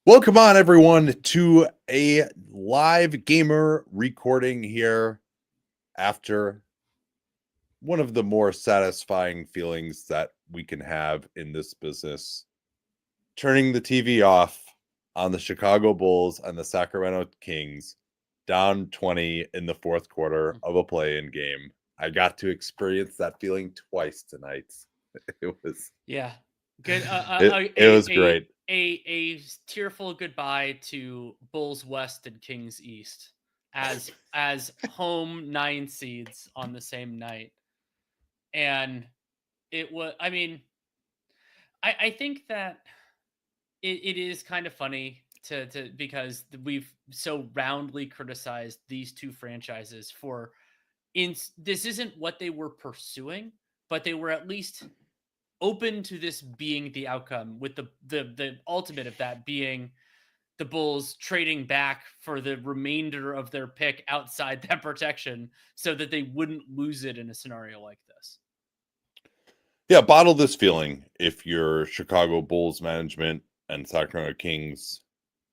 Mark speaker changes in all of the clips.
Speaker 1: Welcome on, everyone, to a live gamer recording here after one of the more satisfying feelings that we can have in this business. Turning the TV off on the Chicago Bulls and the Sacramento Kings down 20 in the fourth quarter of a play-in game. I got to experience that feeling twice tonight. It was
Speaker 2: good.
Speaker 1: it was great.
Speaker 2: A tearful goodbye to Bulls West and Kings East as home 9 seeds on the same night, and it was. I mean, I think that it is kind of funny to because we've so roundly criticized these two franchises for this isn't what they were pursuing, but they were at least open to this being the outcome, with the ultimate of that being the Bulls trading back for the remainder of their pick outside that protection so that they wouldn't lose it in a scenario like this.
Speaker 1: Yeah, bottle this feeling if you're Chicago Bulls management and Sacramento Kings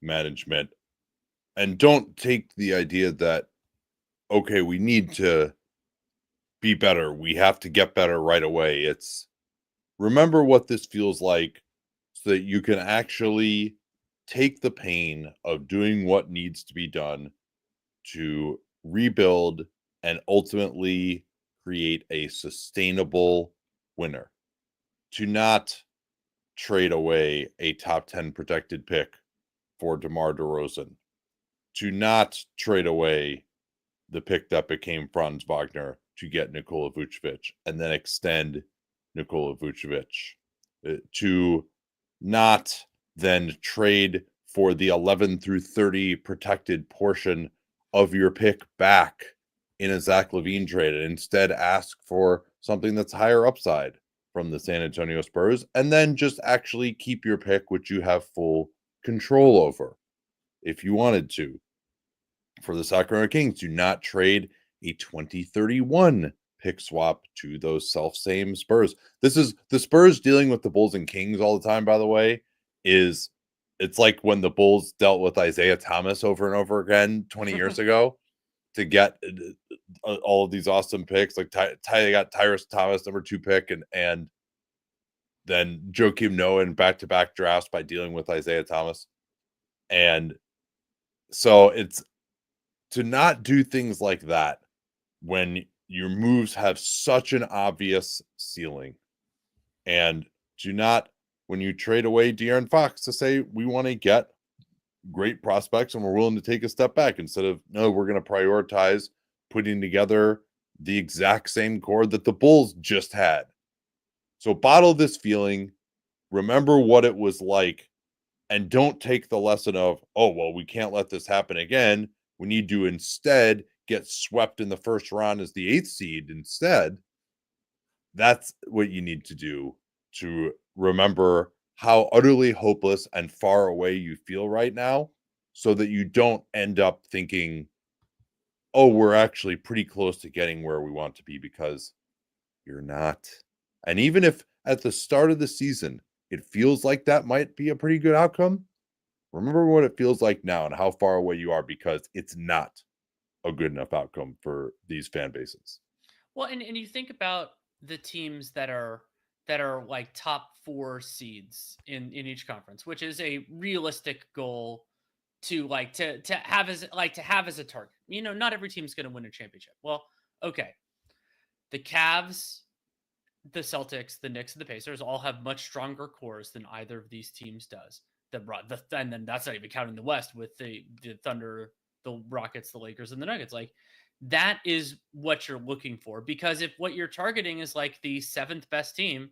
Speaker 1: management, and don't take the idea that, okay, we need to be better. We have to get better right away. It's remember what this feels like so that you can actually take the pain of doing what needs to be done to rebuild and ultimately create a sustainable winner. To not trade away a top 10 protected pick for DeMar DeRozan. To not trade away the pick that became Franz Wagner to get Nikola Vucevic and then extend Nikola Vucevic. To not then trade for the 11 through 30 protected portion of your pick back in a Zach LaVine trade and instead ask for something that's higher upside from the San Antonio Spurs, and then just actually keep your pick, which you have full control over if you wanted to. For the Sacramento Kings, do not trade a 2031 pick swap to those self-same Spurs. This is the Spurs dealing with the Bulls and Kings all the time, by the way, it's like when the Bulls dealt with Isaiah Thomas over and over again 20 years ago to get all of these awesome picks. Like they got Tyrese Thomas, number 2 pick, and then Joakim Noah in back-to-back drafts by dealing with Isaiah Thomas. And so it's to not do things like that when your moves have such an obvious ceiling. And do not, when you trade away De'Aaron Fox, to say we want to get great prospects and we're willing to take a step back instead of, no, we're going to prioritize putting together the exact same core that the Bulls just had. So bottle this feeling, remember what it was like, and don't take the lesson of, oh, well, we can't let this happen again. We need to instead get swept in the first round as the 8th seed instead. That's what you need to do to remember how utterly hopeless and far away you feel right now, so that you don't end up thinking, oh, we're actually pretty close to getting where we want to be, because you're not. And even if at the start of the season, it feels like that might be a pretty good outcome, remember what it feels like now and how far away you are, because it's not a good enough outcome for these fan bases.
Speaker 2: Well, and you think about the teams that are like top 4 seeds in each conference, which is a realistic goal to have as a target. You know, not every team's going to win a championship. Well, okay. The Cavs, the Celtics, the Knicks, and the Pacers all have much stronger cores than either of these teams does. And then that's not even counting the West with the Thunder, the Rockets, the Lakers, and the Nuggets. Like, that is what you're looking for, because if what you're targeting is like the 7th best team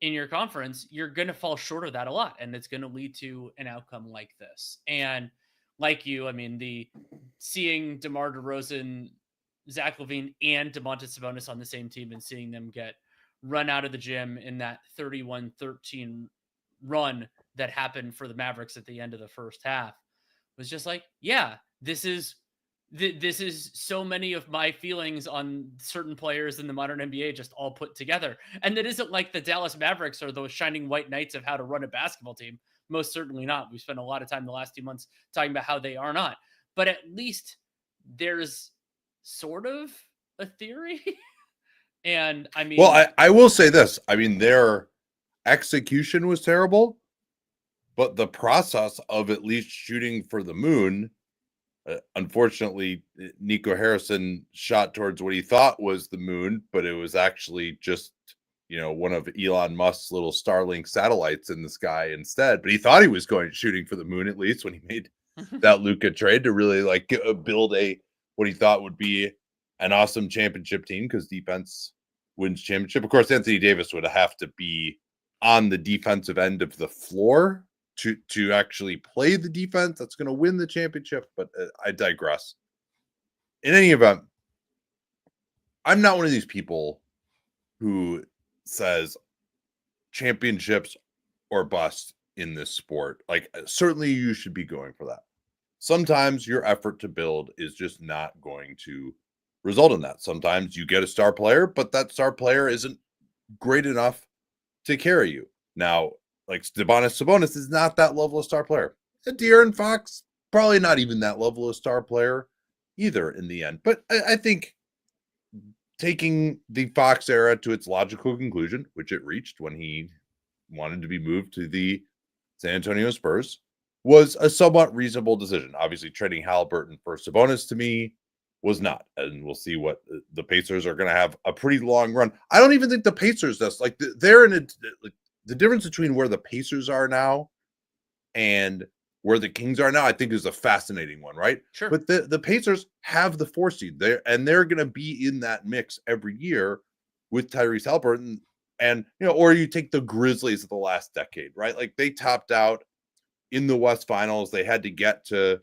Speaker 2: in your conference, you're going to fall short of that a lot, and it's going to lead to an outcome like this. And like you, I mean, the seeing DeMar DeRozan, Zach LaVine, and Domantas Sabonis on the same team and seeing them get run out of the gym in that 31-13 run that happened for the Mavericks at the end of the first half was just like, yeah, this is this is so many of my feelings on certain players in the modern NBA just all put together. And that isn't like the Dallas Mavericks are those shining white knights of how to run a basketball team. Most certainly not. We spent a lot of time the last 2 months talking about how they are not. But at least there's sort of a theory. And I mean,
Speaker 1: well, I will say this. I mean, their execution was terrible, but the process of at least shooting for the moon, unfortunately, Nico Harrison shot towards what he thought was the moon, but it was actually just, one of Elon Musk's little Starlink satellites in the sky instead. But he thought he was shooting for the moon, at least when he made that Luka trade to really build what he thought would be an awesome championship team, because defense wins championship. Of course, Anthony Davis would have to be on the defensive end of the floor to actually play the defense that's going to win the championship. But I digress. In any event, I'm not one of these people who says championships or bust in this sport. Certainly you should be going for that. Sometimes your effort to build is just not going to result in that. Sometimes you get a star player, but that star player isn't great enough to carry you. Now, Sabonis is not that level of star player. De'Aaron Fox, probably not even that level of star player either in the end. But I think taking the Fox era to its logical conclusion, which it reached when he wanted to be moved to the San Antonio Spurs, was a somewhat reasonable decision. Obviously, trading Halliburton for Sabonis to me was not. And we'll see what the Pacers are going to have a pretty long run. I don't even think the Pacers, they're in the difference between where the Pacers are now and where the Kings are now, I think is a fascinating one, right?
Speaker 2: Sure.
Speaker 1: But the Pacers have the 4 seed there, and they're going to be in that mix every year with Tyrese Halliburton. And, or you take the Grizzlies of the last decade, right? They topped out in the West Finals. They had to get to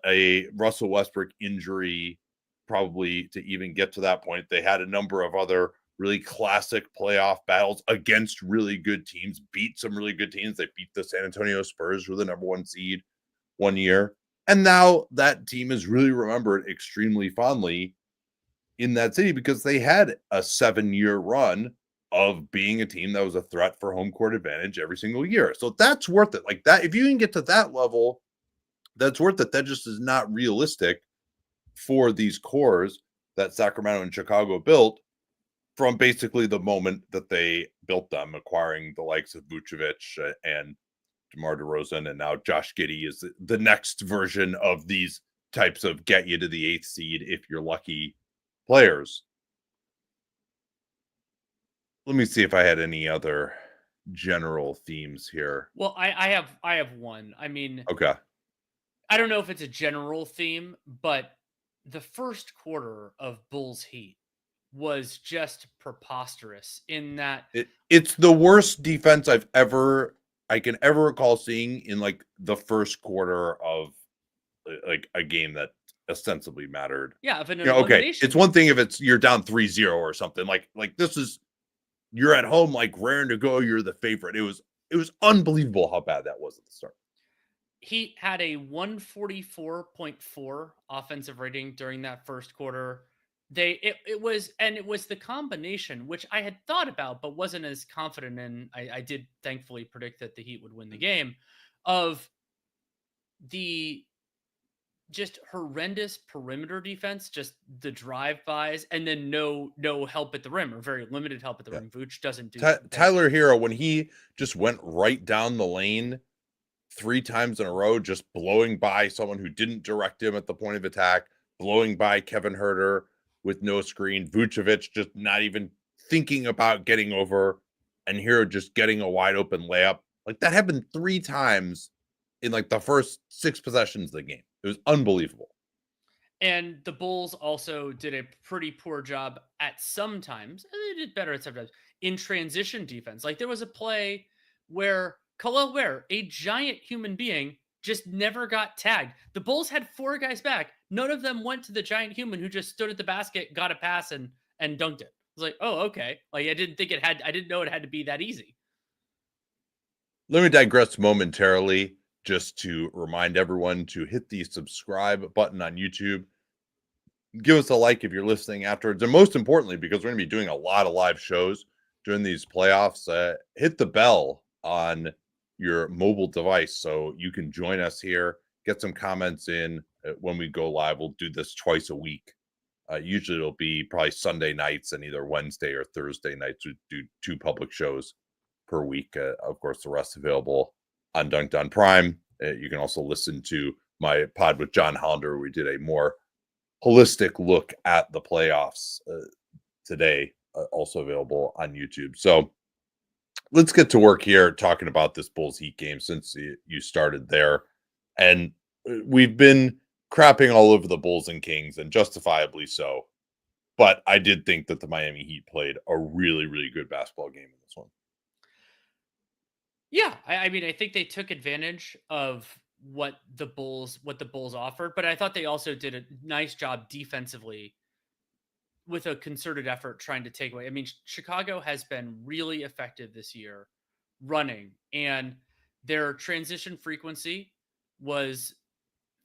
Speaker 1: a Russell Westbrook injury probably to even get to that point. They had a number of other really classic playoff battles against really good teams, beat some really good teams. They beat the San Antonio Spurs, who were the number 1 seed one year. And now that team is really remembered extremely fondly in that city because they had a 7-year run of being a team that was a threat for home court advantage every single year. So that's worth it. That, if you can get to that level, that's worth it. That just is not realistic for these cores that Sacramento and Chicago built from basically the moment that they built them, acquiring the likes of Vucevic and DeMar DeRozan, and now Josh Giddey is the next version of these types of get you to the 8th seed if you're lucky players. Let me see if I had any other general themes here.
Speaker 2: Well, I have one. I mean,
Speaker 1: okay.
Speaker 2: I don't know if it's a general theme, but the first quarter of Bulls Heat was just preposterous in that
Speaker 1: it's the worst defense I can ever recall seeing in the first quarter of a game that ostensibly mattered.
Speaker 2: Yeah, of an
Speaker 1: okay, it's one thing if you're down 3-0 or something. This is, you're at home, raring to go, you're the favorite. It was unbelievable how bad that was at the start.
Speaker 2: Heat had a 144.4 offensive rating during that first quarter. It was the combination, which I had thought about but wasn't as confident in. I did thankfully predict that the Heat would win the game, of the just horrendous perimeter defense, just the drive-bys, and then no help at the rim, or very limited help at the rim. Vooch doesn't do
Speaker 1: Tyler Hero, when he just went right down the lane 3 times in a row, just blowing by someone who didn't direct him at the point of attack, blowing by Kevin Huerter with no screen, Vucevic just not even thinking about getting over, and Hero just getting a wide open layup. That happened 3 times in the first 6 possessions of the game. It was unbelievable.
Speaker 2: And the Bulls also did a pretty poor job at some times. They did better at sometimes in transition defense. There was a play where Khalil Ware, a giant human being, just never got tagged. The Bulls had 4 guys back. None of them went to the giant human who just stood at the basket, got a pass, and dunked it. I was oh, okay. I didn't know it had to be that easy.
Speaker 1: Let me digress momentarily just to remind everyone to hit the subscribe button on YouTube. give us a like if you're listening afterwards. And most importantly, because we're going to be doing a lot of live shows during these playoffs, hit the bell on your mobile device so you can join us here, get some comments in when we go live. We'll do this twice a week. Usually it'll be probably Sunday nights and either Wednesday or Thursday nights. We do 2 public shows per week. Of course, the rest available on Dunc'd On Prime. You can also listen to my pod with John Hollinger. We did a more holistic look at the playoffs today, also available on YouTube. So let's get to work here talking about this Bulls Heat game since you started there. And we've been crapping all over the Bulls and Kings, and justifiably so. But I did think that the Miami Heat played a really, really good basketball game in this one.
Speaker 2: Yeah, I mean, I think they took advantage of what the Bulls offered, but I thought they also did a nice job defensively with a concerted effort trying to take away. I mean, Chicago has been really effective this year running, and their transition frequency was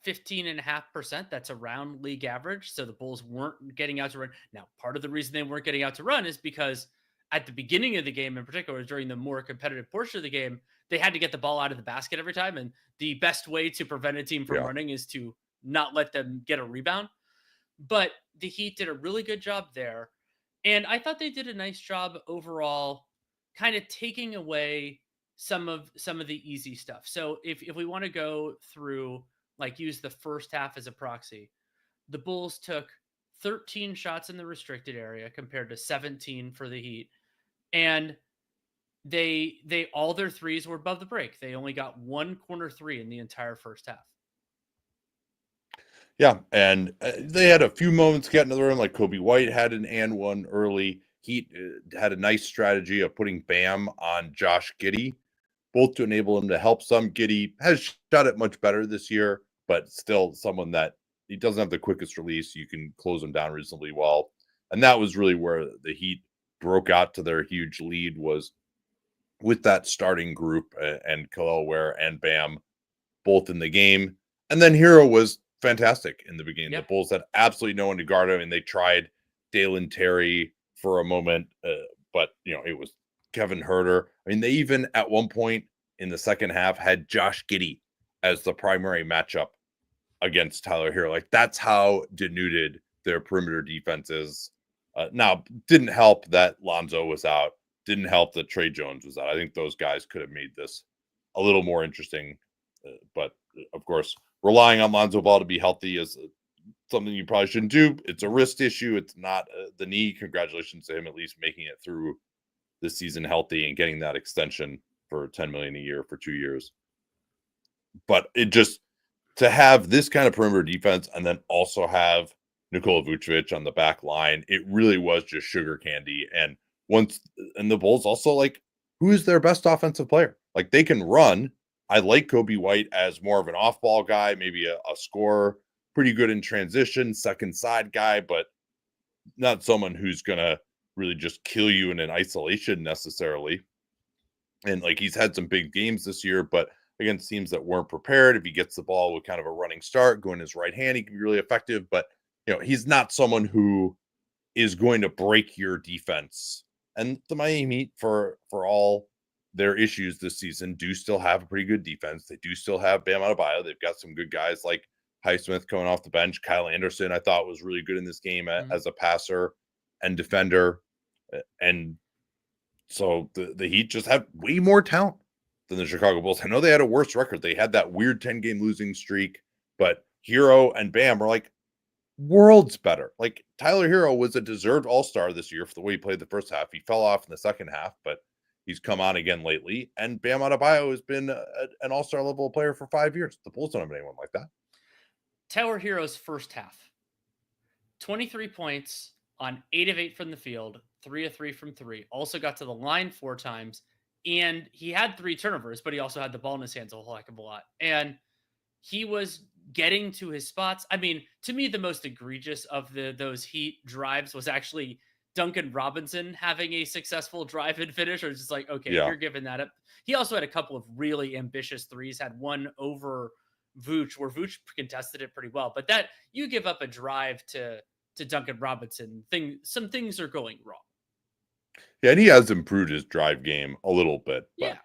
Speaker 2: 15.5%. That's around league average. So the Bulls weren't getting out to run. Now, part of the reason they weren't getting out to run is because at the beginning of the game, in particular, during the more competitive portion of the game, they had to get the ball out of the basket every time. And the best way to prevent a team from running is to not let them get a rebound. But the Heat did a really good job there. And I thought they did a nice job overall, kind of taking away some of the easy stuff. So if we want to go through, like, use the first half as a proxy, the Bulls took 13 shots in the restricted area compared to 17 for the Heat. And they all their threes were above the break. They only got 1 corner 3 in the entire first half.
Speaker 1: Yeah, and they had a few moments getting to the rim, like Kobe White had an and one early. Heat had a nice strategy of putting Bam on Josh Giddey, both to enable him to help some. Giddey has shot it much better this year, but still someone that he doesn't have the quickest release. You can close him down reasonably well. And that was really where the Heat broke out to their huge lead, was with that starting group and Khalil Ware and Bam both in the game. And then Hero was fantastic in the beginning.
Speaker 2: Yep.
Speaker 1: The Bulls had absolutely no one to guard him, and they tried Dalen Terry for a moment, but it was Kevin Huerter. I mean, they even at one point in the second half had Josh Giddey as the primary matchup against Tyler Hero. Like, that's how denuded their perimeter defense is. Now, didn't help that Lonzo was out. Didn't help that Trey Jones was out. I think those guys could have made this a little more interesting. But of course, relying on Lonzo Ball to be healthy is something you probably shouldn't do. It's a wrist issue. It's not the knee. Congratulations to him at least making it through the season healthy and getting that extension for $10 million a year for 2 years. But it just, to have this kind of perimeter defense and then also have Nikola Vucevic on the back line, it really was just sugar candy. And the Bulls also, like, who is their best offensive player? Like, they can run. I like Kobe White as more of an off-ball guy, maybe a scorer, pretty good in transition, second side guy, but not someone who's going to really just kill you in an isolation necessarily. And, like, he's had some big games this year, but against teams that weren't prepared, if he gets the ball with kind of a running start, going his right hand, he can be really effective. But, he's not someone who is going to break your defense. And the Miami Heat, for all their issues this season, do still have a pretty good defense. They do still have Bam Adebayo. They've got some good guys like Highsmith coming off the bench. Kyle Anderson, I thought, was really good in this game as a passer and defender. And so the Heat just have way more talent than the Chicago Bulls. I know they had a worse record. They had that weird 10-game losing streak, but Hero and Bam were like worlds better. Like, Tyler Hero was a deserved all-star this year for the way he played the first half. He fell off in the second half, but he's come on again lately. And Bam Adebayo has been an all-star level player for 5 years. The Bulls don't have anyone like that.
Speaker 2: Tyler Hero's first half, 23 points on 8 of 8 from the field, 3 of 3 from 3. Also got to the line 4 times. And he had 3 turnovers, but he also had the ball in his hands a whole heck of a lot. And he was getting to his spots. I mean, to me, the most egregious of those Heat drives was actually Duncan Robinson having a successful drive and finish. Or it's just like, okay, you're giving that up. He also had a couple of really ambitious threes, had one over Vooch, where Vooch contested it pretty well. But that, you give up a drive to Duncan Robinson. Some things are going wrong.
Speaker 1: Yeah, and he has improved his drive game a little bit, but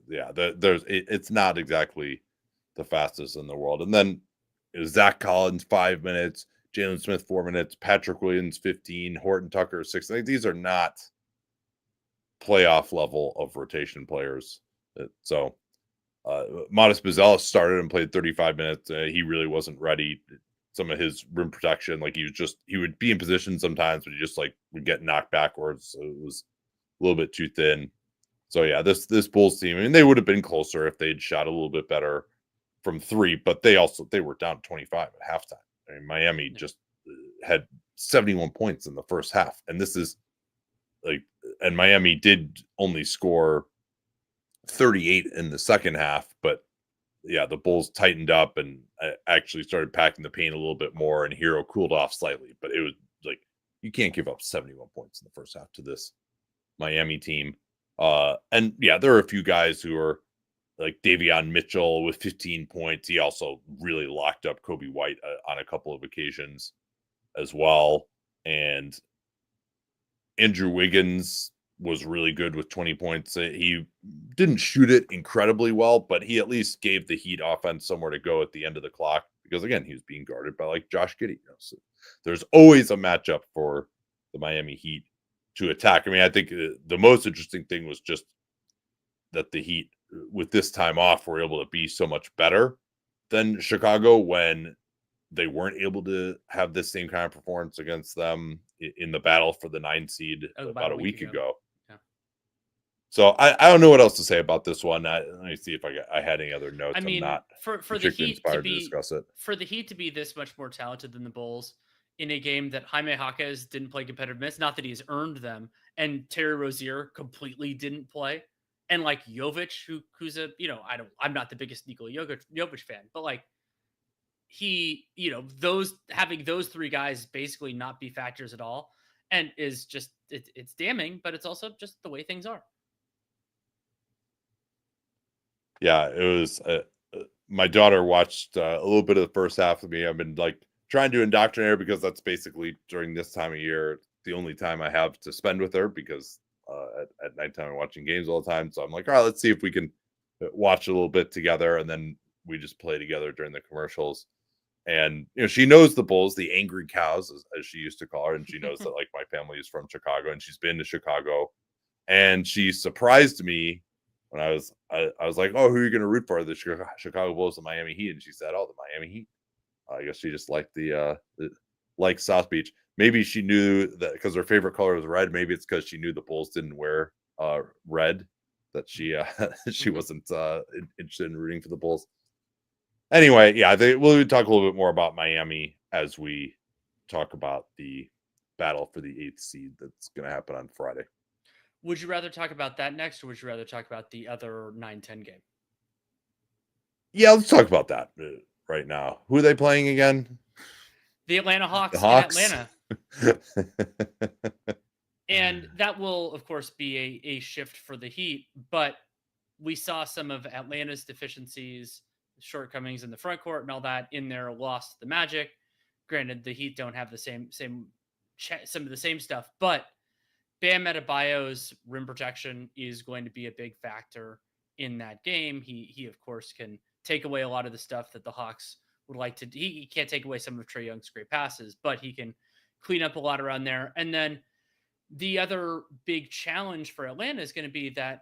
Speaker 2: Yeah.
Speaker 1: It's not exactly the fastest in the world. And then Zach Collins 5 minutes, Jalen Smith 4 minutes, Patrick Williams 15, Horton Tucker 6. Like, these are not playoff level of rotation players. So Modest Bazell started and played 35 minutes. He really wasn't ready. Some of his rim protection, like he would be in position sometimes, but he just like would get knocked backwards. So it was a little bit too thin. So yeah, this Bulls team, I mean, they would have been closer if they'd shot a little bit better from three, but they were down 25 at halftime. I mean, Miami just had 71 points in the first half, and this is like, and Miami did only score 38 in the second half, but yeah, the Bulls tightened up and actually started packing the paint a little bit more, and Hero cooled off slightly, but it was like, you can't give up 71 points in the first half to this Miami team. And yeah, there are a few guys who are like Davion Mitchell with 15 points. He also really locked up Kobe White on a couple of occasions as well. And Andrew Wiggins was really good with 20 points. He didn't shoot it incredibly well, but he at least gave the Heat offense somewhere to go at the end of the clock, because again, he was being guarded by like Josh Giddey. So there's always a matchup for the Miami Heat to attack. I mean, I think the most interesting thing was just that the Heat, with this time off, were able to be so much better than Chicago when they weren't able to have this same kind of performance against them in the battle for the 9 seed about a week ago.
Speaker 2: Yeah.
Speaker 1: So I don't know what else to say about this one. Let me see if I had any other notes.
Speaker 2: I mean,
Speaker 1: I'm not
Speaker 2: for the Heat
Speaker 1: inspired to discuss it.
Speaker 2: For the Heat to be this much more talented than the Bulls in a game that Jaime Jaquez didn't play competitive minutes, not that he's earned them, and Terry Rozier completely didn't play, and like Jovic, who's a, I'm not the biggest Nikola Jovic fan, but like he, having those three guys basically not be factors at all, and is just it's damning, but it's also just the way things are.
Speaker 1: Yeah, it was. My daughter watched a little bit of the first half of me. I've been like trying to indoctrinate her, because that's basically during this time of year the only time I have to spend with her, because at nighttime I'm watching games all the time. So I'm like, all right, let's see if we can watch a little bit together, and then we just play together during the commercials. And she knows the Bulls, the angry cows, as she used to call her, and she knows that like my family is from Chicago, and she's been to Chicago, and she surprised me when I was like, oh, who are you going to root for, the Chicago Bulls, the Miami Heat? And she said, oh, the Miami Heat. I guess she just liked the South Beach. Maybe she knew that because her favorite color was red. Maybe it's because she knew the Bulls didn't wear red, that she she wasn't interested in rooting for the Bulls. Anyway, yeah, we'll talk a little bit more about Miami as we talk about the battle for the 8th seed that's going to happen on Friday.
Speaker 2: Would you rather talk about that next, or would you rather talk about the other 9-10 game?
Speaker 1: Yeah, let's talk about that right now. Who are they playing again?
Speaker 2: The Atlanta Hawks,
Speaker 1: in
Speaker 2: Atlanta. And that will, of course, be a shift for the Heat, but we saw some of Atlanta's deficiencies, shortcomings in the front court and all that in their loss to the Magic. Granted, the Heat don't have the some of the same stuff, but Bam Adebayo's rim protection is going to be a big factor in that game. He of course can take away a lot of the stuff that the Hawks would like to. He can't take away some of Trae Young's great passes, but he can clean up a lot around there. And then the other big challenge for Atlanta is going to be that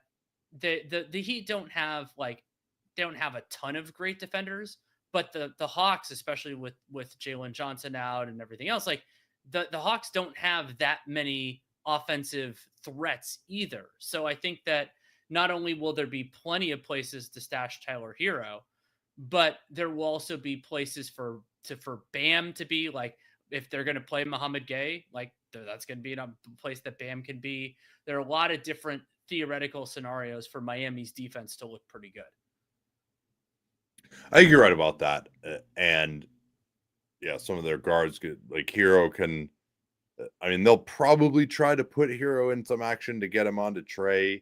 Speaker 2: the Heat don't have a ton of great defenders, but the Hawks, especially with Jalen Johnson out and everything else, like the Hawks don't have that many offensive threats either. So I think that not only will there be plenty of places to stash Tyler Hero, but there will also be places for Bam to be, like, if they're going to play Muhammad Gay, like that's going to be in a place that Bam can be. There are a lot of different theoretical scenarios for Miami's defense to look pretty good.
Speaker 1: I think you're right about that. And yeah, some of their guards, like Hero can, I mean, they'll probably try to put Hero in some action to get him onto Trae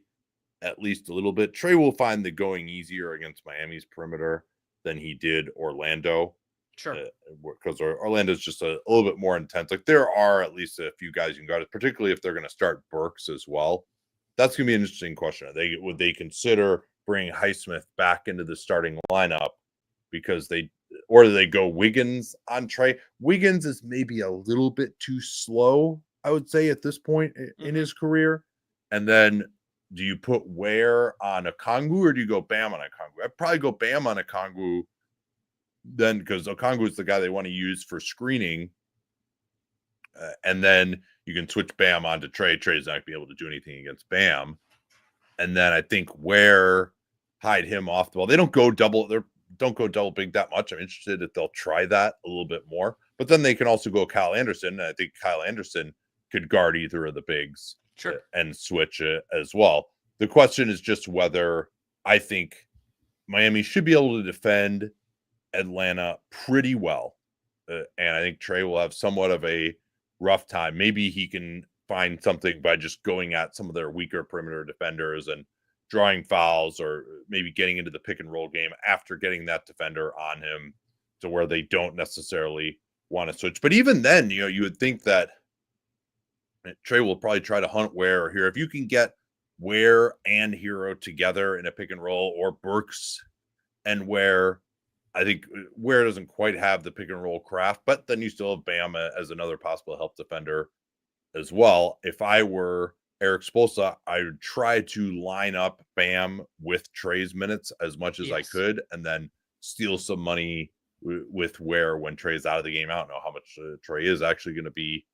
Speaker 1: at least a little bit. Trae will find the going easier against Miami's perimeter than he did Orlando.
Speaker 2: Sure.
Speaker 1: Because Orlando's just a little bit more intense. Like there are at least a few guys you can guard, particularly if they're going to start Burks as well. That's going to be an interesting question. Would they consider bringing Highsmith back into the starting lineup because or do they go Wiggins on Trey? Wiggins is maybe a little bit too slow, I would say, at this point in his career. And then do you put Ware on Okongwu or do you go Bam on Okongwu? I'd probably go Bam on Okongwu then, because Okongwu is the guy they want to use for screening. And then you can switch Bam onto Trey. Trey's not going to be able to do anything against Bam. And then I think Ware, hide him off the ball. They don't go double big that much. I'm interested if they'll try that a little bit more. But then they can also go Kyle Anderson. And I think Kyle Anderson could guard either of the bigs and switch as well. The question is just whether I think Miami should be able to defend Atlanta pretty well. And I think Trey will have somewhat of a rough time. Maybe he can find something by just going at some of their weaker perimeter defenders and drawing fouls, or maybe getting into the pick and roll game after getting that defender on him to where they don't necessarily want to switch. But even then, you would think that Trey will probably try to hunt Ware or Hero. If you can get Ware and Hero together in a pick and roll, or Burks and Ware, I think Ware doesn't quite have the pick and roll craft, but then you still have Bam as another possible help defender as well. If I were Eric Spoelstra, I would try to line up Bam with Trey's minutes as much as I could, and then steal some money with Ware when Trey's out of the game. I don't know how much Trey is actually going to be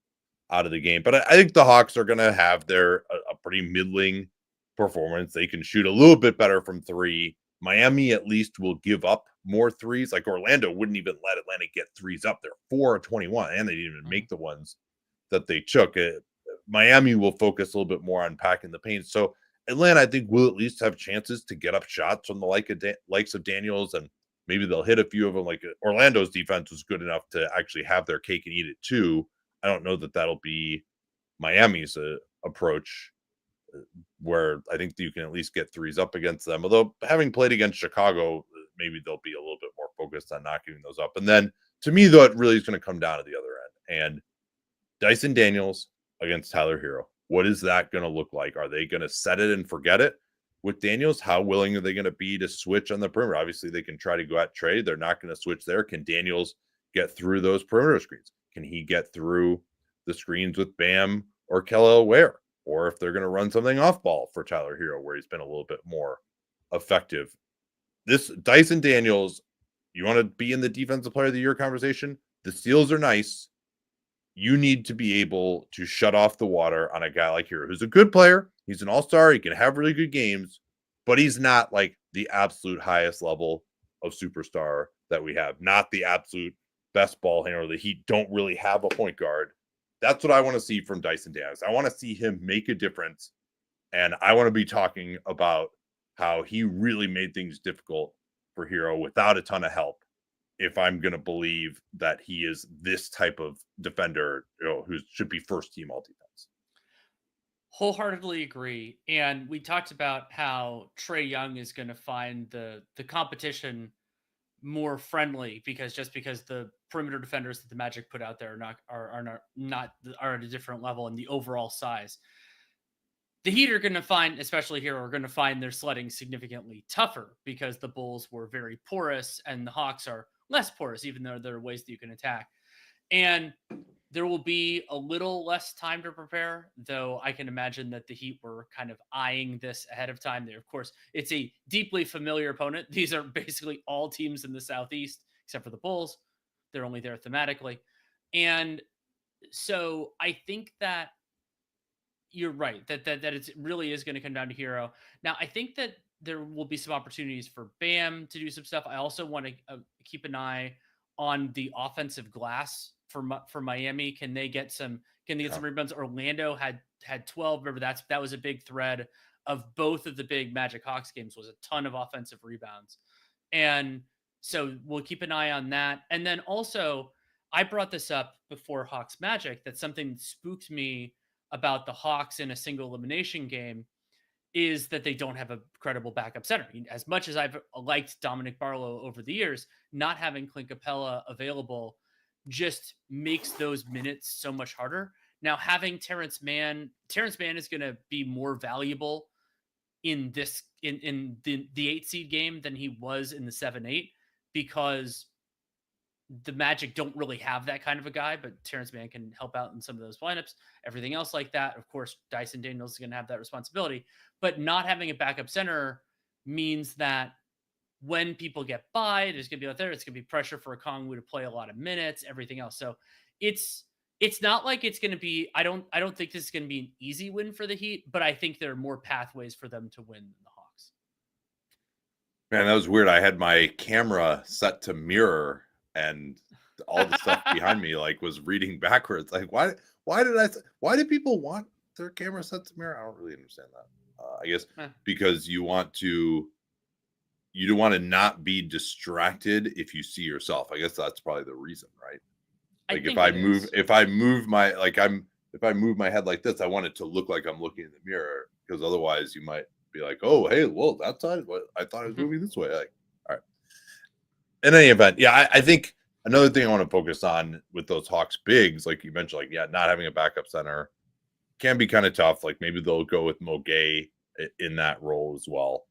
Speaker 1: out of the game, but I think the Hawks are going to have a pretty middling performance. They can shoot a little bit better from three. Miami at least will give up more threes. Like Orlando wouldn't even let Atlanta get threes up. They're 4 of 21, and they didn't even make the ones that they took. Miami will focus a little bit more on packing the paint. So Atlanta, I think, will at least have chances to get up shots from the likes of Daniels, and maybe they'll hit a few of them. Like Orlando's defense was good enough to actually have their cake and eat it too. I don't know that that'll be Miami's approach, where I think you can at least get threes up against them. Although having played against Chicago, maybe they'll be a little bit more focused on not giving those up. And then to me, though, it really is going to come down to the other end. And Dyson Daniels against Tyler Hero. What is that going to look like? Are they going to set it and forget it with Daniels? How willing are they going to be to switch on the perimeter? Obviously, they can try to go at Trey. They're not going to switch there. Can Daniels get through those perimeter screens? Can he get through the screens with Bam or Kelly Ware? Or if they're going to run something off ball for Tyler Hero, where he's been a little bit more effective. This Dyson Daniels, you want to be in the defensive player of the year conversation? The steals are nice. You need to be able to shut off the water on a guy like Hero, who's a good player. He's an all-star. He can have really good games, but he's not like the absolute highest level of superstar that we have. Not the absolute best ball handler. The Heat don't really have a point guard. That's what I want to see from Dyson Daniels. I want to see him make a difference. And I want to be talking about how he really made things difficult for Hero without a ton of help, if I'm going to believe that he is this type of defender, who should be first team all defense.
Speaker 2: Wholeheartedly agree. And we talked about how Trae Young is going to find the competition more friendly because the perimeter defenders that the Magic put out there are at a different level in the overall size. The Heat are going to find, especially here, are going to find their sledding significantly tougher because the Bulls were very porous and the Hawks are less porous, even though there are ways that you can attack. And there will be a little less time to prepare, though I can imagine that the Heat were kind of eyeing this ahead of time. There, of course, it's a deeply familiar opponent. These are basically all teams in the Southeast, except for the Bulls. They're only there thematically. And so I think that you're right, that it really is going to come down to Hero. Now, I think that there will be some opportunities for Bam to do some stuff. I also want to keep an eye on the offensive glass for Miami. Can they get some rebounds? Orlando had 12. Remember, that was a big thread of both of the big Magic Hawks games, was a ton of offensive rebounds. And so we'll keep an eye on that. And then also, I brought this up before Hawks Magic, that something spooked me about the Hawks in a single elimination game is that they don't have a credible backup center. As much as I've liked Dominic Barlow over the years, not having Clint Capella available just makes those minutes so much harder. Now, having Terrence Mann is going to be more valuable in this in the 8 seed game than he was in the 7-8, because the Magic don't really have that kind of a guy, but Terrence Mann can help out in some of those lineups. Everything else like that, of course, Dyson Daniels is going to have that responsibility. But not having a backup center means that when people get by, there's going to be out there. It's going to be pressure for Okongwu to play a lot of minutes, everything else. So it's not like it's going to be. I don't think this is going to be an easy win for the Heat, but I think there are more pathways for them to win than the Hawks.
Speaker 1: Man, that was weird. I had my camera set to mirror, and all the stuff behind me like was reading backwards. Like, why did people want their camera set to mirror? I don't really understand that. I guess because you don't want to not be distracted if you see yourself. I guess that's probably the reason, right? Like if I move my head like this, I want it to look like I'm looking in the mirror, because otherwise you might be like, oh, hey, well, that side, what I thought I was moving this way. Like, all right. In any event, yeah, I think another thing I want to focus on with those Hawks bigs, like you mentioned, like, yeah, not having a backup center can be kind of tough. Like maybe they'll go with Mo Gay in that role as well.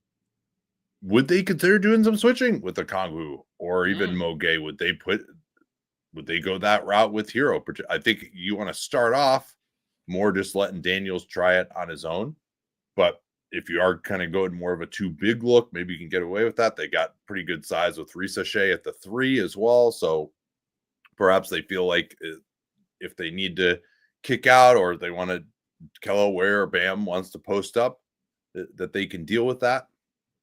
Speaker 1: Would they consider doing some switching with the Okongwu or even Mo Gay? Would they go that route with Hero? I think you want to start off more just letting Daniels try it on his own. But if you are kind of going more of a too big look, maybe you can get away with that. They got pretty good size with Risache at the 3 as well. So perhaps they feel like if they need to kick out, or they want to Kello Ware or Bam wants to post up, that they can deal with that.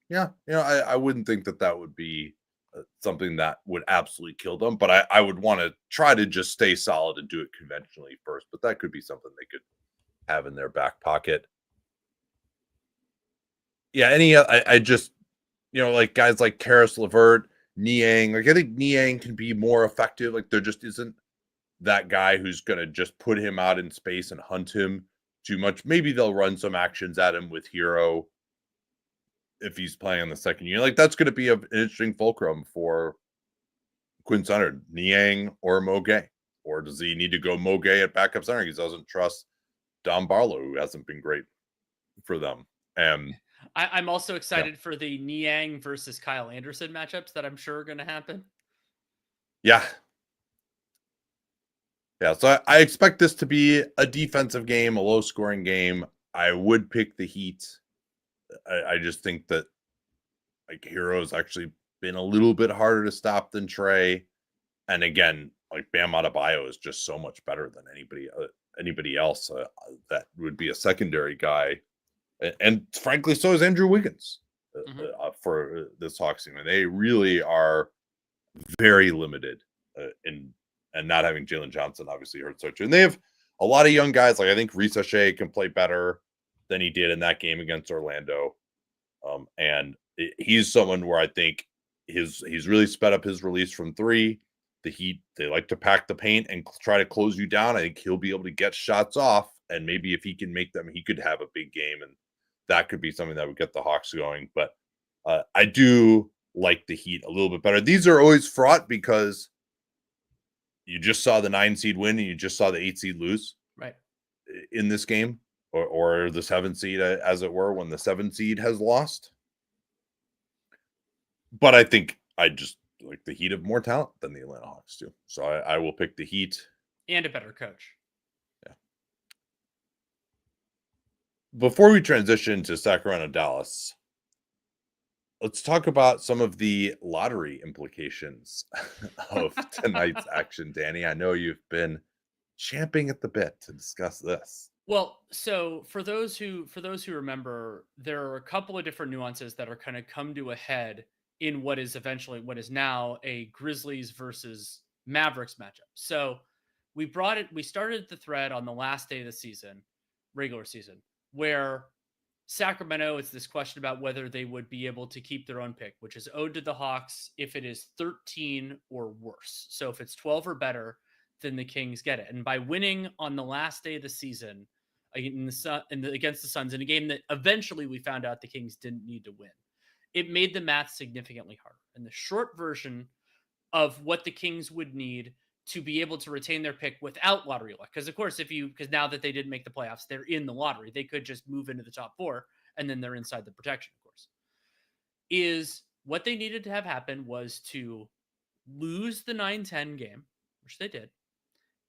Speaker 1: Yeah, I wouldn't think that would be something that would absolutely kill them, but I would want to try to just stay solid and do it conventionally first. But that could be something they could have in their back pocket. Yeah, I just, like guys like Karis LeVert, Niang, like I think Niang can be more effective. Like there just isn't that guy who's going to just put him out in space and hunt him too much. Maybe they'll run some actions at him with Hero if he's playing on the second unit. Like that's going to be an interesting fulcrum for Quinn Center, Niang or Mo Gay. Or does he need to go Mo Gay at backup center? He doesn't trust Dom Barlow, who hasn't been great for them.
Speaker 2: I'm also excited for the Niang versus Kyle Anderson matchups that I'm sure are going to happen.
Speaker 1: Yeah. Yeah, so I expect this to be a defensive game, a low-scoring game. I would pick the Heat. I just think that like Hero's actually been a little bit harder to stop than Trey. And again, like Bam Adebayo is just so much better than anybody else that would be a secondary guy. And frankly, so is Andrew Wiggins for this Hawks team. And they really are very limited and not having Jalen Johnson obviously hurts so too. And they have a lot of young guys. Like I think Risache can play better than he did in that game against Orlando. And he's someone where I think he's really sped up his release from 3. The Heat, they like to pack the paint and try to close you down. I think he'll be able to get shots off, and maybe if he can make them, he could have a big game, and that could be something that would get the Hawks going. But I do like the Heat a little bit better. These are always fraught because you just saw the 9 seed win and you just saw the 8 seed lose
Speaker 2: right
Speaker 1: in this game, or the 7 seed, as it were, when the 7 seed has lost. But I think I just like the Heat have more talent than the Atlanta Hawks do. So I will pick the Heat.
Speaker 2: And a better coach.
Speaker 1: Yeah. Before we transition to Sacramento, Dallas, let's talk about some of the lottery implications of tonight's action, Danny. I know you've been champing at the bit to discuss this.
Speaker 2: Well, so for those who remember, there are a couple of different nuances that are kind of come to a head in what is now a Grizzlies versus Mavericks matchup. So we started the thread on the last day of the season, regular season, where Sacramento, it's this question about whether they would be able to keep their own pick, which is owed to the Hawks if it is 13 or worse. So if it's 12 or better, then the Kings get it. And by winning on the last day of the season, against the Suns in a game that eventually we found out the Kings didn't need to win. It made the math significantly harder. And the short version of what the Kings would need to be able to retain their pick without lottery luck, because of course, because now that they didn't make the playoffs, they're in the lottery. They could just move into the top 4, and then they're inside the protection, of course. Is what they needed to have happen was to lose the 9-10 game, which they did.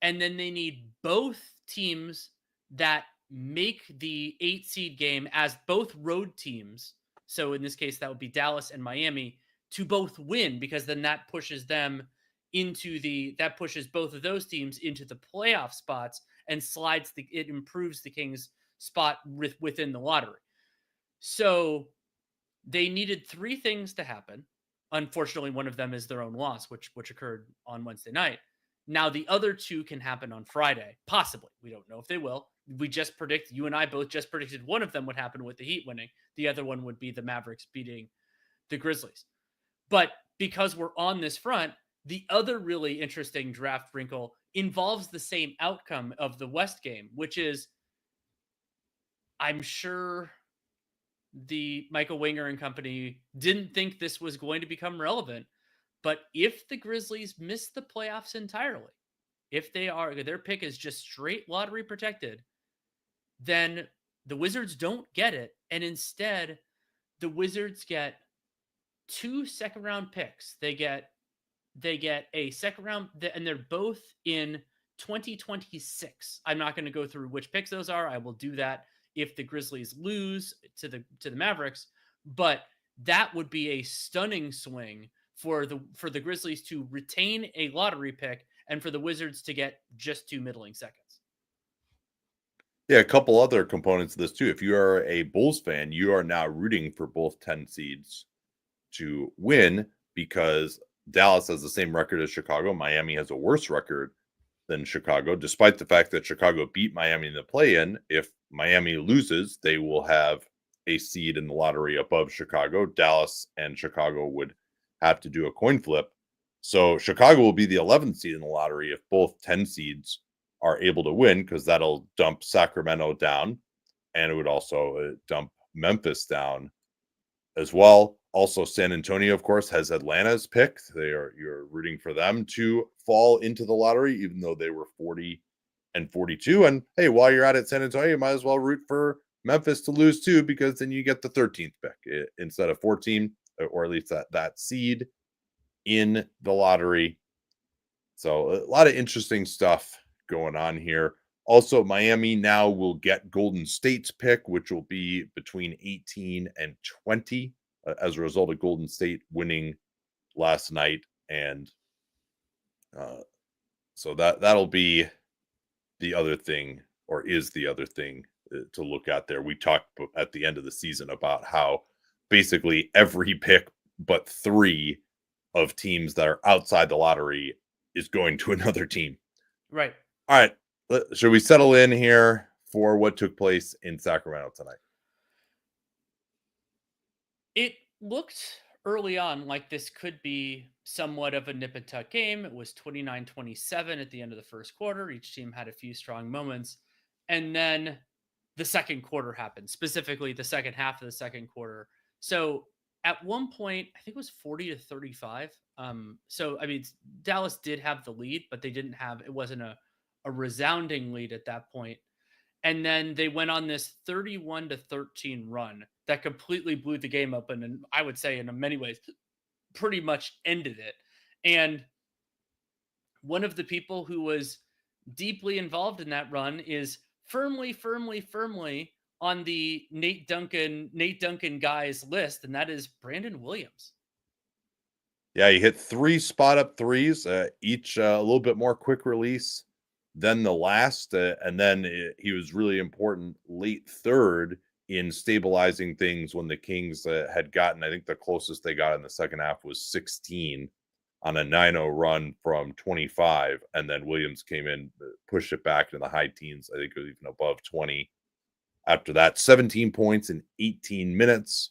Speaker 2: And then they need both teams that make the 8 seed game as both road teams. So in this case, that would be Dallas and Miami to both win, because then that pushes them that pushes both of those teams into the playoff spots and it improves the Kings spot within the lottery. So they needed 3 things to happen. Unfortunately, one of them is their own loss, which occurred on Wednesday night. Now, the other 2 can happen on Friday, possibly. We don't know if they will. You and I both just predicted one of them would happen with the Heat winning. The other one would be the Mavericks beating the Grizzlies. But because we're on this front, the other really interesting draft wrinkle involves the same outcome of the West game, which is, I'm sure the Michael Winger and company didn't think this was going to become relevant. But if the Grizzlies miss the playoffs entirely, if their pick is just straight lottery protected, then the Wizards don't get it. And instead, the Wizards get 2 second-round picks. They get a second round, and they're both in 2026. I'm not going to go through which picks those are. I will do that if the Grizzlies lose to the Mavericks. But that would be a stunning swing for the Grizzlies to retain a lottery pick and for the Wizards to get just 2 middling seconds.
Speaker 1: Yeah, a couple other components of this too. If you are a Bulls fan, you are now rooting for both 10 seeds to win, because Dallas has the same record as Chicago. Miami has a worse record than Chicago, despite the fact that Chicago beat Miami in the play-in. If Miami loses, they will have a seed in the lottery above Chicago. Dallas and Chicago would have to do a coin flip. So Chicago will be the 11th seed in the lottery if both 10 seeds are able to win, because that'll dump Sacramento down, and it would also dump Memphis down as well. Also, San Antonio, of course, has Atlanta's pick. You're rooting for them to fall into the lottery, even though they were 40 and 42. And hey, while you're at it, San Antonio, you might as well root for Memphis to lose too, because then you get the 13th pick instead of 14, or at least that seed in the lottery. So a lot of interesting stuff going on here. Also, Miami now will get Golden State's pick, which will be between 18 and 20 as a result of Golden State winning last night. And so that'll be the other thing, or is the other thing to look at there. We talked at the end of the season about how basically every pick but 3 of teams that are outside the lottery is going to another team.
Speaker 2: Right.
Speaker 1: All right. Should we settle in here for what took place in Sacramento tonight?
Speaker 2: It looked early on like this could be somewhat of a nip and tuck game. It was 29-27 at the end of the first quarter. Each team had a few strong moments. And then the second quarter happened, specifically the second half of the second quarter. So at one point, I think it was 40-35. So, I mean, Dallas did have the lead, but it wasn't a resounding lead at that point. And then they went on this 31-13 run that completely blew the game up. And I would say in many ways, pretty much ended it. And one of the people who was deeply involved in that run is firmly on the Nate Duncan guys list. And that is Brandon Williams.
Speaker 1: Yeah, he hit 3 spot up threes, each a little bit more quick release than the last. And then he was really important late third in stabilizing things when the Kings had gotten, I think the closest they got in the second half was 16 on a 9-0 run from 25. And then Williams came in, pushed it back into the high teens. I think it was even above 20. After that, 17 points in 18 minutes.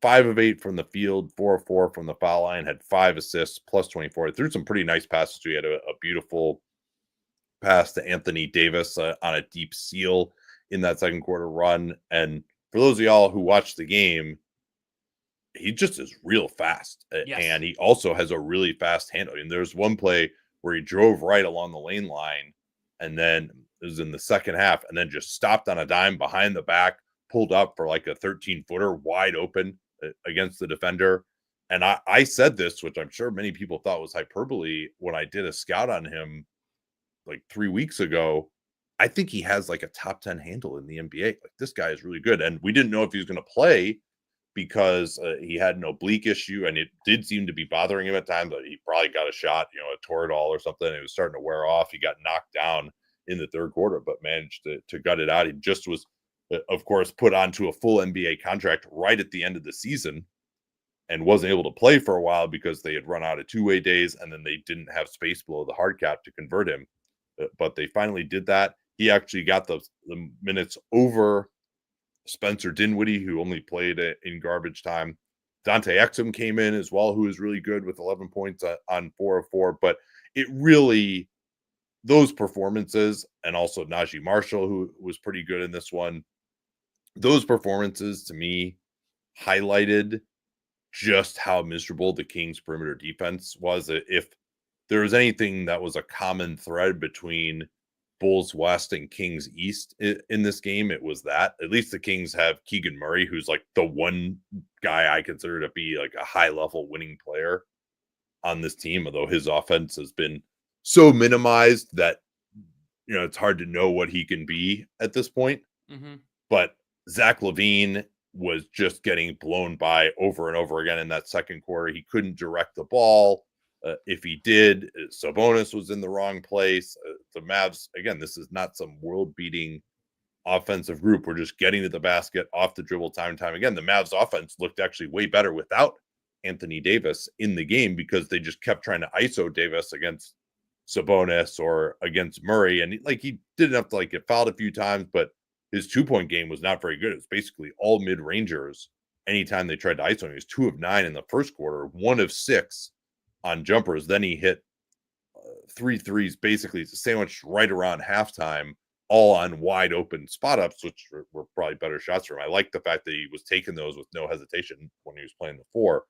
Speaker 1: 5 of 8 from the field, 4 of 4 from the foul line, had 5 assists, plus 24. Threw some pretty nice passes. We had a beautiful pass to Anthony Davis on a deep seal in that second quarter run. And for those of y'all who watched the game, he just is real fast.
Speaker 2: Yes.
Speaker 1: And he also has a really fast handle. And there's one play where he drove right along the lane line, and then it was in the second half, and then just stopped on a dime behind the back, pulled up for like a 13-footer wide open against the defender. And I said this, which I'm sure many people thought was hyperbole, when I did a scout on him like 3 weeks ago. I think he has like a top 10 handle in the NBA. Like, this guy is really good. And we didn't know if he was going to play because he had an oblique issue, and it did seem to be bothering him at times. But he probably got a shot, a Toradol or something. It was starting to wear off. He got knocked down in the third quarter, but managed to gut it out. He just was, of course, put onto a full NBA contract right at the end of the season, and wasn't able to play for a while because they had run out of two-way days, and then they didn't have space below the hard cap to convert him. But they finally did that. He actually got the minutes over Spencer Dinwiddie, who only played in garbage time. Dante Exum came in as well, who was really good with 11 points on 4 of 4. But it really, those performances, and also Najee Marshall, who was pretty good in this one, those performances to me highlighted just how miserable the Kings' perimeter defense was. If there was anything that was a common thread between Bulls West and Kings East in this game, it was that. At least the Kings have Keegan Murray, who's like the one guy I consider to be like a high-level winning player on this team, although his offense has been so minimized that, it's hard to know what he can be at this point.
Speaker 2: Mm-hmm.
Speaker 1: But Zach LaVine was just getting blown by over and over again in that second quarter. He couldn't direct the ball. If he did, Sabonis was in the wrong place. The Mavs, again, this is not some world-beating offensive group. We're just getting to the basket off the dribble time and time again. The Mavs offense looked actually way better without Anthony Davis in the game, because they just kept trying to ISO Davis against Sabonis or against Murray. And he did enough to get fouled a few times, but his 2-point game was not very good. It was basically all mid-rangers anytime they tried to ISO him. He was 2 of 9 in the first quarter, 1 of 6 on jumpers. Then he hit 3 threes, basically sandwiched right around halftime, all on wide open spot ups, which were probably better shots for him. I like the fact that he was taking those with no hesitation when he was playing the 4.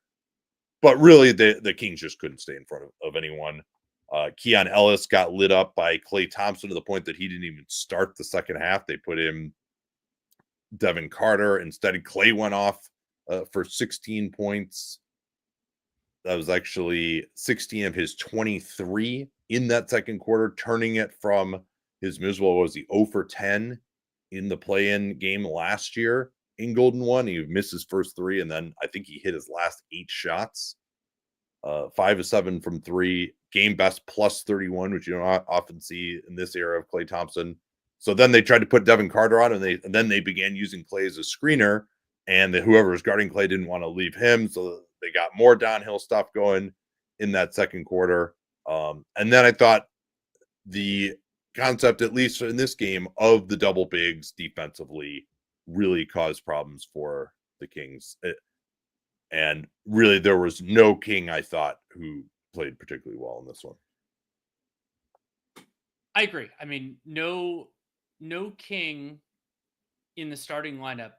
Speaker 1: But really, the Kings just couldn't stay in front of anyone. Keon Ellis got lit up by Klay Thompson to the point that he didn't even start the second half. They put in Devin Carter. Instead, Klay went off for 16 points. That was actually 16 of his 23 in that second quarter, turning it from his miserable, was he 0 for 10 in the play-in game last year in Golden One. He missed his first 3, and then I think he hit his last 8 shots. 5 of 7 from 3, game best plus 31, which you don't often see in this era of Klay Thompson. So then they tried to put Devin Carter on, and then they began using Klay as a screener, and whoever was guarding Klay didn't want to leave him, so they got more downhill stuff going in that second quarter. And then I thought the concept, at least in this game, of the double bigs defensively really caused problems for the Kings. And really, there was no King, I thought, who played particularly well in this one.
Speaker 2: I agree. I mean, no King in the starting lineup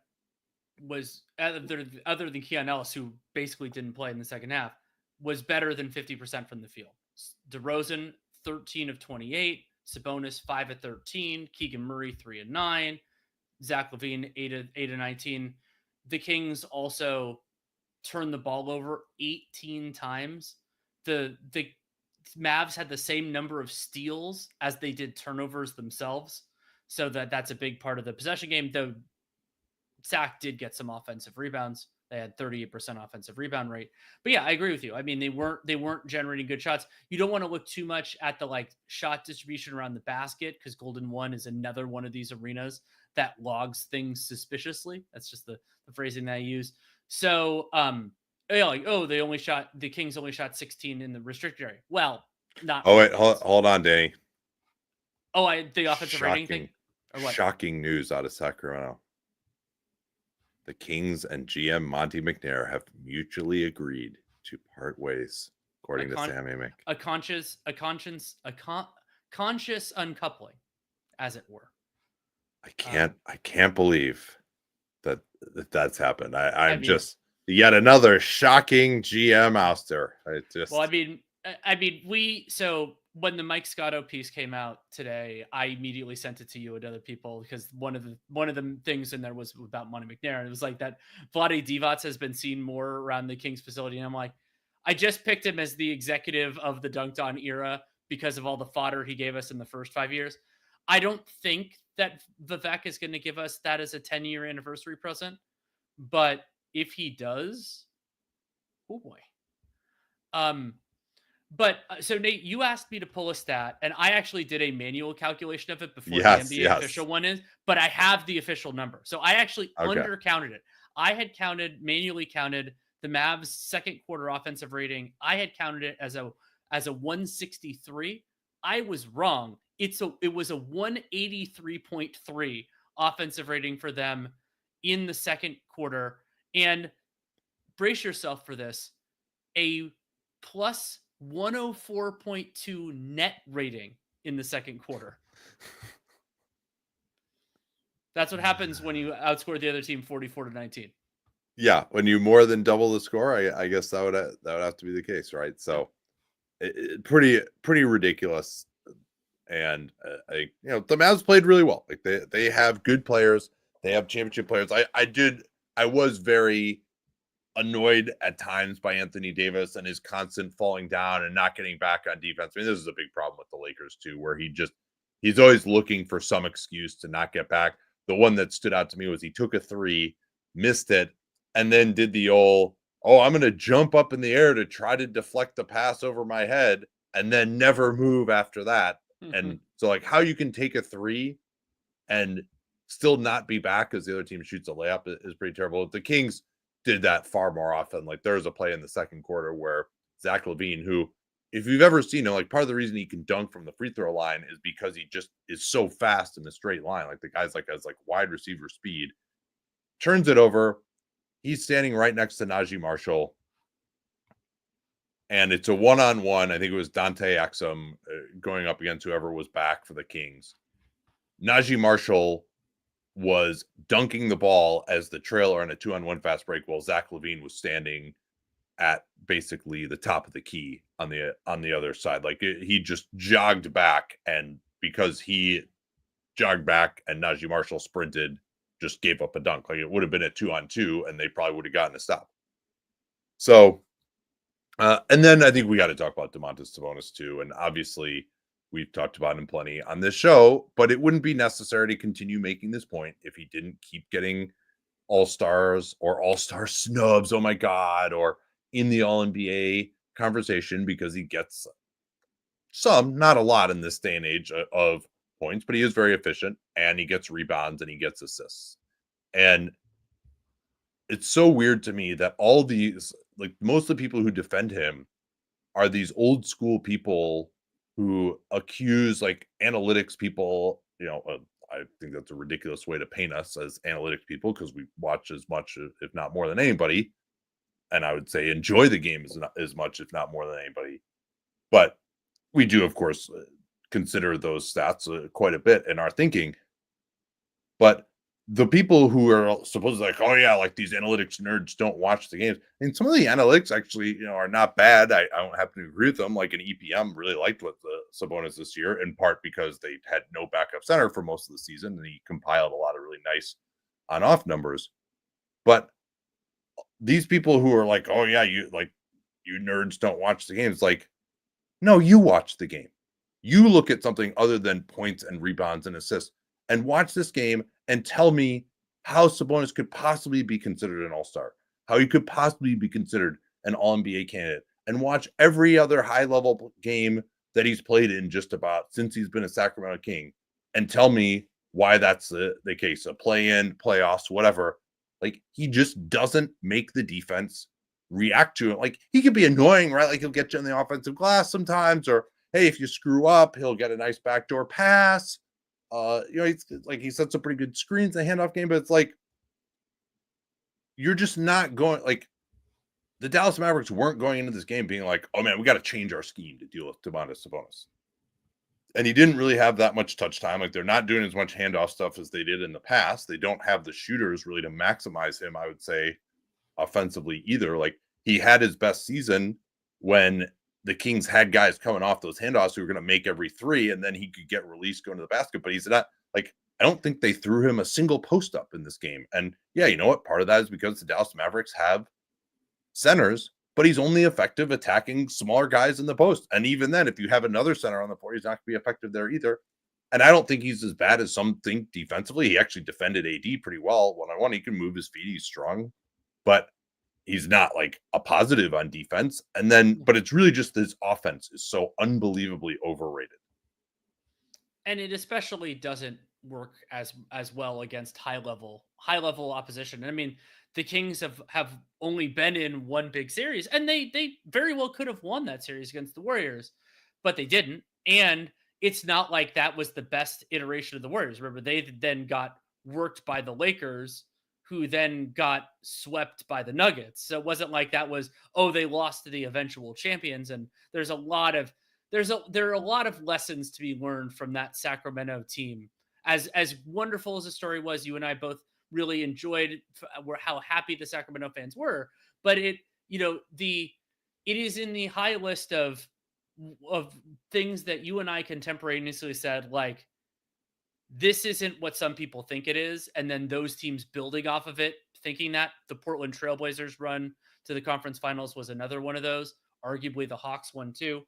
Speaker 2: was, other than Keon Ellis, who basically didn't play in the second half, was better than 50% from the field. DeRozan, 13 of 28. Sabonis, 5 of 13. Keegan Murray, 3 of 9. Zach LaVine, 8 of 19. The Kings also turned the ball over 18 times. The Mavs had the same number of steals as they did turnovers themselves. So that's a big part of the possession game, though Zach did get some offensive rebounds. They had 38% offensive rebound rate. But yeah, I agree with you. I mean, they weren't generating good shots. You don't want to look too much at the shot distribution around the basket, because Golden One is another one of these arenas that logs things suspiciously. That's just the phrasing that I use. So, the Kings only shot 16 in the restricted area. Well, not.
Speaker 1: Oh, wait, hold on, Danny.
Speaker 2: Oh, the offensive rating thing? Or what?
Speaker 1: Shocking news out of Sacramento. The Kings and GM Monty McNair have mutually agreed to part ways, according to Sam Amick.
Speaker 2: A conscious uncoupling, as it were.
Speaker 1: I can't believe that's happened. I'm
Speaker 2: mean,
Speaker 1: just yet another shocking GM ouster.
Speaker 2: Well, I mean, so when the Mike Scotto piece came out today, I immediately sent it to you and other people because one of the things in there was about Monty McNair. It was like that Vlade Divac has been seen more around the Kings facility, and I'm like, I just picked him as the executive of the Dunc'd On era because of all the fodder he gave us in the first 5 years. I don't think that Vivek is going to give us that as a 10-year anniversary present, but if he does, oh boy. But so Nate, you asked me to pull a stat, and I actually did a manual calculation of it before the NBA official one is, but I have the official number. So I actually undercounted it. I had manually counted the Mavs' second quarter offensive rating. I had counted it as a 163. I was wrong. It was a 183.3 offensive rating for them in the second quarter. And brace yourself for this. A plus 104.2 net rating in the second quarter. That's what happens when you outscore the other team 44-19.
Speaker 1: Yeah, when you more than double the score, I guess that would have to be the case, right? So, pretty ridiculous. And the Mavs played really well. Like they have good players. They have championship players. I was very annoyed at times by Anthony Davis and his constant falling down and not getting back on defense. I mean, this is a big problem with the Lakers too, where he's always looking for some excuse to not get back. The one that stood out to me was he took a three, missed it, and then did the old, I'm going to jump up in the air to try to deflect the pass over my head and then never move after that. Mm-hmm. And so like how you can take a three and still not be back because the other team shoots a layup is pretty terrible. The Kings did that far more often. Like there was a play in the second quarter where Zach LaVine, who, if you've ever seen him, like part of the reason he can dunk from the free throw line is because he just is so fast in the straight line. Like the guy's like has like wide receiver speed, turns it over. He's standing right next to Najee Marshall. And it's a one-on-one. I think it was Dante Exum going up against whoever was back for the Kings. Najee Marshall was dunking the ball as the trailer on a 2-on-1 fast break while Zach LaVine was standing at basically the top of the key on the other side. Like he just jogged back, and because he jogged back and Najee Marshall sprinted, just gave up a dunk. Like it would have been a 2-on-2 and they probably would have gotten a stop. So, and then I think we got to talk about Domantas Sabonis too. And obviously we've talked about him plenty on this show, but it wouldn't be necessary to continue making this point if he didn't keep getting all-stars or all-star snubs, oh my God, or in the All-NBA conversation, because he gets some, not a lot in this day and age of points, but he is very efficient and he gets rebounds and he gets assists. And it's so weird to me that all these, like most of the people who defend him are these old school people who accuse like analytics people, I think that's a ridiculous way to paint us as analytics people because we watch as much, if not more than anybody. And I would say enjoy the game as much, if not more than anybody. But we do, of course, consider those stats quite a bit in our thinking. But the people who are supposed to like, oh yeah, like these analytics nerds don't watch the games. And some of the analytics actually, are not bad. I don't happen to agree with them. Like an EPM really liked what the Sabonis this year, in part because they had no backup center for most of the season, and he compiled a lot of really nice on-off numbers. But these people who are like, oh yeah, you nerds don't watch the games. Like, no, you watch the game. You look at something other than points and rebounds and assists and watch this game and tell me how Sabonis could possibly be considered an all-star, how he could possibly be considered an all-NBA candidate, and watch every other high-level game that he's played in just about since he's been a Sacramento King and tell me why that's the case. A play-in, playoffs, whatever. Like, he just doesn't make the defense react to it. Like, he can be annoying, right? Like, he'll get you in the offensive glass sometimes, or, hey, if you screw up, he'll get a nice backdoor pass. He's like, he sets some pretty good screens in the handoff game, but it's like, you're just not going, like, the Dallas Mavericks weren't going into this game being like, oh man, we got to change our scheme to deal with Domantas Sabonis. And he didn't really have that much touch time. Like, they're not doing as much handoff stuff as they did in the past. They don't have the shooters really to maximize him, I would say, offensively either. Like, he had his best season when the Kings had guys coming off those handoffs who were going to make every three, and then he could get released going to the basket. But he's not like, I don't think they threw him a single post up in this game. And yeah, you know what? Part of that is because the Dallas Mavericks have centers, but he's only effective attacking smaller guys in the post. And even then, if you have another center on the floor, he's not going to be effective there either. And I don't think he's as bad as some think defensively. He actually defended AD pretty well one-on-one. He can move his feet. He's strong, but he's not like a positive on defense. And then, but it's really just his offense is so unbelievably overrated.
Speaker 2: And it especially doesn't work as well against high level opposition. I mean, the Kings have only been in one big series, and they very well could have won that series against the Warriors, but they didn't. And it's not like that was the best iteration of the Warriors. Remember, they then got worked by the Lakers, who then got swept by the Nuggets. So it wasn't like that was, oh, they lost to the eventual champions. And there are a lot of lessons to be learned from that Sacramento team. As wonderful as the story was, you and I both really enjoyed how happy the Sacramento fans were, but it is in the high list of things that you and I contemporaneously said, like, this isn't what some people think it is. And then those teams building off of it, thinking that. The Portland Trailblazers run to the conference finals was another one of those. Arguably the Hawks one too.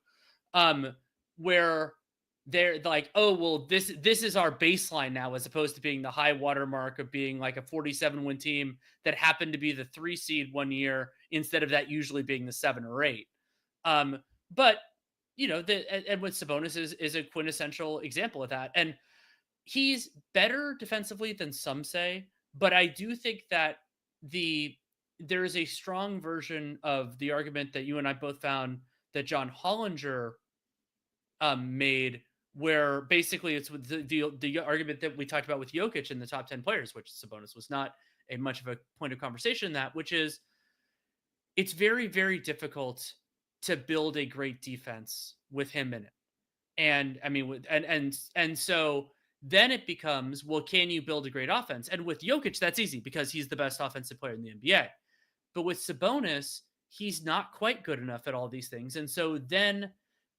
Speaker 2: Where they're like, oh, well, this is our baseline now, as opposed to being the high watermark of being like a 47-win team that happened to be the 3 seed one year instead of that usually being the 7 or 8. But and with Sabonis is a quintessential example of that. And he's better defensively than some say, but I do think that there is a strong version of the argument that you and I both found that John Hollinger made, where basically it's with the argument that we talked about with Jokic in the top 10 players, which Sabonis was not a much of a point of conversation in that, which is it's very, very difficult to build a great defense with him in it. And I mean, and so then it becomes, well, can you build a great offense? And with Jokic, that's easy because he's the best offensive player in the NBA. But with Sabonis, he's not quite good enough at all these things. And so then,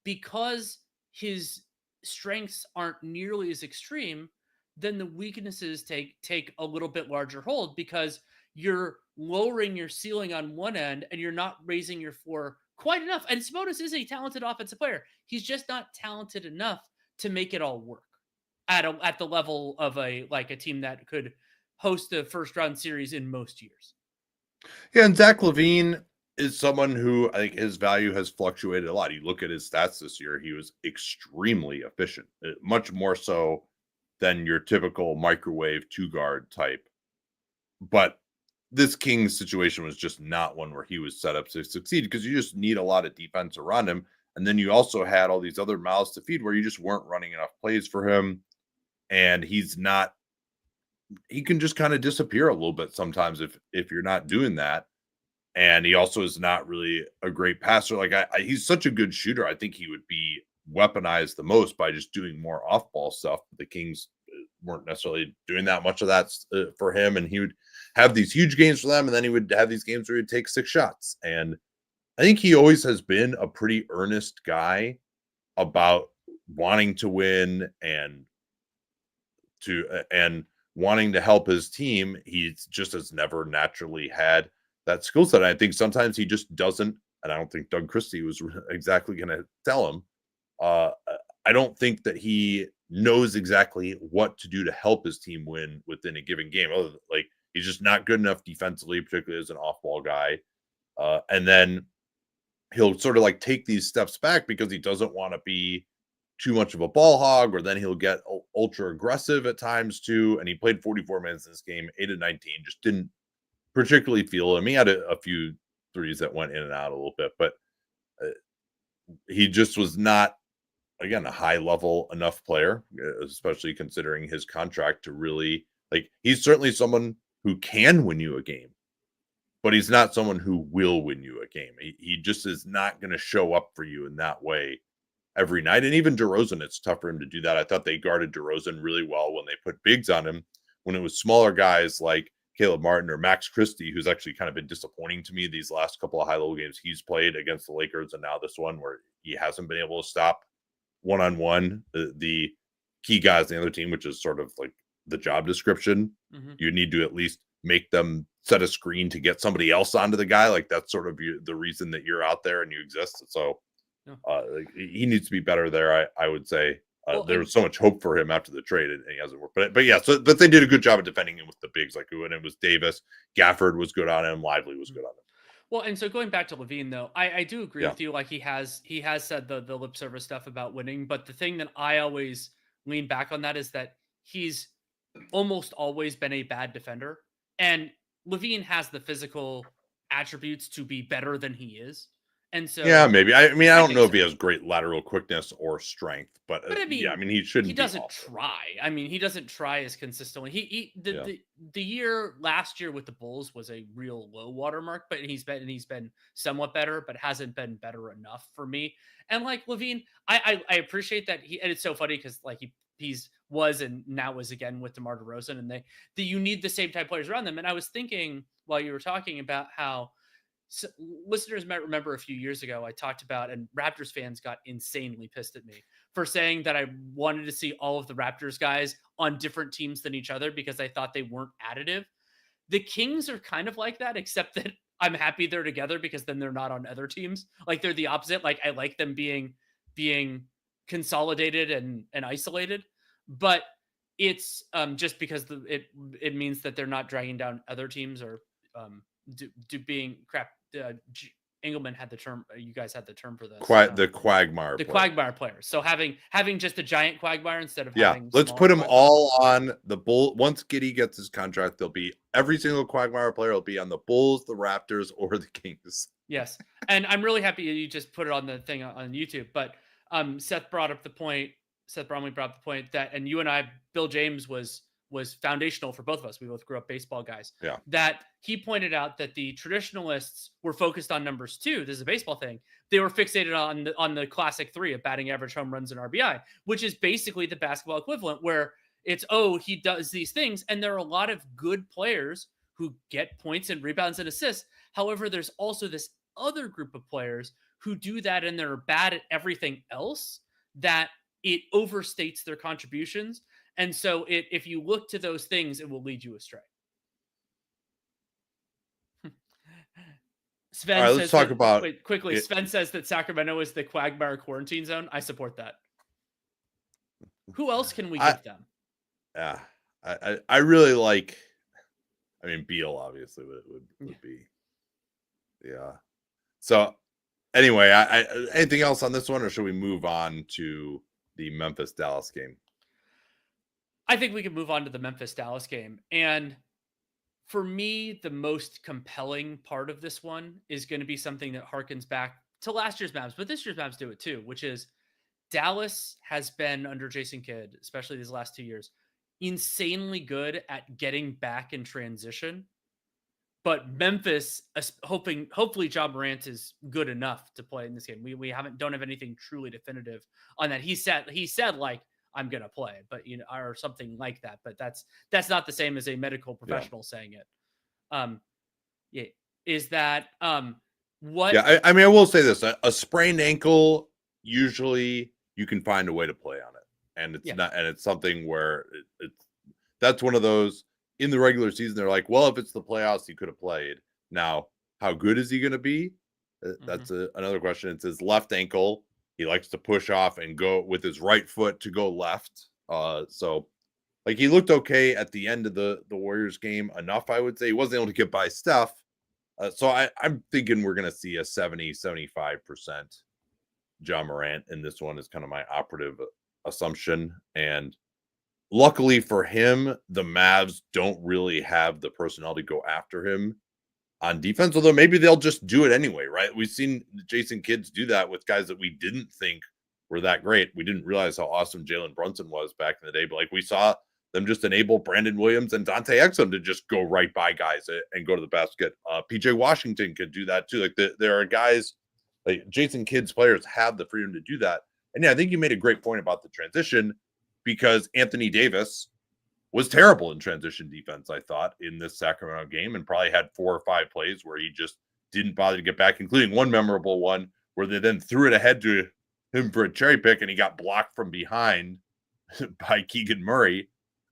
Speaker 2: because his strengths aren't nearly as extreme, then the weaknesses take a little bit larger hold, because you're lowering your ceiling on one end and you're not raising your floor quite enough. And Sabonis is a talented offensive player. He's just not talented enough to make it all work at the level of a team that could host a first round series in most years.
Speaker 1: Yeah, and Zach LaVine is someone who I think his value has fluctuated a lot. You look at his stats this year, he was extremely efficient, much more so than your typical microwave 2-guard type. But this Kings situation was just not one where he was set up to succeed, because you just need a lot of defense around him. And then you also had all these other mouths to feed where you just weren't running enough plays for him. And he can just kind of disappear a little bit sometimes if you're not doing that. And he also is not really a great passer. Like, he's such a good shooter. I think he would be weaponized the most by just doing more off-ball stuff. The Kings weren't necessarily doing that much of that for him. And he would have these huge games for them, and then he would have these games where he'd take 6 shots. And I think he always has been a pretty earnest guy about wanting to win and wanting to help his team. He just has never naturally had that skill set. I think sometimes he just doesn't, and I don't think Doug Christie was exactly going to tell him. I don't think that he knows exactly what to do to help his team win within a given game. Like, he's just not good enough defensively, particularly as an off-ball guy. And then he'll sort of like take these steps back because he doesn't want to be too much of a ball hog, or then he'll get ultra aggressive at times too. And he played 44 minutes in this game, 8 of 19, just didn't particularly feel him. He had a few threes that went in and out a little bit, but he just was not, again, a high level enough player, especially considering his contract, to really, like, he's certainly someone who can win you a game, but he's not someone who will win you a game. He just is not going to show up for you in that way every night. And even DeRozan, it's tough for him to do that. I thought they guarded DeRozan really well when they put bigs on him. When it was smaller guys like Caleb Martin or Max Christie, who's actually kind of been disappointing to me these last couple of high-level games he's played against the Lakers, and now this one where he hasn't been able to stop one-on-one the key guys on the other team, which is sort of like the job description. You need to at least make them set a screen to get somebody else onto the guy. Like that's sort of the reason that you're out there and you exist. So he needs to be better there. I would say there was so much hope for him after the trade and he hasn't worked. But yeah, but they did a good job of defending him with the bigs, like when it was Davis, Gafford was good on him, Lively was good on him.
Speaker 2: Well, and so going back to LaVine, though, I do agree with you. Like he has said the lip service stuff about winning, but the thing that I always lean back on that is that he's almost always been a bad defender, and LaVine has the physical attributes to be better than he is. And so,
Speaker 1: yeah, maybe. I don't know if he has great lateral quickness or strength, but he shouldn't.
Speaker 2: He doesn't try. He doesn't try as consistently. The year last year with the Bulls was a real low watermark, but he's been somewhat better, but hasn't been better enough for me. And like LaVine, I appreciate that and it's so funny because like he's was and now is again with DeMar DeRozan, and you need the same type of players around them. And I was thinking while you were talking about how. So listeners might remember a few years ago, I talked about, and Raptors fans got insanely pissed at me for saying that I wanted to see all of the Raptors guys on different teams than each other because I thought they weren't additive. The Kings are kind of like that, except that I'm happy they're together because then they're not on other teams. Like they're the opposite. Like I like them being consolidated and isolated, but it's just because it means that they're not dragging down other teams or being crap. Engelman had the term. You guys had the term for this.
Speaker 1: The Quagmire.
Speaker 2: The Quagmire players. So having just a giant Quagmire instead of
Speaker 1: let's put them all on the Bull. Once Giddey gets his contract, they'll be every single Quagmire player will be on the Bulls, the Raptors, or the Kings.
Speaker 2: Yes, and I'm really happy you just put it on the thing on YouTube. But Seth Bromley brought up the point that, and you and I, Bill James was foundational for both of us. We both grew up baseball guys.
Speaker 1: Yeah.
Speaker 2: That he pointed out that the traditionalists were focused on numbers too. This is a baseball thing. They were fixated on the classic three of batting average, home runs, and RBI, which is basically the basketball equivalent where it's, he does these things. And there are a lot of good players who get points and rebounds and assists. However, there's also this other group of players who do that and they're bad at everything else, that it overstates their contributions. And so if you look to those things, it will lead you astray. Sven
Speaker 1: All right, let's talk about
Speaker 2: quickly. Sven says that Sacramento is the Quagmire quarantine zone. I support that. Who else can we give them?
Speaker 1: Yeah, I really like. Beal obviously would be. Yeah. So anyway, anything else on this one, or should we move on to the Memphis-Dallas game?
Speaker 2: I think we can move on to the Memphis-Dallas game. And for me, the most compelling part of this one is going to be something that harkens back to last year's Mavs, but this year's Mavs do it too, which is Dallas has been under Jason Kidd, especially these last 2 years, insanely good at getting back in transition. But Memphis, hopefully Ja Morant is good enough to play in this game. We don't have anything truly definitive on that. He said like, I'm going to play, but or something like that. But that's not the same as a medical professional saying it. Is that what?
Speaker 1: Yeah, I will say this: a sprained ankle, usually you can find a way to play on it, and it's not, and it's something where that's one of those in the regular season. They're like, well, if it's the playoffs, he could have played. Now, how good is he going to be? That's another question. It's his left ankle. He likes to push off and go with his right foot to go left. So like he looked okay at the end of the Warriors game enough, I would say. He wasn't able to get by Steph. So I'm thinking we're going to see a 70-75% Ja Morant in this one is kind of my operative assumption. And luckily for him, the Mavs don't really have the personnel to go after him on defense, although maybe they'll just do it anyway, right? We've seen Jason Kidd do that with guys that we didn't think were that great. We didn't realize how awesome Jalen Brunson was back in the day, but like we saw them just enable Brandon Williams and Dante Exum to just go right by guys and go to the basket. PJ Washington could do that too. Like there are guys like Jason Kidd's players have the freedom to do that. And yeah, I think you made a great point about the transition, because Anthony Davis was terrible in transition defense, I thought, in this Sacramento game, and probably had 4 or 5 plays where he just didn't bother to get back, including one memorable one where they then threw it ahead to him for a cherry pick, and he got blocked from behind by Keegan Murray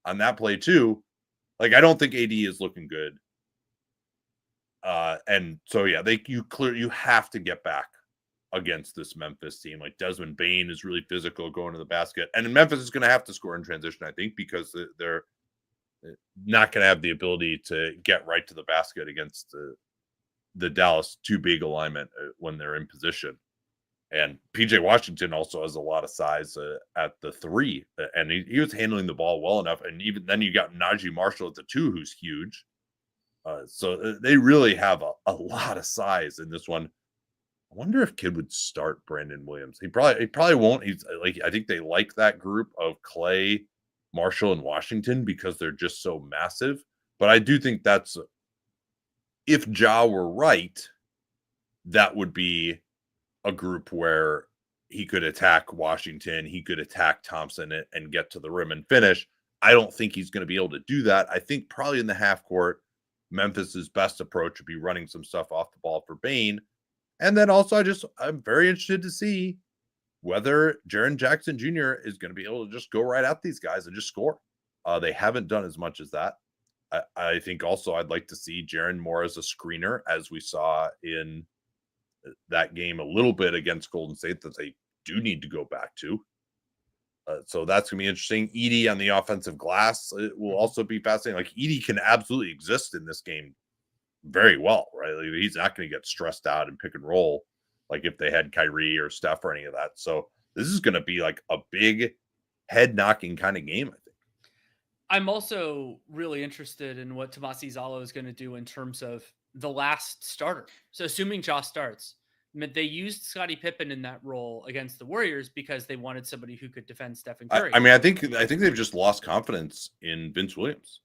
Speaker 1: on that play too. Like, I don't think AD is looking good. And so, yeah, you have to get back against this Memphis team. Like, Desmond Bane is really physical going to the basket, and Memphis is going to have to score in transition, I think, because they're not going to have the ability to get right to the basket against the Dallas too big alignment when they're in position. And PJ Washington also has a lot of size at the 3, and he was handling the ball well enough. And even then, you got Najee Marshall at the 2, who's huge. So they really have a lot of size in this one. I wonder if Kidd would start Brandon Williams. He probably won't. He's like, I think they like that group of Clay, Marshall, and Washington because they're just so massive. But I do think that's, if Ja were right, that would be a group where he could attack Washington, he could attack Thompson and get to the rim and finish. I don't think he's going to be able to do that. I think probably in the half court, Memphis's best approach would be running some stuff off the ball for Bane. And then also, I'm very interested to see whether Jaren Jackson Jr. is going to be able to just go right at these guys and just score. They haven't done as much as that. I think also I'd like to see Jaren more as a screener, as we saw in that game a little bit against Golden State that they do need to go back to. So that's going to be interesting. Edey on the offensive glass, it will also be fascinating. Like, Edey can absolutely exist in this game very well, right? Like, he's not going to get stressed out and pick and roll like if they had Kyrie or Steph or any of that. So this is going to be like a big head knocking kind of game, I think.
Speaker 2: I'm also really interested in what Tomasi Zalo is going to do in terms of the last starter. So assuming Josh starts, they used Scottie Pippen in that role against the Warriors because they wanted somebody who could defend Stephen Curry.
Speaker 1: I mean, I think they've just lost confidence in Vince Williams.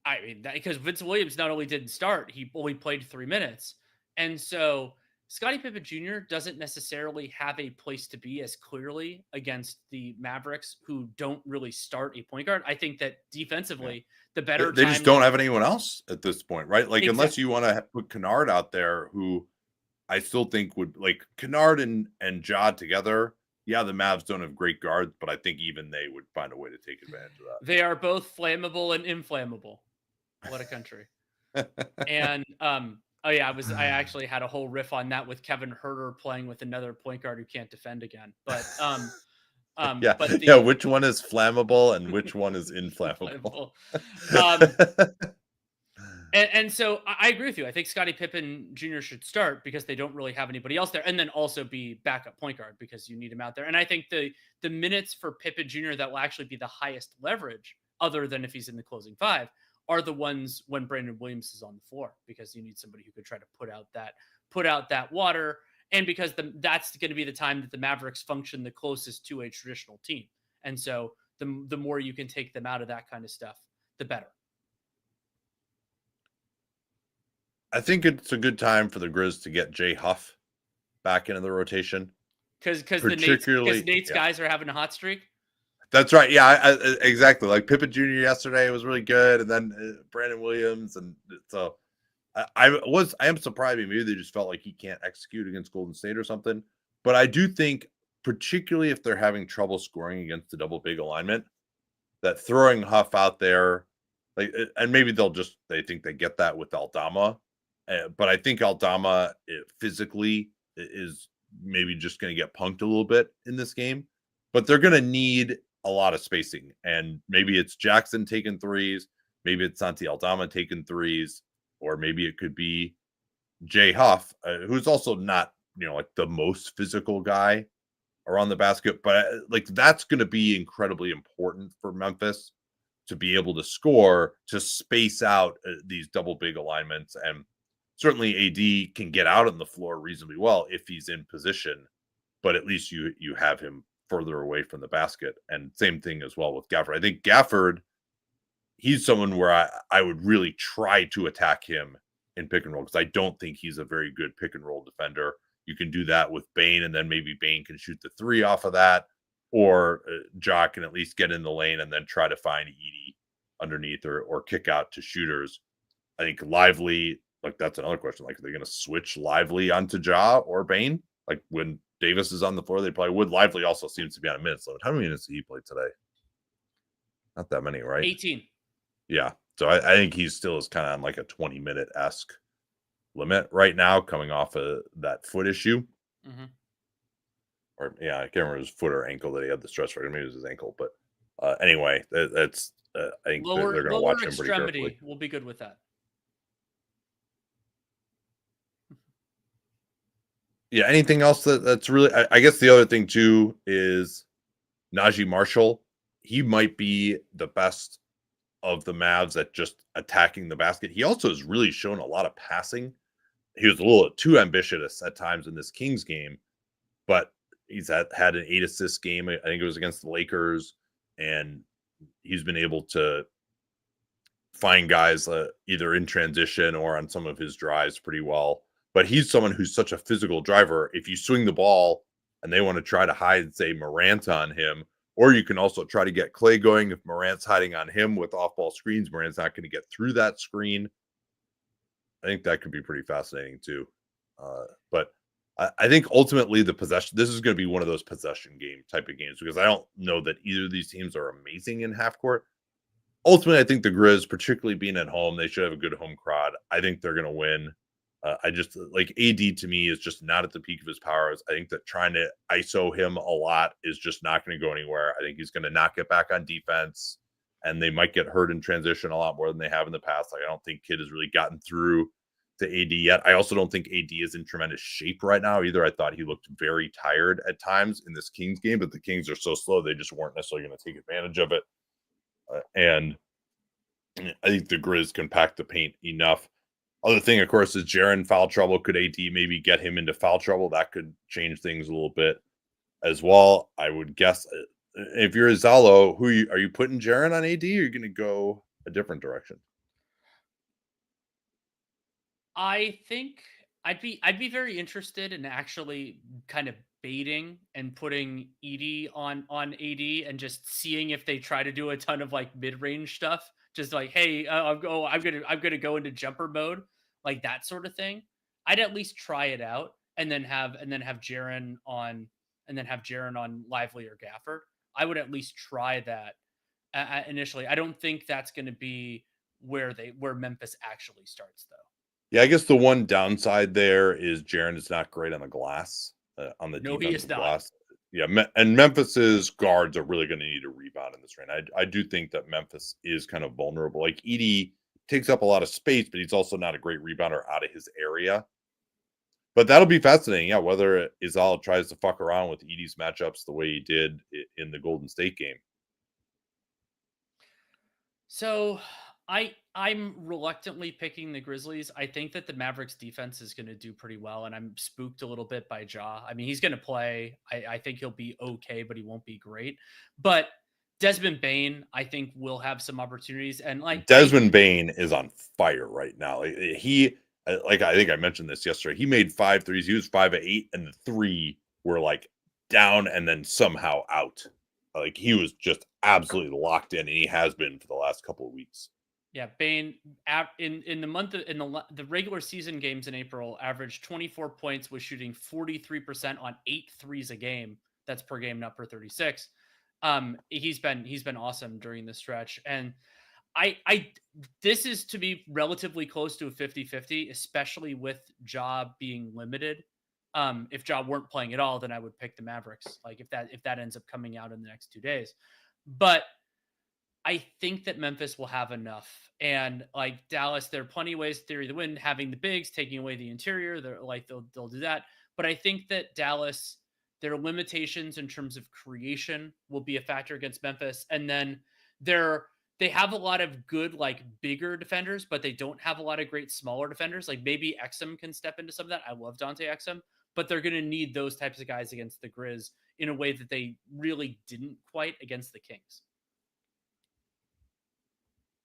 Speaker 2: I mean, because Vince Williams not only didn't start, he only played 3 minutes. And so Scottie Pippen Jr. doesn't necessarily have a place to be as clearly against the Mavericks, who don't really start a point guard. I think that defensively, the better
Speaker 1: they just don't have anyone else at this point, right? Like, unless you want to put Kennard out there, who I still think would, like, Kennard and Ja together. Yeah, the Mavs don't have great guards, but I think even they would find a way to take advantage of that.
Speaker 2: They are both flammable and inflammable. What a country. And oh yeah, I actually had a whole riff on that with Kevin Huerter playing with another point guard who can't defend again. But
Speaker 1: which one is flammable and which one is inflammable?
Speaker 2: And so I agree with you. I think Scottie Pippen Jr. should start because they don't really have anybody else there, and then also be backup point guard because you need him out there. And I think the minutes for Pippen Jr. that will actually be the highest leverage, other than if he's in the closing 5, are the ones when Brandon Williams is on the floor, because you need somebody who could try to put out that water, and because that's going to be the time that the Mavericks function the closest to a traditional team. And so the more you can take them out of that kind of stuff, the better.
Speaker 1: I think it's a good time for the Grizz to get Jay Huff back into the rotation.
Speaker 2: Because Nate's guys are having a hot streak.
Speaker 1: That's right. Yeah, exactly. Like, Pippen Jr. yesterday was really good, and then Brandon Williams, and so I am surprised. Maybe they just felt like he can't execute against Golden State or something. But I do think, particularly if they're having trouble scoring against the double big alignment, that throwing Huff out there, like, and maybe they think they get that with Aldama, but I think Aldama physically is maybe just going to get punked a little bit in this game. But they're going to need a lot of spacing, and maybe it's Jackson taking threes, maybe it's Santi Aldama taking threes, or maybe it could be Jay Huff, who's also not, like, the most physical guy around the basket, but like, that's going to be incredibly important for Memphis to be able to score, to space out these double big alignments. And certainly AD can get out on the floor reasonably well if he's in position, but at least you have him further away from the basket. And same thing as well with Gafford. I think Gafford, he's someone where I would really try to attack him in pick and roll, because I don't think he's a very good pick and roll defender. you can do that with Bane, and then maybe Bane can shoot the three off of that, or Ja can at least get in the lane and then try to find Edey underneath or kick out to shooters. I think Lively, like that's another question. Like, are they going to switch Lively onto Ja or Bane? Like when Davis is on the floor, they probably would. Lively also seems to be on a minutes limit. How many minutes did he play today? Not that many, right?
Speaker 2: 18.
Speaker 1: Yeah. So I think he still is kind of on like a 20-minute-esque limit right now, coming off of that foot issue.
Speaker 2: Mm-hmm.
Speaker 1: Or yeah, I can't remember his foot or ankle that he had the stress fracture. Maybe it was his ankle, but anyway, that's I think they're going to watch him pretty carefully.
Speaker 2: We'll be good with that.
Speaker 1: Yeah. Anything else that's really? I guess the other thing too is Najee Marshall. He might be the best of the Mavs at just attacking the basket. He also has really shown a lot of passing. He was a little too ambitious at times in this Kings game, but he's had an 8-assist game. I think it was against the Lakers, and he's been able to find guys either in transition or on some of his drives pretty well. But he's someone who's such a physical driver. If you swing the ball and they want to try to hide, say, Morant on him, or you can also try to get Clay going. If Morant's hiding on him with off-ball screens, Morant's not going to get through that screen. I think that could be pretty fascinating too. But I think ultimately the possession, this is going to be one of those possession game type of games, because I don't know that either of these teams are amazing in half court. Ultimately, I think the Grizz, particularly being at home, they should have a good home crowd. I think they're going to win. I just like AD to me is just not at the peak of his powers. I think that trying to ISO him a lot is just not going to go anywhere. I think he's going to not get back on defense, and they might get hurt in transition a lot more than they have in the past. Like, I don't think Kidd has really gotten through to AD yet. I also don't think AD is in tremendous shape right now either. I thought he looked very tired at times in this Kings game, but the Kings are so slow, they just weren't necessarily going to take advantage of it. And I think the Grizz can pack the paint enough. Other thing, of course, is Jaren foul trouble. Could AD maybe get him into foul trouble? That could change things a little bit as well. I would guess if you're Zalo, are you putting Jaren on AD, or are you going to go a different direction?
Speaker 2: I think I'd be very interested in actually kind of baiting and putting Edey on AD and just seeing if they try to do a ton of like mid-range stuff. Just like, hey, I'm gonna go into jumper mode, like that sort of thing. I'd at least try it out and then have Jaren on Lively or Gafford. I would at least try that initially. I don't think that's going to be where Memphis actually starts though.
Speaker 1: Yeah, I guess the one downside there is Jaren is not great on the glass, on the defensive glass. Yeah, and Memphis's guards are really going to need a rebound in this range. I do think that Memphis is kind of vulnerable. Like, Edey takes up a lot of space, but he's also not a great rebounder out of his area. But that'll be fascinating, yeah, whether Izal tries to fuck around with Edey's matchups the way he did in the Golden State game.
Speaker 2: So I'm reluctantly picking the Grizzlies. I think that the Mavericks defense is going to do pretty well, and I'm spooked a little bit by Ja. I mean, he's going to play. I think he'll be okay, but he won't be great. But Desmond Bane, I think, will have some opportunities. And like
Speaker 1: Desmond Bane is on fire right now. I think I mentioned this yesterday. He made 5 threes. He was 5 of 8, and the 3 were like down and then somehow out. Like, he was just absolutely locked in, and he has been for the last couple of weeks.
Speaker 2: Yeah, Bane in the month of, in the regular season games in April averaged 24 points, was shooting 43% on 8 threes a game. That's per game, not per 36. He's been awesome during this stretch, and this is to be relatively close to a 50-50, especially with Ja being limited. If Ja weren't playing at all, then I would pick the Mavericks. Like if that ends up coming out in the next 2 days, but I think that Memphis will have enough. And like Dallas, there are plenty of ways to theory the win, having the bigs, taking away the interior. They'll do that. But I think that Dallas, their limitations in terms of creation will be a factor against Memphis. And then they have a lot of good, like bigger defenders, but they don't have a lot of great smaller defenders. Like maybe Exum can step into some of that. I love Dante Exum, but they're going to need those types of guys against the Grizz in a way that they really didn't quite against the Kings.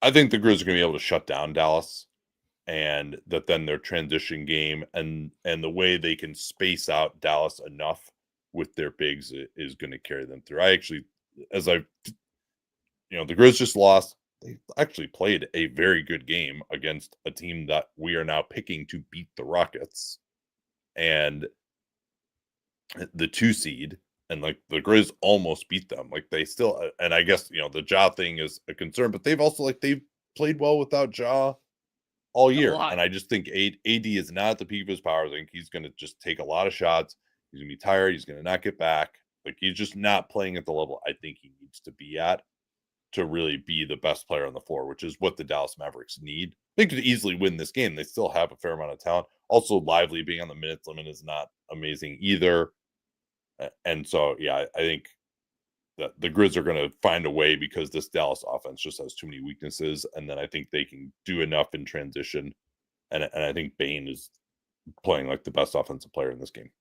Speaker 1: I think the Grizz are going to be able to shut down Dallas. and that then their transition game and the way they can space out Dallas enough with their bigs is going to carry them through. I actually, as I, the Grizz just lost. They actually played a very good game against a team that we are now picking to beat the Rockets, and the 2 seed, and like the Grizz almost beat them. Like they still, and I guess the Ja thing is a concern, but they've also they've played well without Ja all
Speaker 2: A
Speaker 1: year.
Speaker 2: lot.
Speaker 1: And I just think AD is not at the peak of his powers. I think he's going to just take a lot of shots. He's going to be tired. He's going to not get back. Like he's just not playing at the level I think he needs to be at to really be the best player on the floor, which is what the Dallas Mavericks need. They could easily win this game. They still have a fair amount of talent. Also, Lively being on the minutes limit is not amazing either. And so, yeah, I think that the Grizz are going to find a way because this Dallas offense just has too many weaknesses. And then I think they can do enough in transition. And I think Bane is playing like the best offensive player in this game.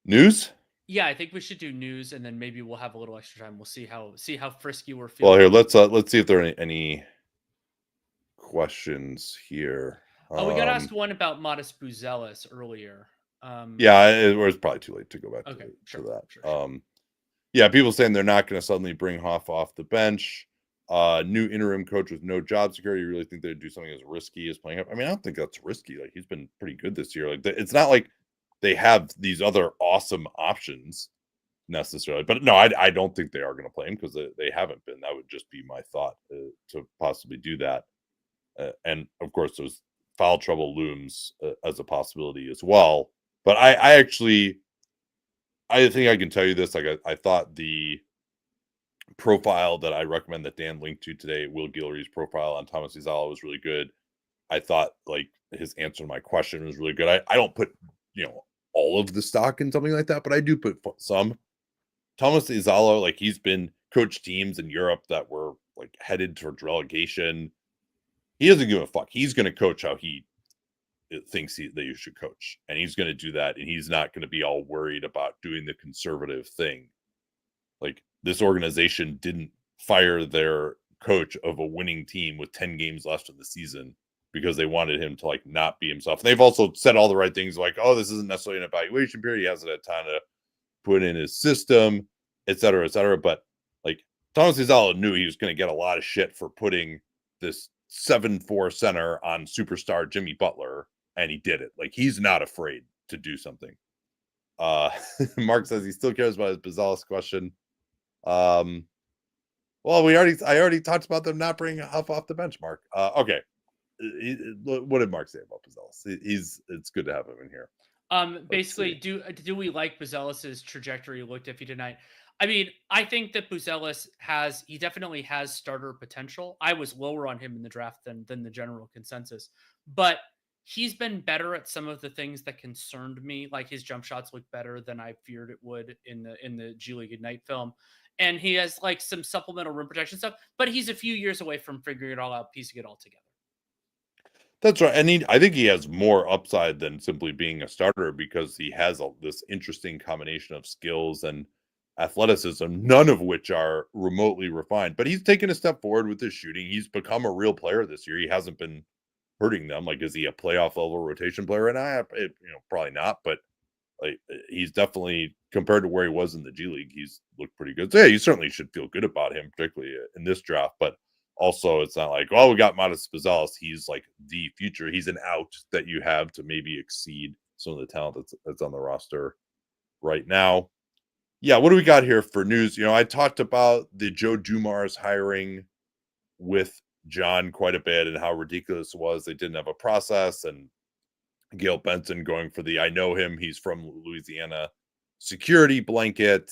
Speaker 1: News?
Speaker 2: Yeah, I think we should do news, and then maybe we'll have a little extra time. We'll see how frisky we're feeling.
Speaker 1: Well, here let's see if there are any questions here.
Speaker 2: Oh, we got asked one about Modest Buzelis earlier.
Speaker 1: Yeah, it was probably too late to go back to that.
Speaker 2: Sure.
Speaker 1: Yeah, people saying they're not going to suddenly bring Hoff off the bench. New interim coach with no job security. You really think they'd do something as risky as playing up? I mean, I don't think that's risky. Like he's been pretty good this year. Like it's not like they have these other awesome options necessarily. But no, I don't think they are going to play him because they haven't been. That would just be my thought to possibly do that. And of course, there's foul trouble looms as a possibility as well. But I think I can tell you this. Like I thought the profile that I recommend that Dan linked to today, Will Guillory's profile on Thomas Izala, was really good. I thought like his answer to my question was really good. I don't put all of the stock in something like that, but I do put some. Thomas Izala, like he's been coached teams in Europe that were like headed towards relegation. He doesn't give a fuck. He's going to coach how he thinks that you should coach, and he's going to do that, and he's not going to be all worried about doing the conservative thing. Like this organization didn't fire their coach of a winning team with 10 games left in the season because they wanted him to like not be himself. And they've also said all the right things like, oh, this isn't necessarily an evaluation period. He hasn't had time to put in his system, et cetera, et cetera. But like Thomas Izala knew he was going to get a lot of shit for putting this 7'4" center on superstar Jimmy Butler, and he did it. Like he's not afraid to do something. Mark says he still cares about his Buzelis question. Well, I already talked about them not bringing Huff off the bench, Mark. Okay. What did Mark say about Buzelis? It's good to have him in here.
Speaker 2: Basically, do we like Buzelis's trajectory looked iffy tonight? I mean, I think that Buzelis he definitely has starter potential. I was lower on him in the draft than the general consensus, but he's been better at some of the things that concerned me. Like his jump shots look better than I feared it would in the G League Ignite film. And he has like some supplemental rim protection stuff, but he's a few years away from figuring it all out, piecing it all together.
Speaker 1: That's right. And I think he has more upside than simply being a starter because he has this interesting combination of skills and athleticism, none of which are remotely refined. But he's taken a step forward with his shooting. He's become a real player this year. He hasn't been hurting them. Like, is he a playoff level rotation player? And probably not. But like, he's definitely, compared to where he was in the G League, he's looked pretty good. So yeah, you certainly should feel good about him, particularly in this draft. But also, it's not like, oh, we got Modest Buzelis. He's like the future. He's an out that you have to maybe exceed some of the talent that's on the roster right now. Yeah, what do we got here for news? I talked about the Joe Dumars hiring with John quite a bit and how ridiculous it was. They didn't have a process, and Gail Benson going for the I know him, he's from Louisiana security blanket.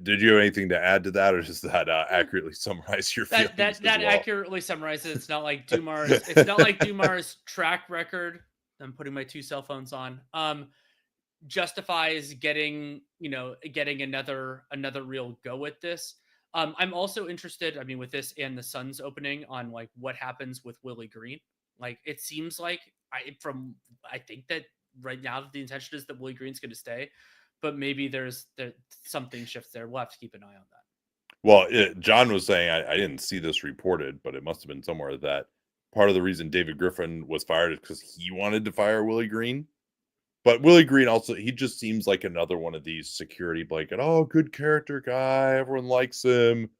Speaker 1: Did you have anything to add to that, or does that accurately summarize your feelings?
Speaker 2: That accurately summarizes. It's not like Dumars. It's not like Dumars' track record. I'm putting my 2 cell phones on. Justifies getting another real go at this. I'm also interested, I mean, with this and the Suns opening, on like what happens with Willie Green. Like it seems like I think that right now the intention is that Willie Green's going to stay, but maybe there's something shifts there. We'll have to keep an eye on that.
Speaker 1: Well, John was saying, I didn't see this reported, but it must have been somewhere, that part of the reason David Griffin was fired is because he wanted to fire Willie Green. But Willie Green also, he just seems like another one of these security blanket, oh, good character guy, everyone likes him.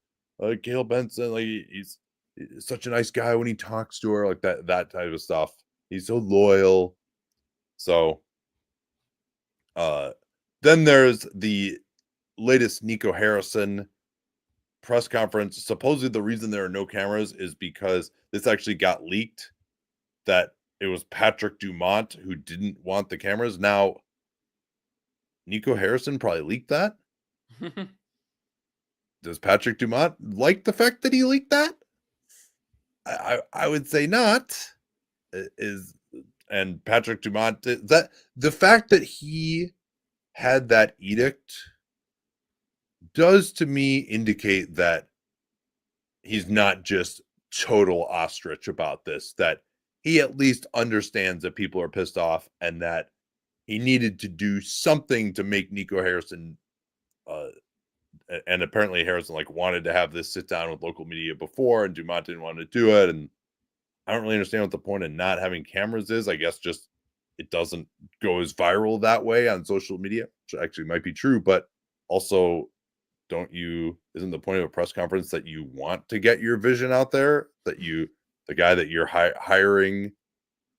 Speaker 1: Gail Benson, like he's such a nice guy when he talks to her, like that type of stuff. He's so loyal. So then there's the latest Nico Harrison press conference. Supposedly the reason there are no cameras is because this actually got leaked, that it was Patrick Dumont who didn't want the cameras. Now, Nico Harrison probably leaked that. Does Patrick Dumont like the fact that he leaked that? I would say not. And Patrick Dumont, that the fact that he had that edict does to me indicate that he's not just total ostrich about this, that he at least understands that people are pissed off and that he needed to do something to make Nico Harrison and apparently Harrison like wanted to have this sit down with local media before, and Dumont didn't want to do it. And I don't really understand what the point of not having cameras is. I guess just it doesn't go as viral that way on social media, which actually might be true, but also isn't the point of a press conference that you want to get your vision out there, that the guy that you're hiring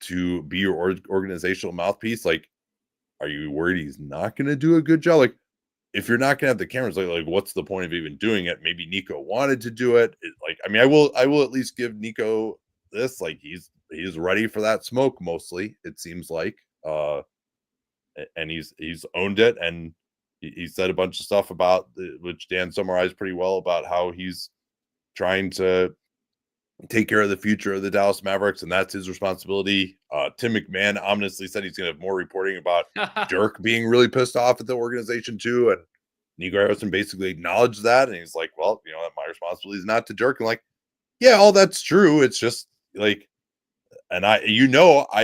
Speaker 1: to be your organizational mouthpiece, like, are you worried he's not going to do a good job? Like, if you're not going to have the cameras, like what's the point of even doing it? Maybe Nico wanted to do it. I will at least give Nico this, like he's ready for that smoke, mostly it seems like, and he's owned it, and he said a bunch of stuff about which Dan summarized pretty well, about how he's trying to take care of the future of the Dallas Mavericks, and that's his responsibility. Tim McMahon ominously said he's going to have more reporting about Dirk being really pissed off at the organization too, and Nico Harrison basically acknowledged that, and he's like, well, my responsibility is not to Dirk. And like, yeah, all that's true. It's just like, and I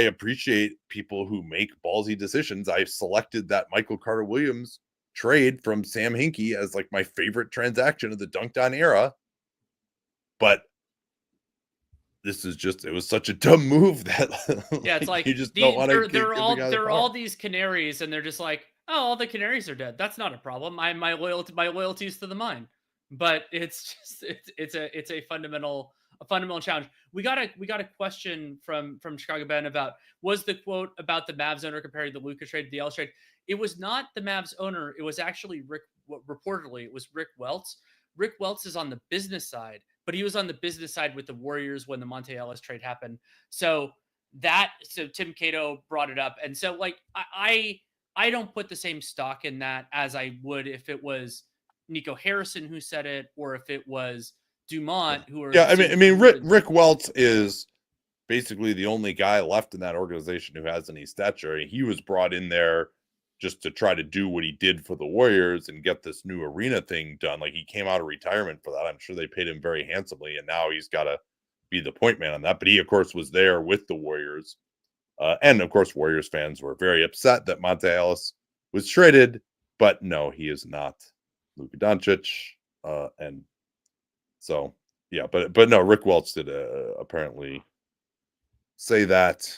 Speaker 1: appreciate people who make ballsy decisions. I've selected that Michael Carter Williams trade from Sam Hinkie as like my favorite transaction of the Dunc'd On era, but this is just, it was such a dumb move that
Speaker 2: yeah, it's like
Speaker 1: you just don't want to.
Speaker 2: They're all these canaries, and they're just like, oh, all the canaries are dead. That's not a problem. My loyalty is to the mine. But it's just it's a fundamental challenge. We got a question from Chicago Ben about, was the quote about the Mavs owner comparing the Luka trade to the Ellis trade? It was not the Mavs owner. It was actually reportedly it was Rick Welts. Rick Welts is on the business side, but he was on the business side with the Warriors when the Monte Ellis trade happened. So Tim Cato brought it up. And so like, I don't put the same stock in that as I would if it was Nico Harrison who said it, or if it was Dumont who are.
Speaker 1: Yeah. I mean, Rick Welts is basically the only guy left in that organization who has any stature. He was brought in there just to try to do what he did for the Warriors and get this new arena thing done. Like, he came out of retirement for that. I'm sure they paid him very handsomely, and now he's got to be the point man on that. But he, of course, was there with the Warriors. And, of course, Warriors fans were very upset that Monte Ellis was traded. But, no, he is not Luka Doncic. And so, yeah. But no, Rick Welts did apparently say that.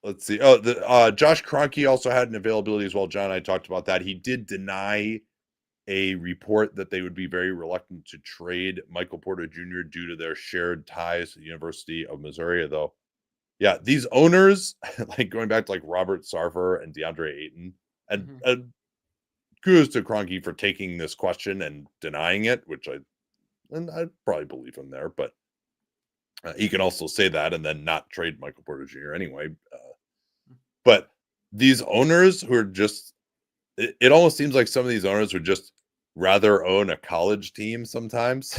Speaker 1: Let's see. Oh, Josh Kroenke also had an availability as well. John and I talked about that. He did deny a report that they would be very reluctant to trade Michael Porter Jr. due to their shared ties to the University of Missouri, though. Yeah, these owners, like going back to like Robert Sarver and DeAndre Ayton, and kudos to Kroenke for taking this question and denying it, which I probably believe him there, but he can also say that and then not trade Michael Porter Jr. anyway. But these owners who are just, it almost seems like some of these owners would just rather own a college team sometimes.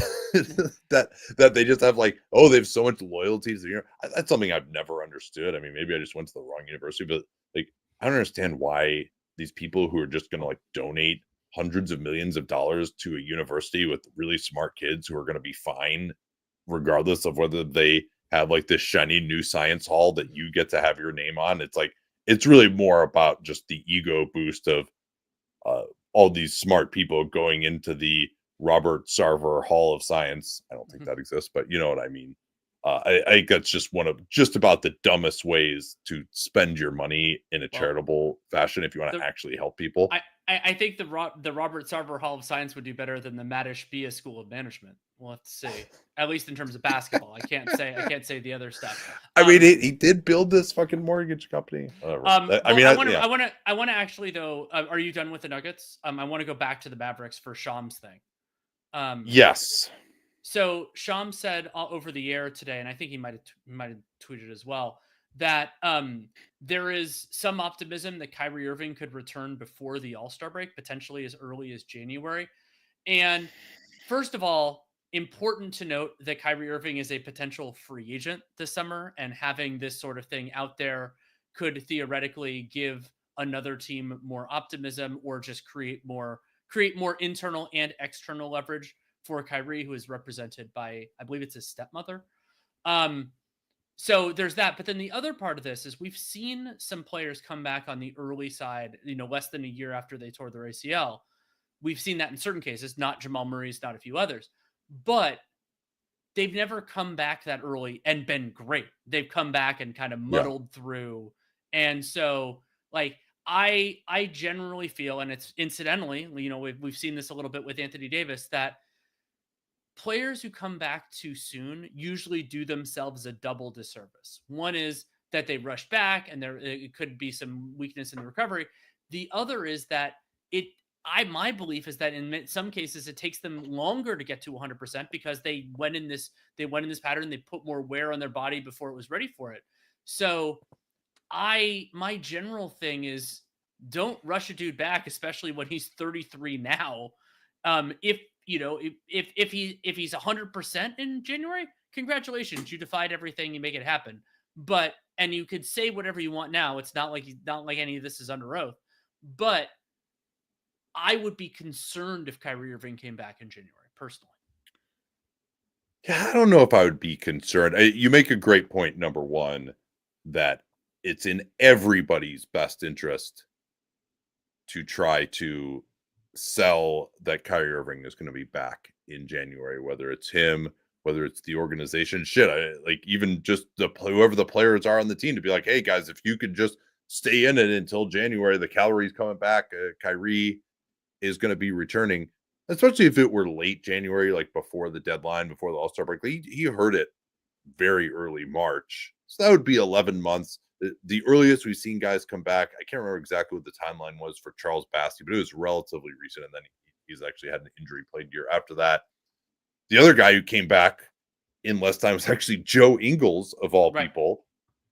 Speaker 1: that they just have like, oh, they have so much loyalty to the university. That's something I've never understood. I mean, maybe I just went to the wrong university, but like, I don't understand why these people who are just going to like donate hundreds of millions of dollars to a university with really smart kids who are going to be fine, regardless of whether they have like this shiny new science hall that you get to have your name on. It's like, it's really more about just the ego boost of all these smart people going into the Robert Sarver Hall of Science. I don't think that exists, but you know what I mean. I think that's just one of just about the dumbest ways to spend your money in a charitable fashion if you want to actually help people.
Speaker 2: I think the Robert Sarver Hall of Science would do better than the Madish Bia School of Management. We'll have to see. At least in terms of basketball, I can't say the other stuff.
Speaker 1: I mean, he did build this fucking mortgage company.
Speaker 2: I want to actually though. Are you done with the Nuggets? I want to go back to the Mavericks for Sham's thing.
Speaker 1: Yes.
Speaker 2: So Sham said over the air today, and I think he might have tweeted as well, that there is some optimism that Kyrie Irving could return before the All-Star break, potentially as early as January. And first of all, important to note that Kyrie Irving is a potential free agent this summer, and having this sort of thing out there could theoretically give another team more optimism or just create more internal and external leverage for Kyrie, who is represented by, I believe it's his stepmother. So there's that. But then the other part of this is we've seen some players come back on the early side, less than a year after they tore their ACL. We've seen that in certain cases, not Jamal Murray's, not a few others, but they've never come back that early and been great. They've come back and kind of muddled through. And so like, I generally feel, and it's incidentally, we've seen this a little bit with Anthony Davis, that players who come back too soon usually do themselves a double disservice. One is that they rush back and it could be some weakness in the recovery. The other is that my belief is that in some cases it takes them longer to get to 100% because they went in this pattern. They put more wear on their body before it was ready for it. So my general thing is don't rush a dude back, especially when he's 33 now. If he's 100% in January, congratulations, you defied everything, you make it happen. And you could say whatever you want now. It's not like any of this is under oath, but I would be concerned if Kyrie Irving came back in January, personally.
Speaker 1: Yeah, I don't know if I would be concerned. You make a great point, number one, that it's in everybody's best interest to try to sell that Kyrie Irving is going to be back in January, whether it's him, whether it's the organization. Even just whoever the players are on the team, to be like, hey guys, if you could just stay in it until January, the calories coming back, Kyrie is going to be returning, especially if it were late January, like before the deadline, before the All-Star break. He heard it very early March. So that would be 11 months. The earliest we've seen guys come back, I can't remember exactly what the timeline was for Charles Bassey, but it was relatively recent. And then he's actually had an injury played year after that. The other guy who came back in less time was actually Joe Ingles, of all people.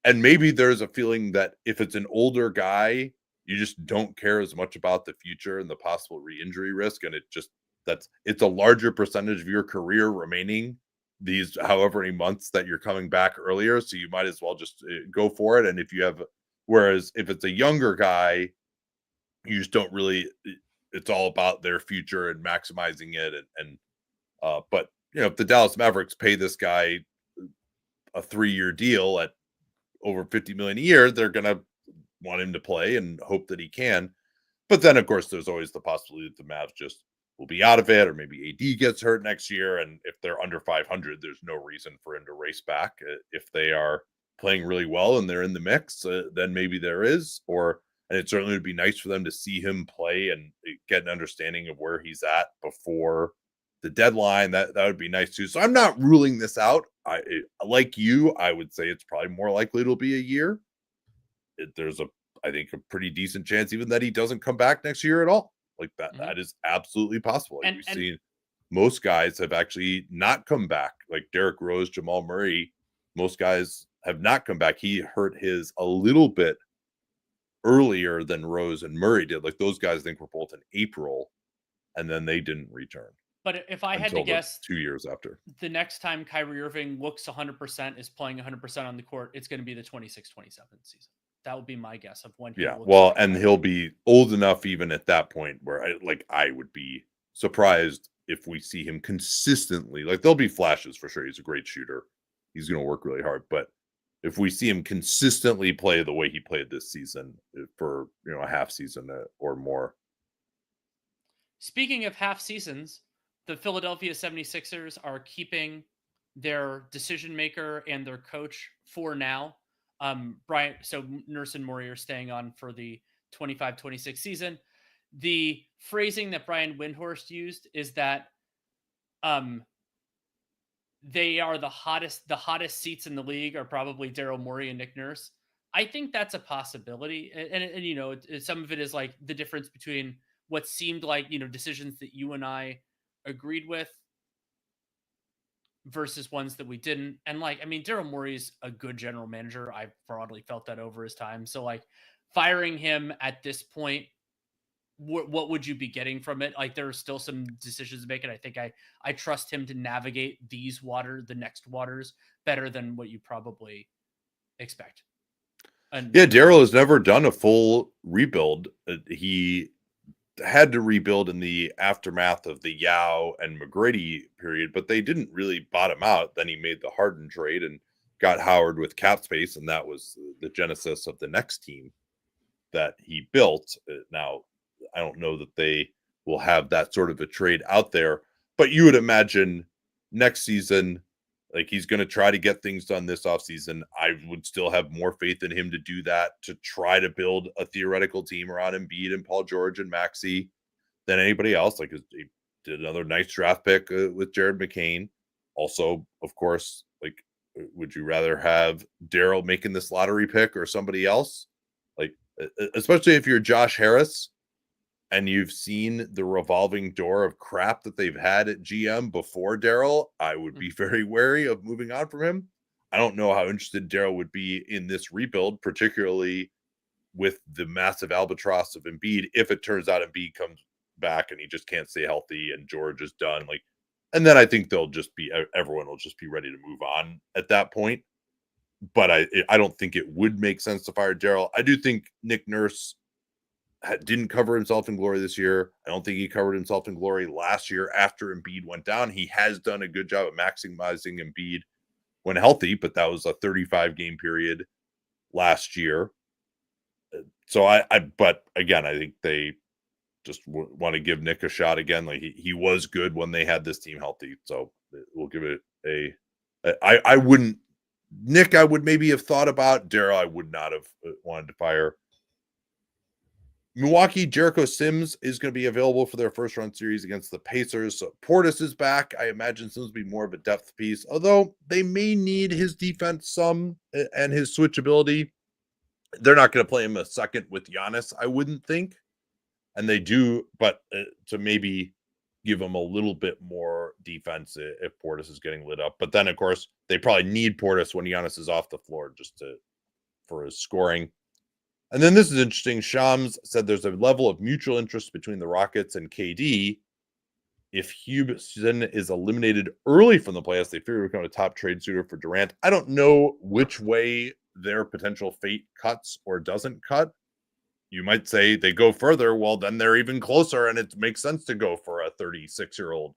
Speaker 1: And maybe there's a feeling that if it's an older guy, you just don't care as much about the future and the possible re-injury risk. And it's a larger percentage of your career remaining these however many months that you're coming back earlier, so you might as well just go for it. And whereas if it's a younger guy, you just don't really, it's all about their future and maximizing it. But if the Dallas Mavericks pay this guy a 3-year deal at over $50 million a year, they're gonna want him to play and hope that he can. But then of course there's always the possibility that the Mavs just will be out of it, or maybe AD gets hurt next year. And if they're under 500, there's no reason for him to race back. If they are playing really well and they're in the mix, then maybe there is. And it certainly would be nice for them to see him play and get an understanding of where he's at before the deadline. That would be nice too. So I'm not ruling this out. Like you, I would say it's probably more likely it'll be a year. There's I think a pretty decent chance even that he doesn't come back next year at all. Like that, that is absolutely possible. We've seen most guys have actually not come back. Like Derrick Rose, Jamal Murray, most guys have not come back. He hurt his a little bit earlier than Rose and Murray did. Like those guys, I think, were both in April, and then they didn't return.
Speaker 2: But if I had to guess,
Speaker 1: 2 years after,
Speaker 2: the next time Kyrie Irving looks 100%, is playing 100% on the court, it's going to be the 26-27 season. That would be my guess of when.
Speaker 1: And he'll be old enough even at that point where I would be surprised if we see him consistently. Like there'll be flashes for sure. He's a great shooter. He's going to work really hard. But if we see him consistently play the way he played this season for a half season or more,
Speaker 2: Speaking of half seasons, the Philadelphia 76ers are keeping their decision maker and their coach for now. Nurse and Maury are staying on for the 25-26 season. The phrasing that Brian Windhorst used is that they are the hottest seats in the league are probably Daryl Morey and Nick Nurse. I think that's a possibility. And some of it is like the difference between what seemed like, decisions that you and I agreed with versus ones that we didn't. And Daryl Morey's a good general manager. I broadly felt that over his time. So firing him at this point, what would you be getting from it? There are still some decisions to make, and I think I trust him to navigate the next waters better than what you probably expect.
Speaker 1: Daryl has never done a full rebuild. He had to rebuild in the aftermath of the Yao and McGrady period, but they didn't really bottom out. Then he made the Harden trade and got Howard with cap space, and that was the genesis of the next team that he built. Now, I don't know that they will have that sort of a trade out there, but you would imagine next season, he's going to try to get things done this offseason. I would still have more faith in him to do that, to try to build a theoretical team around Embiid and Paul George and Maxey than anybody else. He did another nice draft pick with Jared McCain. Also, of course, would you rather have Daryl making this lottery pick or somebody else? Especially if you're Josh Harris and you've seen the revolving door of crap that they've had at GM before Daryl, I would be very wary of moving on from him. I don't know how interested Daryl would be in this rebuild, particularly with the massive albatross of Embiid. If it turns out Embiid comes back and he just can't stay healthy and George is done, and then I think everyone will just be ready to move on at that point. But I don't think it would make sense to fire Daryl. I do think Nick Nurse didn't cover himself in glory this year. I don't think he covered himself in glory last year after Embiid went down. He has done a good job of maximizing Embiid when healthy, but that was a 35-game period last year. So but again, I think they just want to give Nick a shot again. He was good when they had this team healthy. So we'll give it I wouldn't, Nick, I would maybe have thought about. Daryl, I would not have wanted to fire. Milwaukee, Jericho Sims is going to be available for their first round series against the Pacers. So Portis is back. I imagine Sims will be more of a depth piece, although they may need his defense some and his switchability. They're not going to play him a second with Giannis, I wouldn't think. And they do, but to maybe give him a little bit more defense if Portis is getting lit up. But then, of course, they probably need Portis when Giannis is off the floor for his scoring. And then this is interesting. Shams said there's a level of mutual interest between the Rockets and KD. If Houston is eliminated early from the playoffs, they figure become a top trade suitor for Durant. I don't know which way their potential fate cuts or doesn't cut. You might say they go further. Well, then they're even closer, and it makes sense to go for a 36-year-old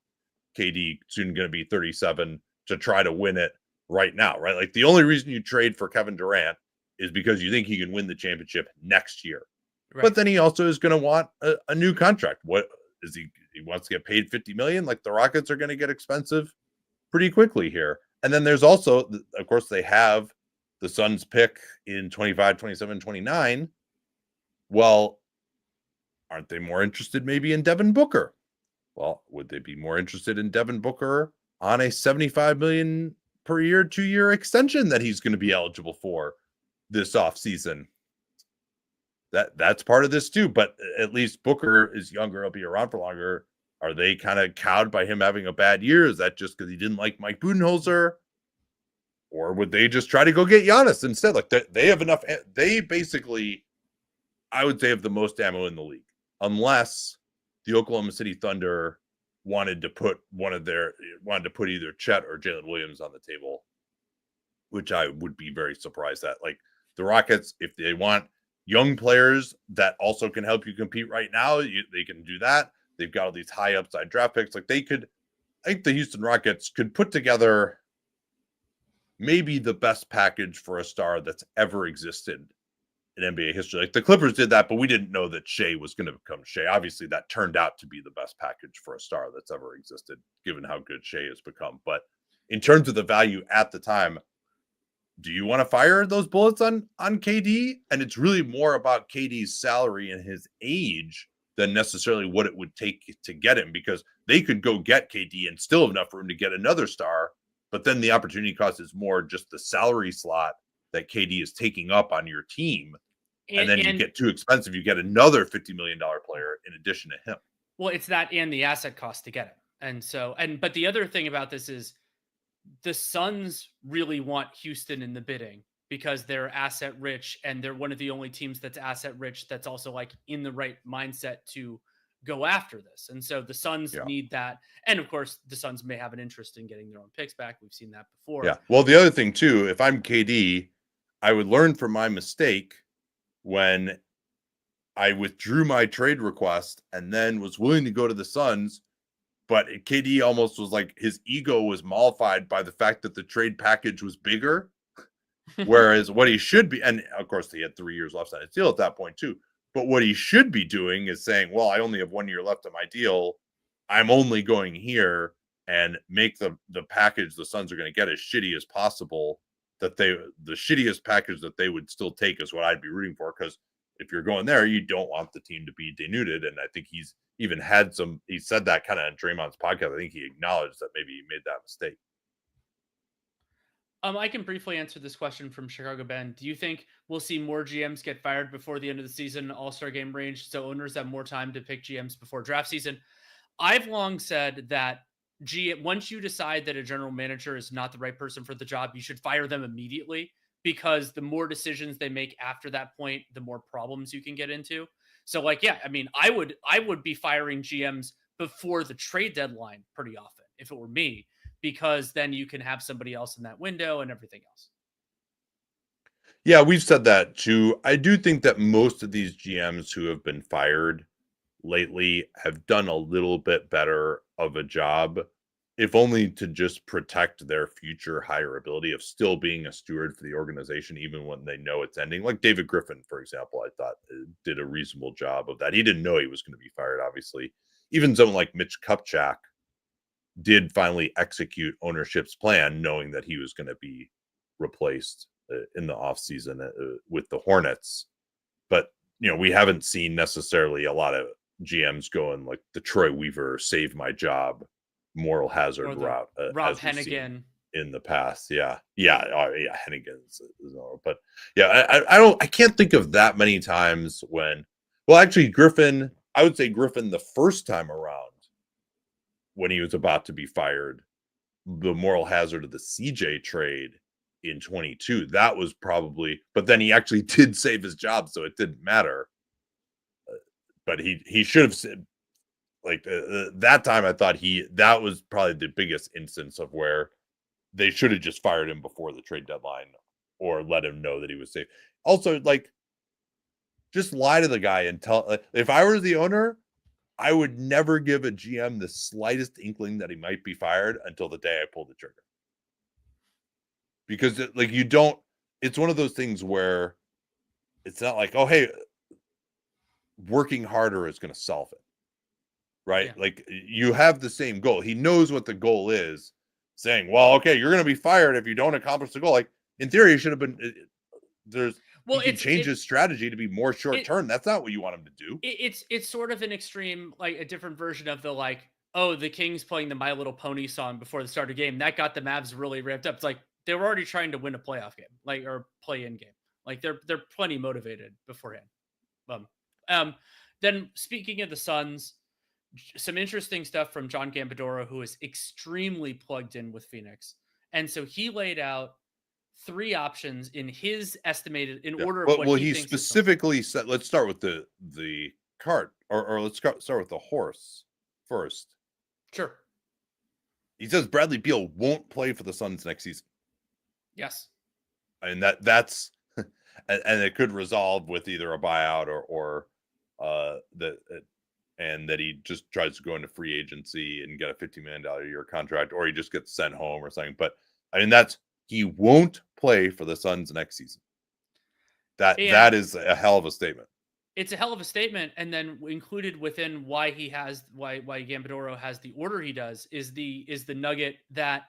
Speaker 1: KD, soon going to be 37, to try to win it right now, right? The only reason you trade for Kevin Durant is because you think he can win the championship next year. Right. But then he also is going to want a new contract. What is he wants to get paid $50 million? The Rockets are going to get expensive pretty quickly here. And then there's also, of course, they have the Suns pick in 25, 27, 29. Well, aren't they more interested maybe in Devin Booker? Well, would they be more interested in Devin Booker on a $75 million per year, 2-year extension that he's going to be eligible for this offseason? That's part of this too, but at least Booker is younger. He'll be around for longer. Are they kind of cowed by him having a bad year? Is that just because he didn't like Mike Budenholzer? Or would they just try to go get Giannis instead? They have enough. They basically, I would say, have the most ammo in the league, unless the Oklahoma City Thunder wanted to put either Chet or Jalen Williams on the table, which I would be very surprised at. The Rockets, if they want young players that also can help you compete right now, they can do that. They've got all these high upside draft picks. I think the Houston Rockets could put together maybe the best package for a star that's ever existed in NBA history. Like the Clippers did that, but we didn't know that Shea was going to become Shea. Obviously, that turned out to be the best package for a star that's ever existed, given how good Shea has become. But in terms of the value at the time, do you want to fire those bullets on KD? And it's really more about KD's salary and his age than necessarily what it would take to get him, because they could go get KD and still have enough room to get another star. But then the opportunity cost is more just the salary slot that KD is taking up on your team. And then you get too expensive. You get another $50 million player in addition to him.
Speaker 2: Well, it's that and the asset cost to get him. But the other thing about this is the Suns really want Houston in the bidding because they're asset rich and they're one of the only teams that's asset rich that's also like in the right mindset to go after this. And so the Suns need that. And of course, the Suns may have an interest in getting their own picks back. We've seen that before.
Speaker 1: Yeah. Well, the other thing too, if I'm KD, I would learn from my mistake when I withdrew my trade request and then was willing to go to the Suns. But KD almost was like his ego was mollified by the fact that the trade package was bigger. Whereas what he should be, and of course he had 3 years left on his deal at that point too. But what he should be doing is saying, well, I only have 1 year left on my deal. I'm only going here and make the package the Suns are going to get as shitty as possible. The shittiest package that they would still take is what I'd be rooting for. Because if you're going there, you don't want the team to be denuded. And I think he's even had he said that kind of on Draymond's podcast. I think he acknowledged that maybe he made that mistake.
Speaker 2: I can briefly answer this question from Chicago Ben. Do you think we'll see more GMs get fired before the end of the season, All-Star game range, so owners have more time to pick GMs before draft season? I've long said that once you decide that a general manager is not the right person for the job, you should fire them immediately, because the more decisions they make after that point, the more problems you can get into. So like, yeah, I mean, I would be firing GMs before the trade deadline pretty often if it were me, because then you can have somebody else in that window and everything else.
Speaker 1: Yeah, we've said that too. I do think that most of these GMs who have been fired lately have done a little bit better of a job, if only to just protect their future hireability of still being a steward for the organization, even when they know it's ending. Like David Griffin, for example, I thought did a reasonable job of that. He didn't know he was going to be fired, obviously. Even someone like Mitch Kupchak did finally execute ownership's plan, knowing that he was going to be replaced in the offseason with the Hornets. But, we haven't seen necessarily a lot of GMs going like the Troy Weaver save my job moral hazard route,
Speaker 2: Rob Hennigan
Speaker 1: in the past. Hennigan's, but yeah, I can't think of that many times when, well, actually Griffin, I would say Griffin the first time around when he was about to be fired, the moral hazard of the CJ trade in 22, that was probably, but then he actually did save his job, so it didn't matter. But he should have said, like that time, I thought that was probably the biggest instance of where they should have just fired him before the trade deadline or let him know that he was safe. Also, like, just lie to the guy and tell. If I were the owner, I would never give a GM the slightest inkling that he might be fired until the day I pull the trigger. Because it's one of those things where it's not like, oh, hey, working harder is going to solve it. Right? Yeah. Like, you have the same goal. He knows what the goal is, saying, well, okay, you're going to be fired if you don't accomplish the goal. Like, in theory, it should have been, he can change his strategy to be more short term. That's not what you want him to do.
Speaker 2: It's sort of an extreme, like a different version of the, like, oh, the Kings playing the My Little Pony song before the start of the game. That got the Mavs really ramped up. It's like, they were already trying to win a playoff game, like, or play-in game. Like, they're plenty motivated beforehand. Then speaking of the Suns, some interesting stuff from John Gambadoro, who is extremely plugged in with Phoenix. And so he laid out 3 options in his estimated order of what he thinks.
Speaker 1: Specifically said, let's start with the cart, or let's start with the horse first.
Speaker 2: Sure.
Speaker 1: He says Bradley Beal won't play for the Suns next season.
Speaker 2: Yes.
Speaker 1: And that's and it could resolve with either a buyout or and that he just tries to go into free agency and get a $50 million a year contract, or he just gets sent home or something. But I mean, he won't play for the Suns next season. That is a hell of a statement.
Speaker 2: It's a hell of a statement, and then included within why Gambadoro has the order he does is the nugget that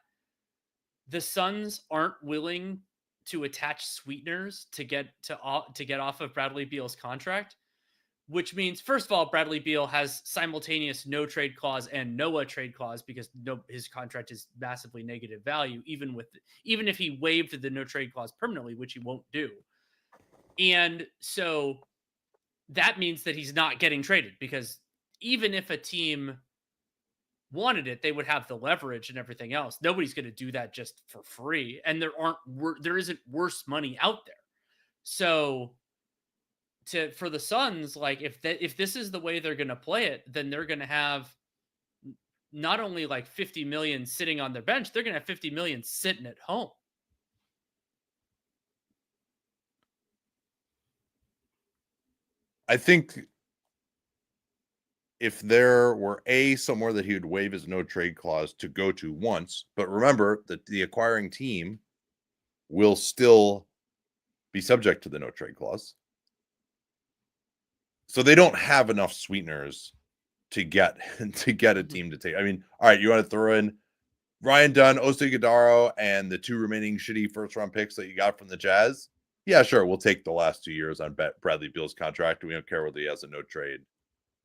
Speaker 2: the Suns aren't willing to attach sweeteners to get off of Bradley Beal's contract, which means, first of all, Bradley Beal has simultaneous no trade clause and Noah trade clause because his contract is massively negative value, even if he waived the no trade clause permanently, which he won't do. And so that means that he's not getting traded, because even if a team wanted it, they would have the leverage and everything else. Nobody's going to do that just for free. And there isn't worse money out there. So for the Suns, like if this is the way they're going to play it, then they're going to have not only like 50 million sitting on their bench, they're going to have 50 million sitting at home.
Speaker 1: I think if there were somewhere that he would waive his no trade clause to go to once, but remember that the acquiring team will still be subject to the no trade clause. So they don't have enough sweeteners to get a team to take. I mean, all right, you want to throw in Ryan Dunn, Osei Guedaro, and the 2 remaining shitty first-round picks that you got from the Jazz? Yeah, sure, we'll take the last 2 years on Bradley Beal's contract. We don't care whether he has a no trade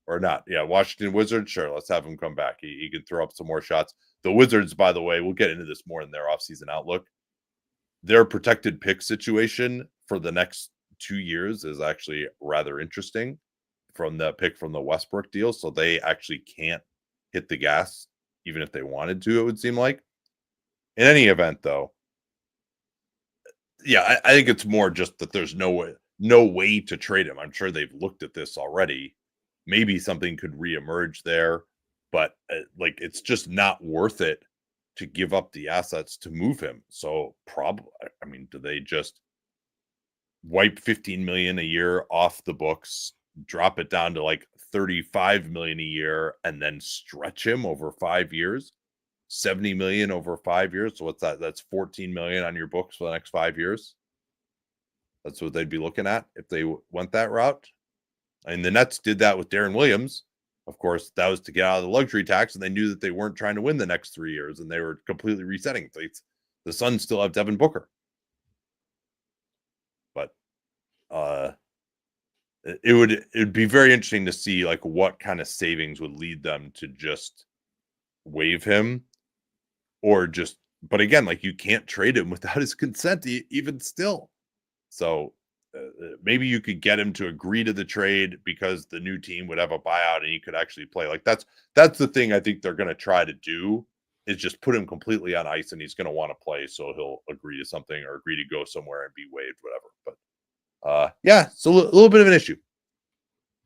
Speaker 1: or not. Yeah, Washington Wizards, sure, let's have him come back. He can throw up some more shots. The Wizards, by the way, we'll get into this more in their offseason outlook. Their protected pick situation for the next 2 years is actually rather interesting from the pick from the Westbrook deal. So they actually can't hit the gas, even if they wanted to, it would seem like. In any event, though, yeah, I think it's more just that there's no way to trade him. I'm sure they've looked at this already. Maybe something could reemerge there, but like it's just not worth it to give up the assets to move him. So probably, I mean, do they just wipe 15 million a year off the books, drop it down to like 35 million a year, and then stretch him over 5 years, 70 million over 5 years? So what's that? That's 14 million on your books for the next 5 years. That's what they'd be looking at if they went that route. And the Nets did that with Darren Williams. Of course, that was to get out of the luxury tax, and they knew that they weren't trying to win the next 3 years, and they were completely resetting things. The Suns still have Devin Booker. But it'd be very interesting to see like what kind of savings would lead them to just waive him, or just, but again, like you can't trade him without his consent even still. So maybe you could get him to agree to the trade because the new team would have a buyout and he could actually play. Like that's the thing I think they're going to try to do, is just put him completely on ice, and he's going to want to play, so he'll agree to something or agree to go somewhere and be waived, whatever. But yeah, so a little bit of an issue.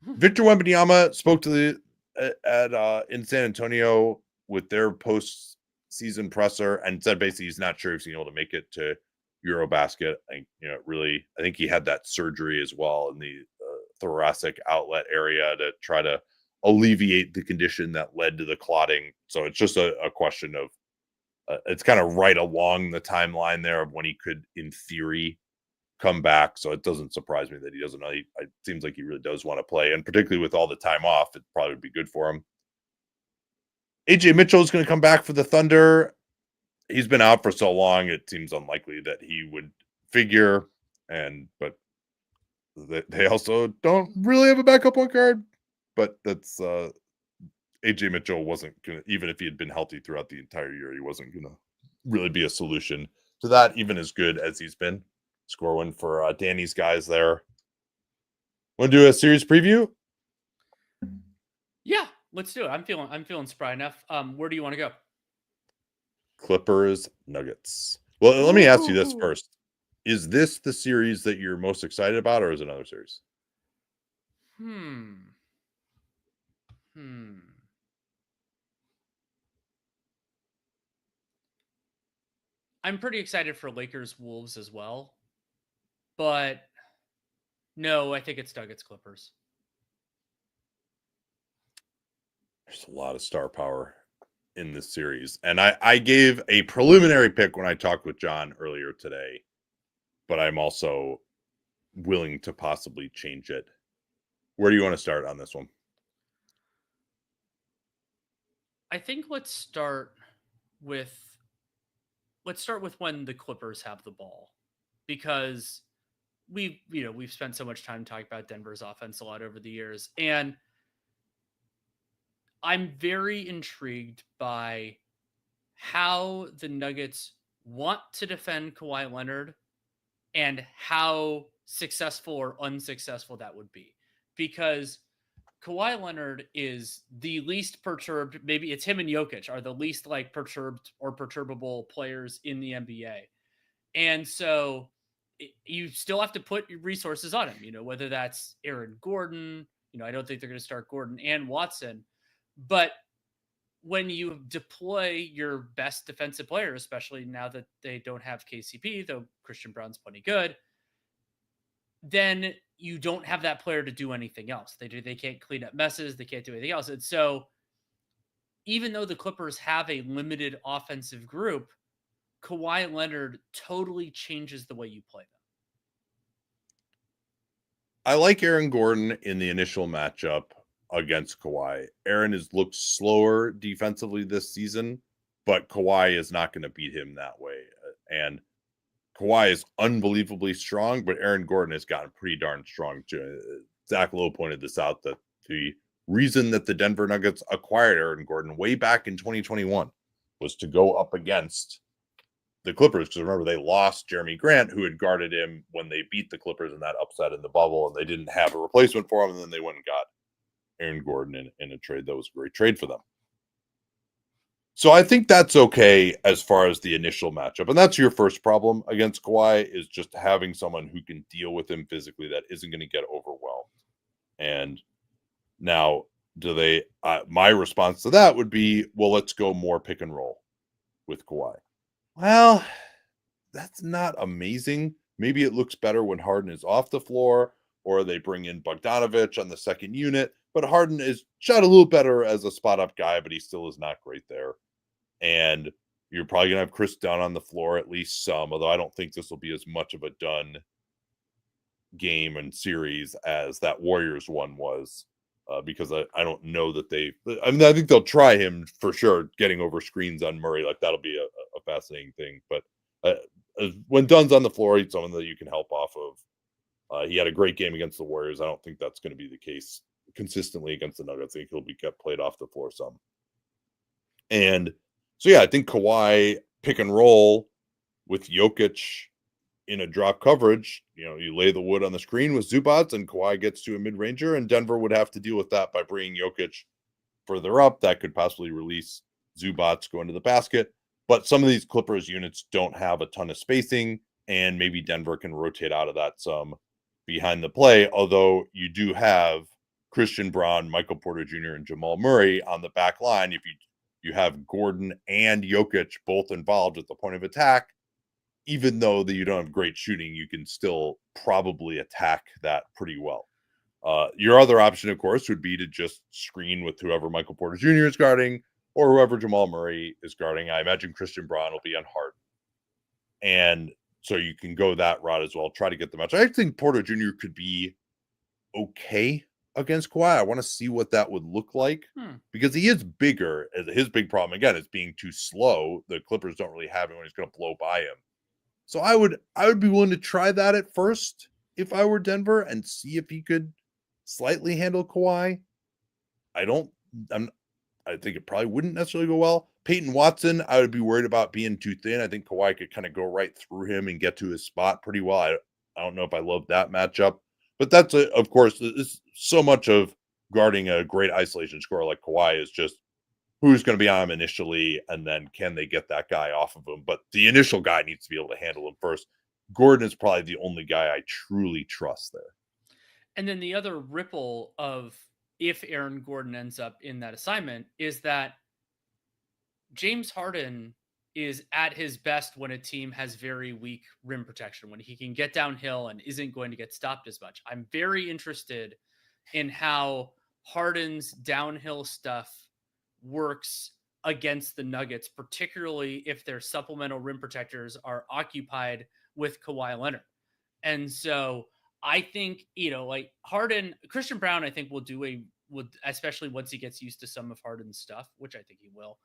Speaker 1: Victor Wembanyama spoke to in San Antonio with their post-season presser and said basically he's not sure if he's able to make it to Eurobasket. I think he had that surgery as well in the thoracic outlet area to try to alleviate the condition that led to the clotting. So it's just a question of it's kind of right along the timeline there of when he could, in theory, come back. So it doesn't surprise me that he doesn't. It seems like he really does want to play, and particularly with all the time off, it probably would be good for him. AJ Mitchell is going to come back for the Thunder. He's been out for so long, it seems unlikely that he would figure. But they also don't really have a backup point guard. But that's AJ Mitchell wasn't gonna, even if he had been healthy throughout the entire year, he wasn't gonna really be a solution to that, even as good as he's been. Score one for Danny's guys there. Want to do a series preview?
Speaker 2: Yeah, let's do it. I'm feeling spry enough. Where do you want to go?
Speaker 1: Clippers Nuggets. Well, let me ask you this first. Is this the series that you're most excited about, or is it another series?
Speaker 2: I'm pretty excited for Lakers Wolves as well. But no, I think it's Nuggets Clippers.
Speaker 1: There's a lot of star power in this series. And I gave a preliminary pick when I talked with John earlier today, but I'm also willing to possibly change it. Where do you want to start on this one?
Speaker 2: I think let's start with when the Clippers have the ball, because we've spent so much time talking about Denver's offense a lot over the years, and I'm very intrigued by how the Nuggets want to defend Kawhi Leonard and how successful or unsuccessful that would be. Because Kawhi Leonard is the least perturbed, maybe it's him and Jokic are the least like perturbed or perturbable players in the NBA. And so you still have to put resources on him, whether that's Aaron Gordon, I don't think they're going to start Gordon and Watson, but when you deploy your best defensive player, especially now that they don't have KCP, though Christian Brown's plenty good, then you don't have that player to do anything else. They can't clean up messes. They can't do anything else. And so even though the Clippers have a limited offensive group, Kawhi Leonard totally changes the way you play them.
Speaker 1: I like Aaron Gordon in the initial matchup against Kawhi. Aaron has looked slower defensively this season, but Kawhi is not going to beat him that way. And Kawhi is unbelievably strong, but Aaron Gordon has gotten pretty darn strong. Zach Lowe pointed this out, that the reason that the Denver Nuggets acquired Aaron Gordon way back in 2021 was to go up against the Clippers, because remember, they lost Jeremy Grant, who had guarded him when they beat the Clippers in that upset in the bubble, and they didn't have a replacement for him, and then they went and got Aaron Gordon in a trade that was a great trade for them. So I think that's okay as far as the initial matchup. And that's your first problem against Kawhi, is just having someone who can deal with him physically that isn't going to get overwhelmed. And now, my response to that would be, well, let's go more pick and roll with Kawhi. Well, that's not amazing. Maybe it looks better when Harden is off the floor, or they bring in Bogdanović on the second unit. But Harden is shot a little better as a spot-up guy, but he still is not great there. And you're probably going to have Chris Dunn on the floor, at least some, although I don't think this will be as much of a Dunn game and series as that Warriors one was, because I don't know that I think they'll try him for sure, getting over screens on Murray. Like, that'll be a fascinating thing. But when Dunn's on the floor, he's someone that you can help off of. He had a great game against the Warriors. I don't think that's going to be the case consistently against the Nuggets. I think he'll be kept played off the floor some. And so, yeah, I think Kawhi pick and roll with Jokic in a drop coverage, you lay the wood on the screen with Zubac, and Kawhi gets to a mid-ranger, and Denver would have to deal with that by bringing Jokic further up. That could possibly release Zubac going to the basket. But some of these Clippers units don't have a ton of spacing, and maybe Denver can rotate out of that some behind the play, although you do have Christian Braun, Michael Porter Jr., and Jamal Murray on the back line. If you have Gordon and Jokic both involved at the point of attack, even though you don't have great shooting, you can still probably attack that pretty well. Your other option, of course, would be to just screen with whoever Michael Porter Jr. is guarding, or whoever Jamal Murray is guarding. I imagine Christian Braun will be on Harden. And so you can go that route as well, try to get the match. I think Porter Jr. could be okay against Kawhi. I want to see what that would look like, because he is bigger. His big problem, again, is being too slow. The Clippers don't really have him when he's going to blow by him. So I would be willing to try that at first if I were Denver and see if he could slightly handle Kawhi. I think it probably wouldn't necessarily go well. Peyton Watson, I would be worried about being too thin. I think Kawhi could kind of go right through him and get to his spot pretty well. I don't know if I love that matchup, but that's of course, so much of guarding a great isolation scorer like Kawhi is just who's going to be on him initially, and then can they get that guy off of him? But the initial guy needs to be able to handle him first. Gordon is probably the only guy I truly trust there.
Speaker 2: And then the other ripple of if Aaron Gordon ends up in that assignment is that James Harden is at his best when a team has very weak rim protection, when he can get downhill and isn't going to get stopped as much. I'm very interested in how Harden's downhill stuff works against the Nuggets, particularly if their supplemental rim protectors are occupied with Kawhi Leonard. And so I think, like Christian Brown, I think would especially once he gets used to some of Harden's stuff, which I think he will.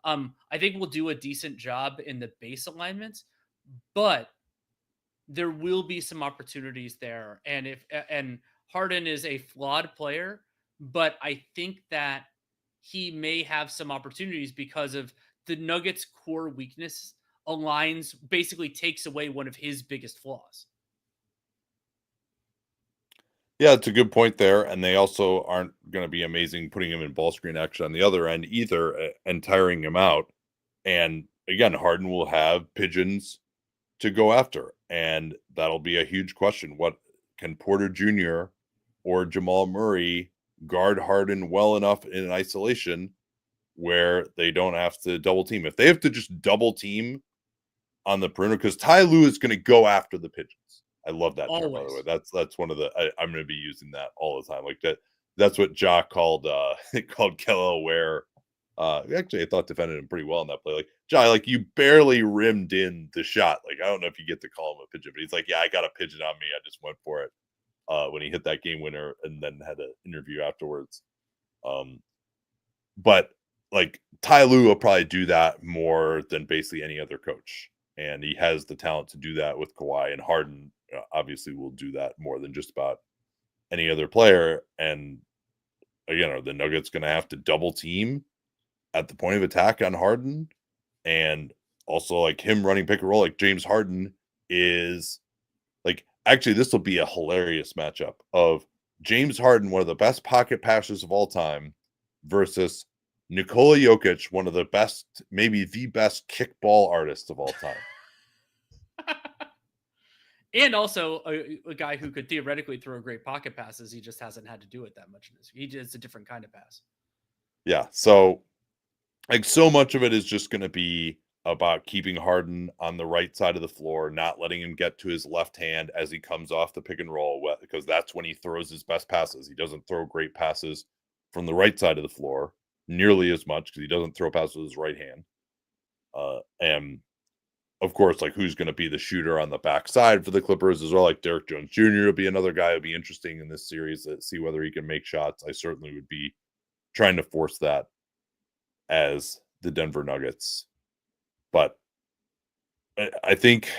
Speaker 2: I think we'll do a decent job in the base alignments, but there will be some opportunities there. And Harden is a flawed player, but I think that he may have some opportunities because of the Nuggets' core weakness basically takes away one of his biggest flaws.
Speaker 1: Yeah, it's a good point there, and they also aren't going to be amazing putting him in ball screen action on the other end either, and tiring him out. And again, Harden will have pigeons to go after, and that'll be a huge question. What can Porter Jr. or Jamal Murray guard Harden well enough in isolation where they don't have to double team? If they have to just double team on the perimeter, because Ty Lue is going to go after the pigeons. I love that term, by the way. That's one of the I'm going to be using that all the time. Like that. That's what Ja called called Kello Ware. Actually, I thought defended him pretty well in that play. Like Ja, like you barely rimmed in the shot. Like I don't know if you get to call him a pigeon, but he's like, yeah, I got a pigeon on me. I just went for it when he hit that game winner, and then had an interview afterwards. But like Ty Lue will probably do that more than basically any other coach, and he has the talent to do that with Kawhi, and Harden obviously will do that more than just about any other player. And again, are the Nuggets going to have to double team at the point of attack on Harden? And also like him running pick and roll, like James Harden is like, actually, this will be a hilarious matchup of James Harden, one of the best pocket passers of all time, versus Nikola Jokic, one of the best, maybe the best kickball artist of all time.
Speaker 2: And also a guy who could theoretically throw great pocket passes. He just hasn't had to do it that much. It's a different kind of pass.
Speaker 1: Yeah. So like so much of it is just going to be about keeping Harden on the right side of the floor, not letting him get to his left hand as he comes off the pick and roll, because that's when he throws his best passes. He doesn't throw great passes from the right side of the floor nearly as much because he doesn't throw passes with his right hand. And of course, like who's going to be the shooter on the backside for the Clippers as well? Like Derek Jones Jr. will be another guy who'll be interesting in this series to see whether he can make shots. I certainly would be trying to force that as the Denver Nuggets. But I think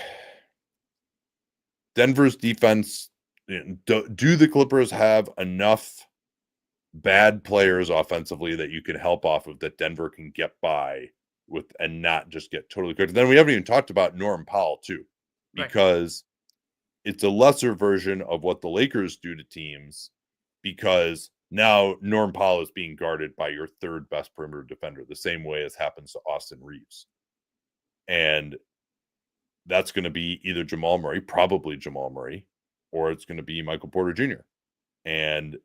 Speaker 1: Denver's defense, do the Clippers have enough bad players offensively that you can help off of that Denver can get by with and not just get totally cooked? Then we haven't even talked about Norm Powell too, because it's a lesser version of what the Lakers do to teams, because now Norm Powell is being guarded by your third best perimeter defender, the same way as happens to Austin Reeves. And that's going to be either Jamal Murray, probably Jamal Murray, or it's going to be Michael Porter Jr. And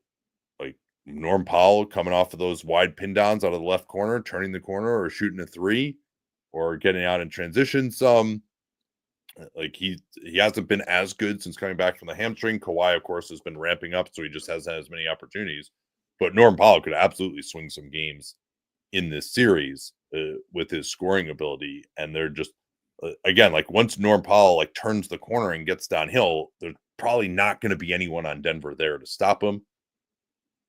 Speaker 1: like Norm Powell coming off of those wide pin downs out of the left corner, turning the corner or shooting a three or getting out in transition some. Like he hasn't been as good since coming back from the hamstring. Kawhi, of course, has been ramping up, so he just hasn't had as many opportunities. But Norm Powell could absolutely swing some games in this series with his scoring ability. And they're just, again, like once Norm Powell like turns the corner and gets downhill, there's probably not going to be anyone on Denver there to stop him.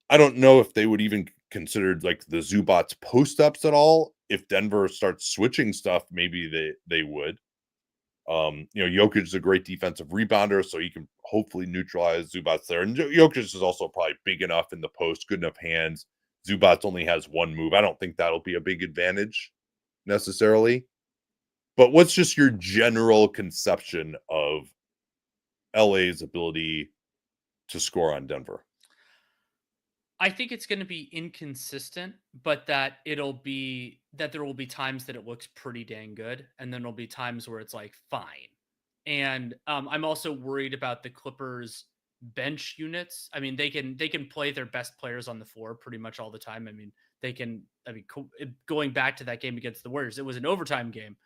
Speaker 1: I don't know if they would even consider like the Zubats post-ups at all. If Denver starts switching stuff, maybe they would. Jokic is a great defensive rebounder, so he can hopefully neutralize Zubats there. And Jokic is also probably big enough in the post, good enough hands. Zubats only has one move. I don't think that'll be a big advantage necessarily. But what's just your general conception of LA's ability to score on Denver?
Speaker 2: I think it's going to be inconsistent, but that there will be times that it looks pretty dang good, and then there'll be times where it's like fine. And I'm also worried about the Clippers bench units. I mean, they can play their best players on the floor pretty much all the time. I mean, going back to that game against the Warriors, it was an overtime game,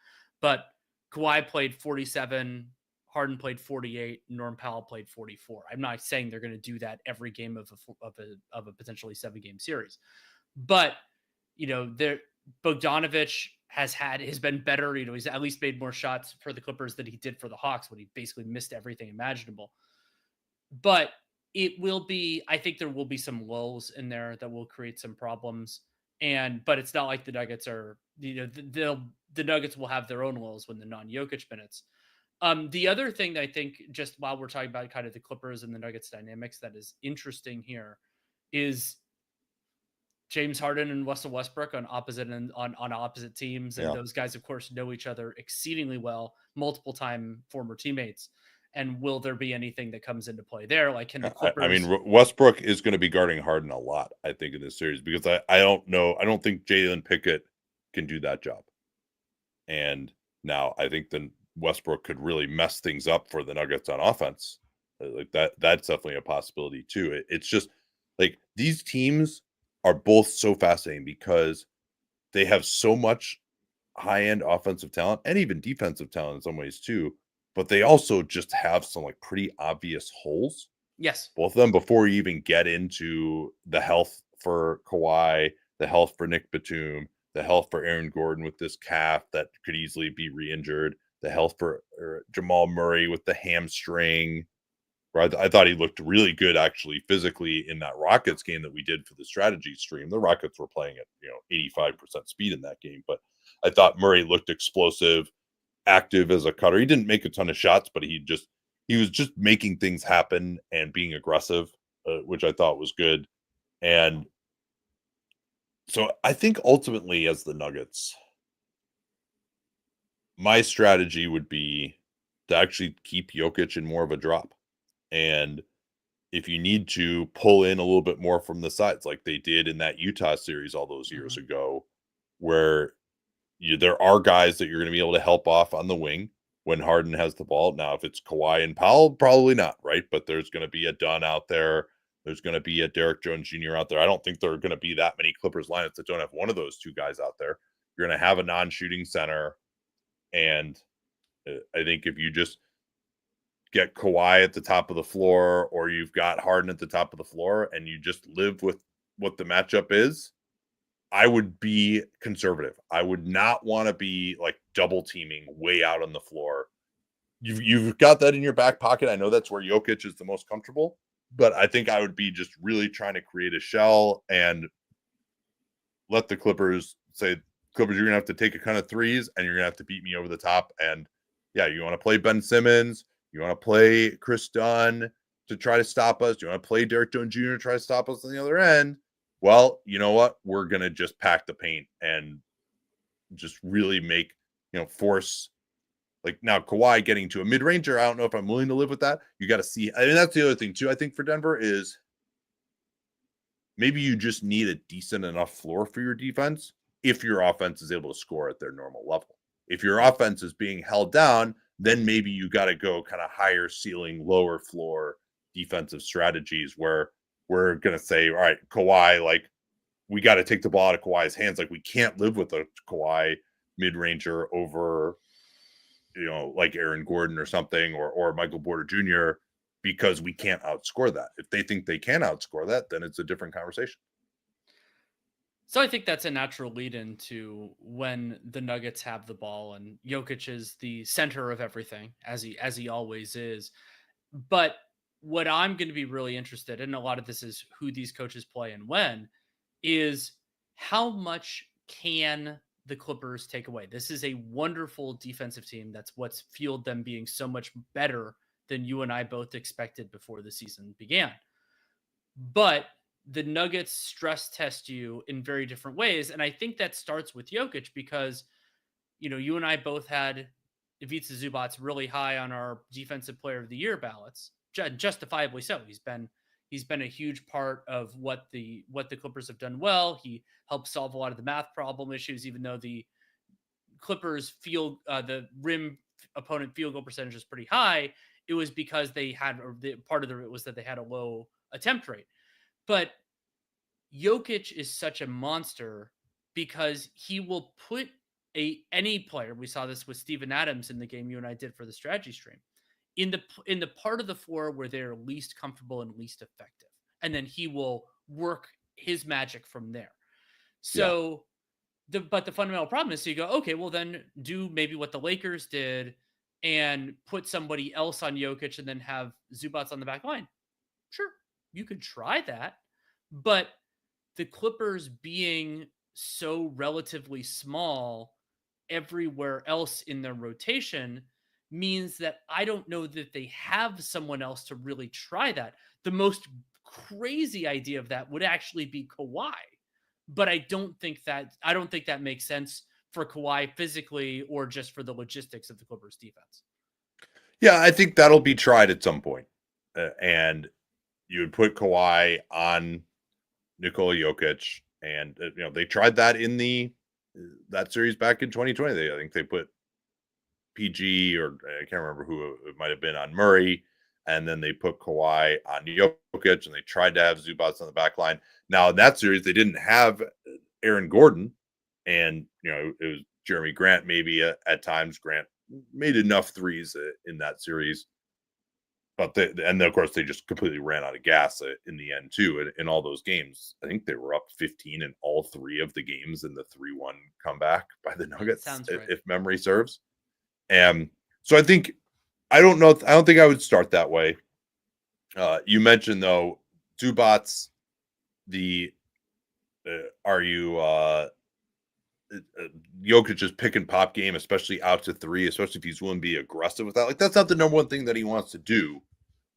Speaker 2: but Kawhi played 47. Harden played 48, Norm Powell played 44. I'm not saying they're going to do that every game of a potentially 7-game series, but Bogdanovich has been better. He's at least made more shots for the Clippers than he did for the Hawks when he basically missed everything imaginable. but it will be, I think there will be some lulls in there that will create some problems. But it's not like the Nuggets are, the Nuggets will have their own lulls when the non-Jokic minutes. The other thing that I think, just while we're talking about kind of the Clippers and the Nuggets dynamics, that is interesting here is James Harden and Russell Westbrook on opposite teams, and
Speaker 1: Yeah.
Speaker 2: those guys, of course, know each other exceedingly well, multiple time former teammates. And will there be anything that comes into play there? Like, can the
Speaker 1: I mean,
Speaker 2: Clippers?
Speaker 1: Westbrook is going to be guarding Harden a lot, I think, in this series because I don't know. I don't think Jalen Pickett can do that job. And now I think then Westbrook could really mess things up for the Nuggets on offense. Like that's definitely a possibility too. It's just like these teams are both so fascinating because they have so much high-end offensive talent and even defensive talent in some ways too, but they also just have some like pretty obvious holes,
Speaker 2: Yes.
Speaker 1: both of them, before you even get into the health for Kawhi, the health for Nick Batum, the health for Aaron Gordon with this calf that could easily be re-injured, the health for Jamal Murray with the hamstring. Right, I thought he looked really good actually physically in that Rockets game that we did for the strategy stream. The Rockets were playing at 85% speed in that game, but I thought Murray looked explosive, active as a cutter. He didn't make a ton of shots, but he was just making things happen and being aggressive, which I thought was good. And so I think ultimately, as the Nuggets, my strategy would be to actually keep Jokic in more of a drop. And if you need to pull in a little bit more from the sides, like they did in that Utah series all those years
Speaker 2: Mhm.
Speaker 1: ago, where there are guys that you're going to be able to help off on the wing when Harden has the ball. Now, if it's Kawhi and Powell, probably not, right? But there's going to be a Dunn out there. There's going to be a Derek Jones Jr. out there. I don't think there are going to be that many Clippers lineups that don't have one of those two guys out there. You're going to have a non-shooting center, and I think if you just get Kawhi at the top of the floor or you've got Harden at the top of the floor and you just live with what the matchup is, I would be conservative. I would not want to be like double teaming way out on the floor. You've got that in your back pocket. I know that's where Jokic is the most comfortable, but I think I would be just really trying to create a shell and let the Clippers say, Clippers, you're gonna have to take a kind of threes and you're gonna have to beat me over the top. And yeah, you want to play Ben Simmons, you want to play Chris Dunn to try to stop us, you want to play Derek Jones Jr. to try to stop us on the other end. Well, you know what? We're gonna just pack the paint and just really make, force like now Kawhi getting to a mid-ranger. I don't know if I'm willing to live with that. You got to see. I mean, that's the other thing too. I think for Denver is maybe you just need a decent enough floor for your defense if your offense is able to score at their normal level. If your offense is being held down, then maybe you got to go kind of higher ceiling, lower floor defensive strategies where we're going to say, all right, Kawhi, like we got to take the ball out of Kawhi's hands. Like we can't live with a Kawhi mid-ranger over, like Aaron Gordon or something or Michael Porter Jr. because we can't outscore that. If they think they can outscore that, then it's a different conversation.
Speaker 2: So I think that's a natural lead into when the Nuggets have the ball and Jokic is the center of everything, as he always is. But what I'm going to be really interested in, a lot of this is who these coaches play and when, is how much can the Clippers take away? This is a wonderful defensive team. That's what's fueled them being so much better than you and I both expected before the season began. But the Nuggets stress test you in very different ways. And I think that starts with Jokic because, you and I both had Ivica Zubac really high on our defensive player of the year ballots, justifiably so. He's been a huge part of what the Clippers have done well. He helped solve a lot of the math problem issues, even though the Clippers the rim opponent field goal percentage is pretty high. It was because they had, or part of it was that they had a low attempt rate. But Jokic is such a monster because he will put any player. We saw this with Steven Adams in the game you and I did for the strategy stream, in the part of the floor where they're least comfortable and least effective, and then he will work his magic from there.
Speaker 1: Yeah.
Speaker 2: So but the fundamental problem is, so you go, okay, well then do maybe what the Lakers did and put somebody else on Jokic and then have Zubats on the back line. Sure, you could try that, but the Clippers being so relatively small everywhere else in their rotation means that I don't know that they have someone else to really try that. The most crazy idea of that would actually be Kawhi, but I don't think that makes sense for Kawhi physically or just for the logistics of the Clippers defense.
Speaker 1: Yeah, I think that'll be tried at some point. And you would put Kawhi on Nikola Jokic, and they tried that in that series back in 2020. I think they put PG, or I can't remember who it might have been, on Murray, and then they put Kawhi on Jokic, and they tried to have Zubac on the back line. Now in that series, they didn't have Aaron Gordon, and it was Jeremy Grant maybe at times. Grant made enough threes in that series, but and of course they just completely ran out of gas in the end too. In all those games, I think they were up 15 in all 3 of the games in the 3-1 comeback by the Nuggets,
Speaker 2: Sounds right.
Speaker 1: if memory serves. And so I think I don't think I would start that way. You mentioned though Zubac. Are you Jokic's pick and pop game, especially out to 3, especially if he's willing to be aggressive with that. Like, that's not the number one thing that he wants to do,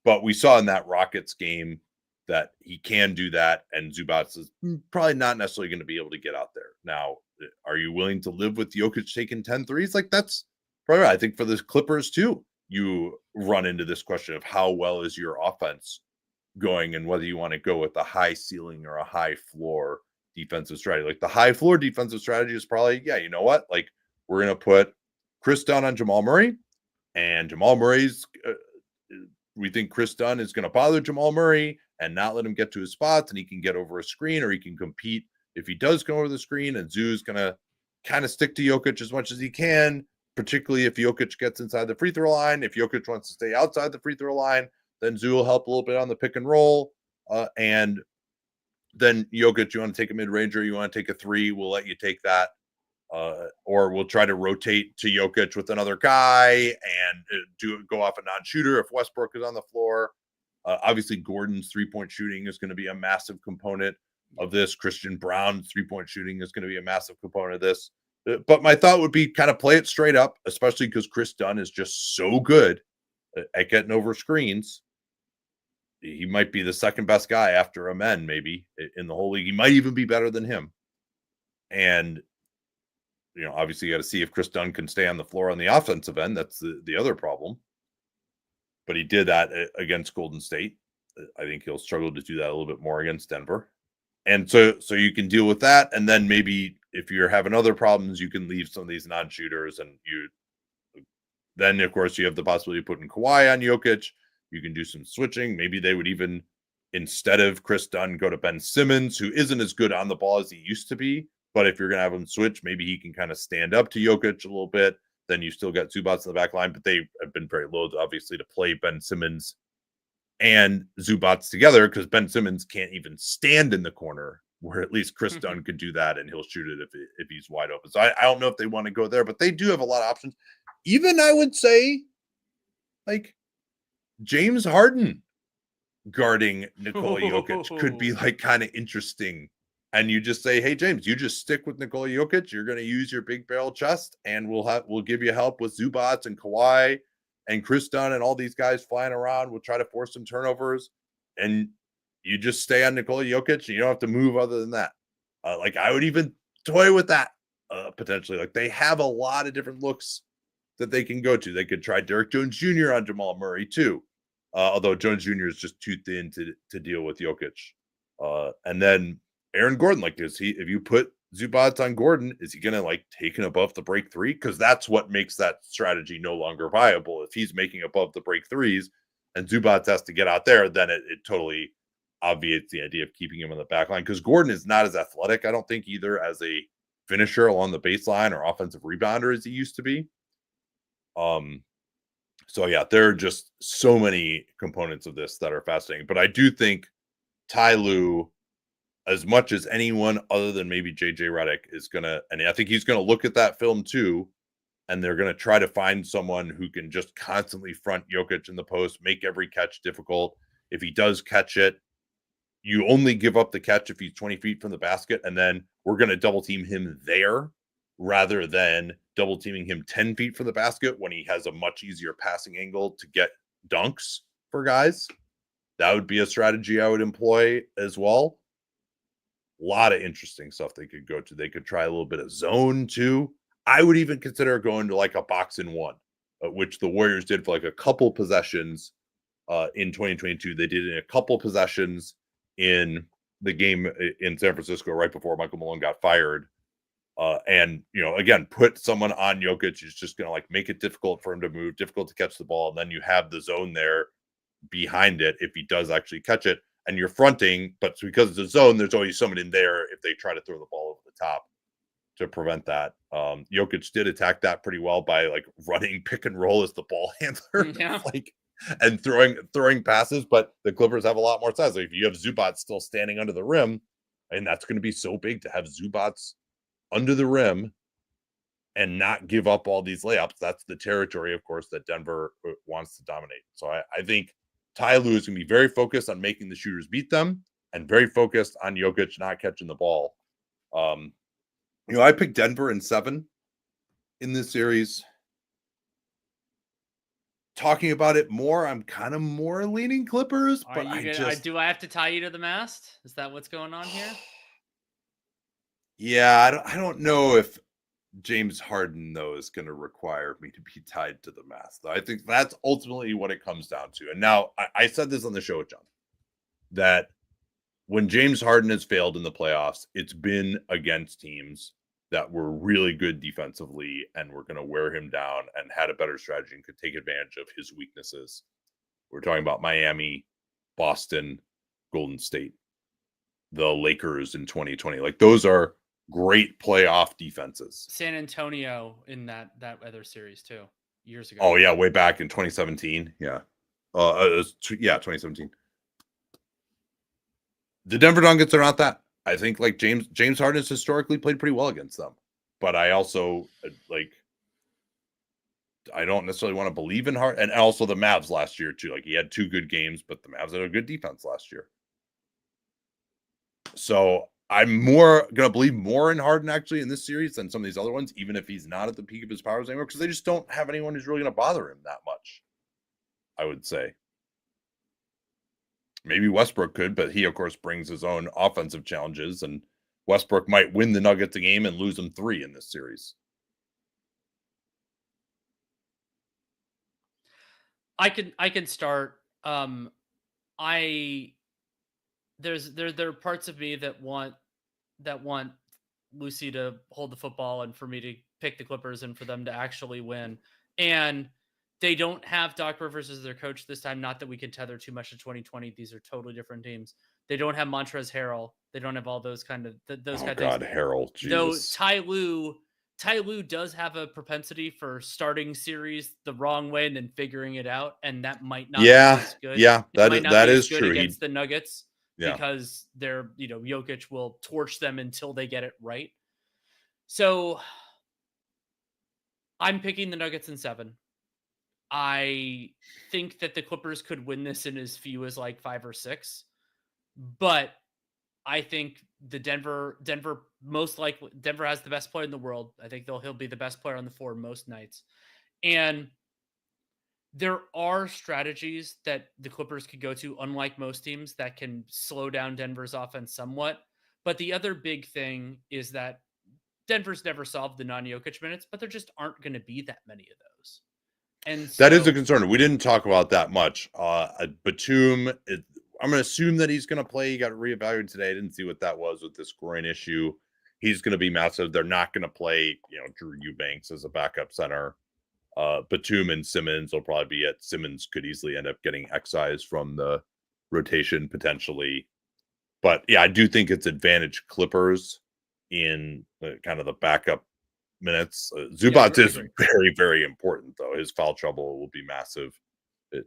Speaker 1: but we saw in that Rockets game that he can do that, and Zubac is probably not necessarily going to be able to get out there. Now, are you willing to live with Jokic taking 10 threes? Like, that's probably right. I think for the Clippers too, you run into this question of how well is your offense going, and whether you want to go with a high ceiling or a high floor defensive strategy. Like, the high floor defensive strategy is probably, you know what? Like, we're going to put Chris Dunn on Jamal Murray, and Jamal Murray's, we think Chris Dunn is going to bother Jamal Murray and not let him get to his spots, and he can get over a screen, or he can compete if he does go over the screen, and Zoo's going to kind of stick to Jokic as much as he can, particularly if Jokic gets inside the free throw line. If Jokic wants to stay outside the free throw line, then Zoo will help a little bit on the pick and roll, and then Jokic, you want to take a mid-ranger, you want to take a 3, we'll let you take that. Or we'll try to rotate to Jokic with another guy and go off a non-shooter if Westbrook is on the floor. Obviously, Gordon's 3-point shooting is going to be a massive component of this. Christian Brown's 3-point shooting is going to be a massive component of this. But my thought would be kind of play it straight up, especially because Chris Dunn is just so good at getting over screens. He might be the second best guy after Amen, maybe, in the whole league. He might even be better than him. And, obviously you got to see if Chris Dunn can stay on the floor on the offensive end. That's the other problem. But he did that against Golden State. I think he'll struggle to do that a little bit more against Denver. And so you can deal with that. And then maybe if you're having other problems, you can leave some of these non-shooters. And then, of course, you have the possibility of putting Kawhi on Jokic. You can do some switching. Maybe they would even, instead of Chris Dunn, go to Ben Simmons, who isn't as good on the ball as he used to be. But if you're going to have him switch, maybe he can kind of stand up to Jokic a little bit. Then you still got Zubac in the back line, but they have been very loath, obviously, to play Ben Simmons and Zubac together, because Ben Simmons can't even stand in the corner, where at least Chris Dunn could do that, and he'll shoot it if he's wide open. So I don't know if they want to go there, but they do have a lot of options. Even, I would say, like, James Harden guarding Nikola Jokic could be like kind of interesting. And you just say, hey, James, you just stick with Nikola Jokic. You're going to use your big barrel chest, and we'll give you help with Zubac and Kawhi and Chris Dunn and all these guys flying around. We'll try to force some turnovers, and you just stay on Nikola Jokic, and you don't have to move other than that. Like, I would even toy with that potentially. Like, they have a lot of different looks that they can go to. They could try Derek Jones Jr. on Jamal Murray too. Although Jones Jr. is just too thin to deal with Jokic. And then Aaron Gordon, like, if you put Zubac on Gordon, is he going to like take an above the break 3? Because that's what makes that strategy no longer viable. If he's making above the break 3s and Zubac has to get out there, then it totally obviates the idea of keeping him on the back line. Because Gordon is not as athletic, I don't think, either as a finisher along the baseline or offensive rebounder as he used to be. So yeah, there are just so many components of this that are fascinating. But I do think Ty Lue, as much as anyone other than maybe JJ Redick, is gonna, and I think he's gonna look at that film too, and they're gonna try to find someone who can just constantly front Jokic in the post, make every catch difficult. If he does catch it, you only give up the catch if he's 20 feet from the basket, and then we're going to double team him there rather than double teaming him 10 feet from the basket when he has a much easier passing angle to get dunks for guys. That would be a strategy I would employ as well. A lot of interesting stuff they could go to. They could try a little bit of zone too. I would even consider going to like a box and one, which the Warriors did for like a couple possessions in 2022. They did it in a couple possessions in the game in San Francisco right before Michael Malone got fired. And, again, put someone on Jokic who's just going to like make it difficult for him to move, difficult to catch the ball. And then you have the zone there behind it if he does actually catch it. And you're fronting, but because it's a zone, there's always someone in there if they try to throw the ball over the top to prevent that. Jokic did attack that pretty well by like running pick and roll as the ball handler.
Speaker 2: Yeah.
Speaker 1: And throwing passes, but the Clippers have a lot more size. Like if you have Zubac still standing under the rim, and that's going to be so big to have Zubac under the rim and not give up all these layups. That's the territory, of course, that Denver wants to dominate. So I think Ty Lue is going to be very focused on making the shooters beat them and very focused on Jokic not catching the ball. I picked Denver in 7 in this series. Talking about it more, I'm kind of more leaning Clippers, but
Speaker 2: do I have to tie you to the mast? Is that what's going on here?
Speaker 1: Yeah, I don't know if James Harden, though, is going to require me to be tied to the mast. I think that's ultimately what it comes down to. And now I said this on the show with John, that when James Harden has failed in the playoffs, it's been against teams that were really good defensively and were going to wear him down and had a better strategy and could take advantage of his weaknesses. We're talking about Miami, Boston, Golden State, the Lakers in 2020. Like those are great playoff defenses.
Speaker 2: San Antonio in that other series too, years ago.
Speaker 1: Oh yeah, way back in 2017. Yeah. 2017. The Denver Nuggets are not that. I think like James Harden has historically played pretty well against them. But I also I don't necessarily want to believe in Harden. And also the Mavs last year too. Like he had 2 good games, but the Mavs had a good defense last year. So I'm more going to believe more in Harden actually in this series than some of these other ones, even if he's not at the peak of his powers anymore, because they just don't have anyone who's really going to bother him that much, I would say. Maybe Westbrook could, but he, of course, brings his own offensive challenges, and Westbrook might win the Nuggets a game and lose them 3 in this series.
Speaker 2: I can start. There are parts of me that want Lucy to hold the football and for me to pick the Clippers and for them to actually win. And they don't have Doc Rivers as their coach this time. Not that we can tether too much to 2020. These are totally different teams. They don't have Montrezl Harrell. They don't have all those kind of things.
Speaker 1: Harrell, Jesus.
Speaker 2: Though Ty Lue does have a propensity for starting series the wrong way and then figuring it out, and that might not be as good.
Speaker 1: Yeah, that is true
Speaker 2: against the Nuggets because they're Jokic will torch them until they get it right. So I'm picking the Nuggets in 7. I think that the Clippers could win this in as few as like 5 or 6, but I think the Denver most likely Denver has the best player in the world. I think he'll be the best player on the floor most nights. And there are strategies that the Clippers could go to, unlike most teams, that can slow down Denver's offense somewhat. But the other big thing is that Denver's never solved the non-Jokic minutes, but there just aren't going to be that many of those. And
Speaker 1: that is a concern. We didn't talk about that much. Batum, I'm going to assume that he's going to play. He got reevaluated today. I didn't see what that was with this groin issue. He's going to be massive. They're not going to play, Drew Eubanks as a backup center. Batum and Simmons will probably be it. Simmons could easily end up getting excised from the rotation potentially. But yeah, I do think it's advantage Clippers in kind of the backup minutes. Zubac is very, very important, though. His foul trouble will be massive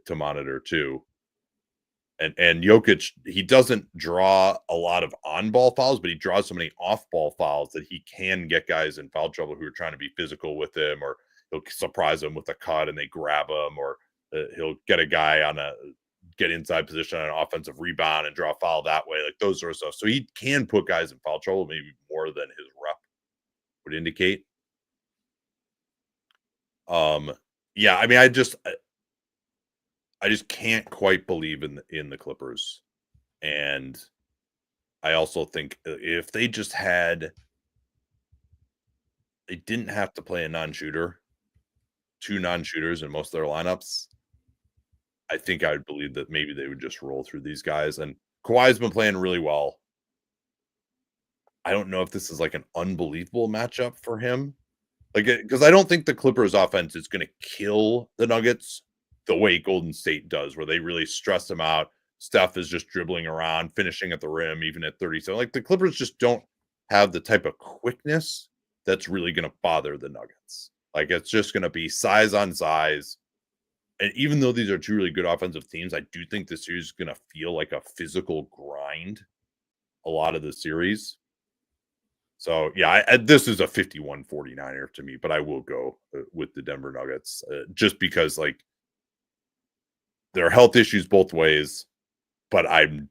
Speaker 1: to monitor, too. And Jokic, he doesn't draw a lot of on-ball fouls, but he draws so many off-ball fouls that he can get guys in foul trouble who are trying to be physical with him, or he'll surprise them with a cut and they grab him, or he'll get a guy on a get inside position on an offensive rebound and draw a foul that way, like those sort of stuff. So he can put guys in foul trouble, maybe more than his rep would indicate. Yeah, I mean, I just can't quite believe in the Clippers. And I also think if they just had, they didn't have to play a non-shooter, 2 non-shooters in most of their lineups, I think I would believe that maybe they would just roll through these guys. And Kawhi's been playing really well. I don't know if this is like an unbelievable matchup for him. Like, because I don't think the Clippers offense is going to kill the Nuggets the way Golden State does, where they really stress them out. Steph is just dribbling around, finishing at the rim, even at 37. Like, the Clippers just don't have the type of quickness that's really going to bother the Nuggets. Like, it's just going to be size on size. And even though these are 2 really good offensive teams, I do think this series is going to feel like a physical grind a lot of the series. So, yeah, this is a 51-49er to me, but I will go with the Denver Nuggets just because, like, there are health issues both ways, but I'm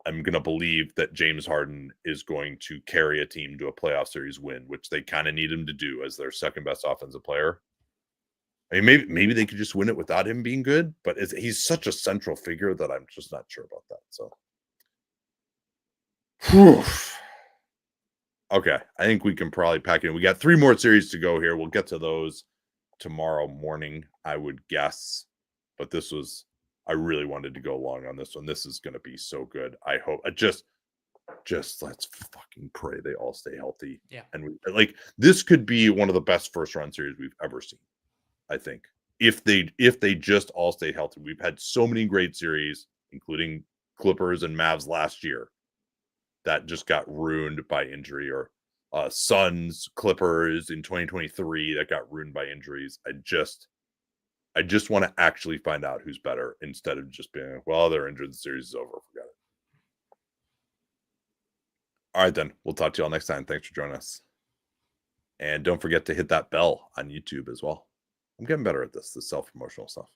Speaker 1: going to believe that James Harden is going to carry a team to a playoff series win, which they kind of need him to do as their second best offensive player. I mean, maybe they could just win it without him being good, but he's such a central figure that I'm just not sure about that. So, whew. Okay, I think we can probably pack it in. We got 3 more series to go here. We'll get to those tomorrow morning, I would guess. But I really wanted to go long on this one. This is going to be so good. I hope. Just let's fucking pray they all stay healthy.
Speaker 2: Yeah.
Speaker 1: And this could be one of the best first round series we've ever seen. I think if they just all stay healthy. We've had so many great series, including Clippers and Mavs last year, that just got ruined by injury, or Suns, Clippers in 2023 that got ruined by injuries. I just want to actually find out who's better instead of just being, well, they're injured, the series is over, forget it. All right, then. We'll talk to you all next time. Thanks for joining us. And don't forget to hit that bell on YouTube as well. I'm getting better at this self-promotional stuff.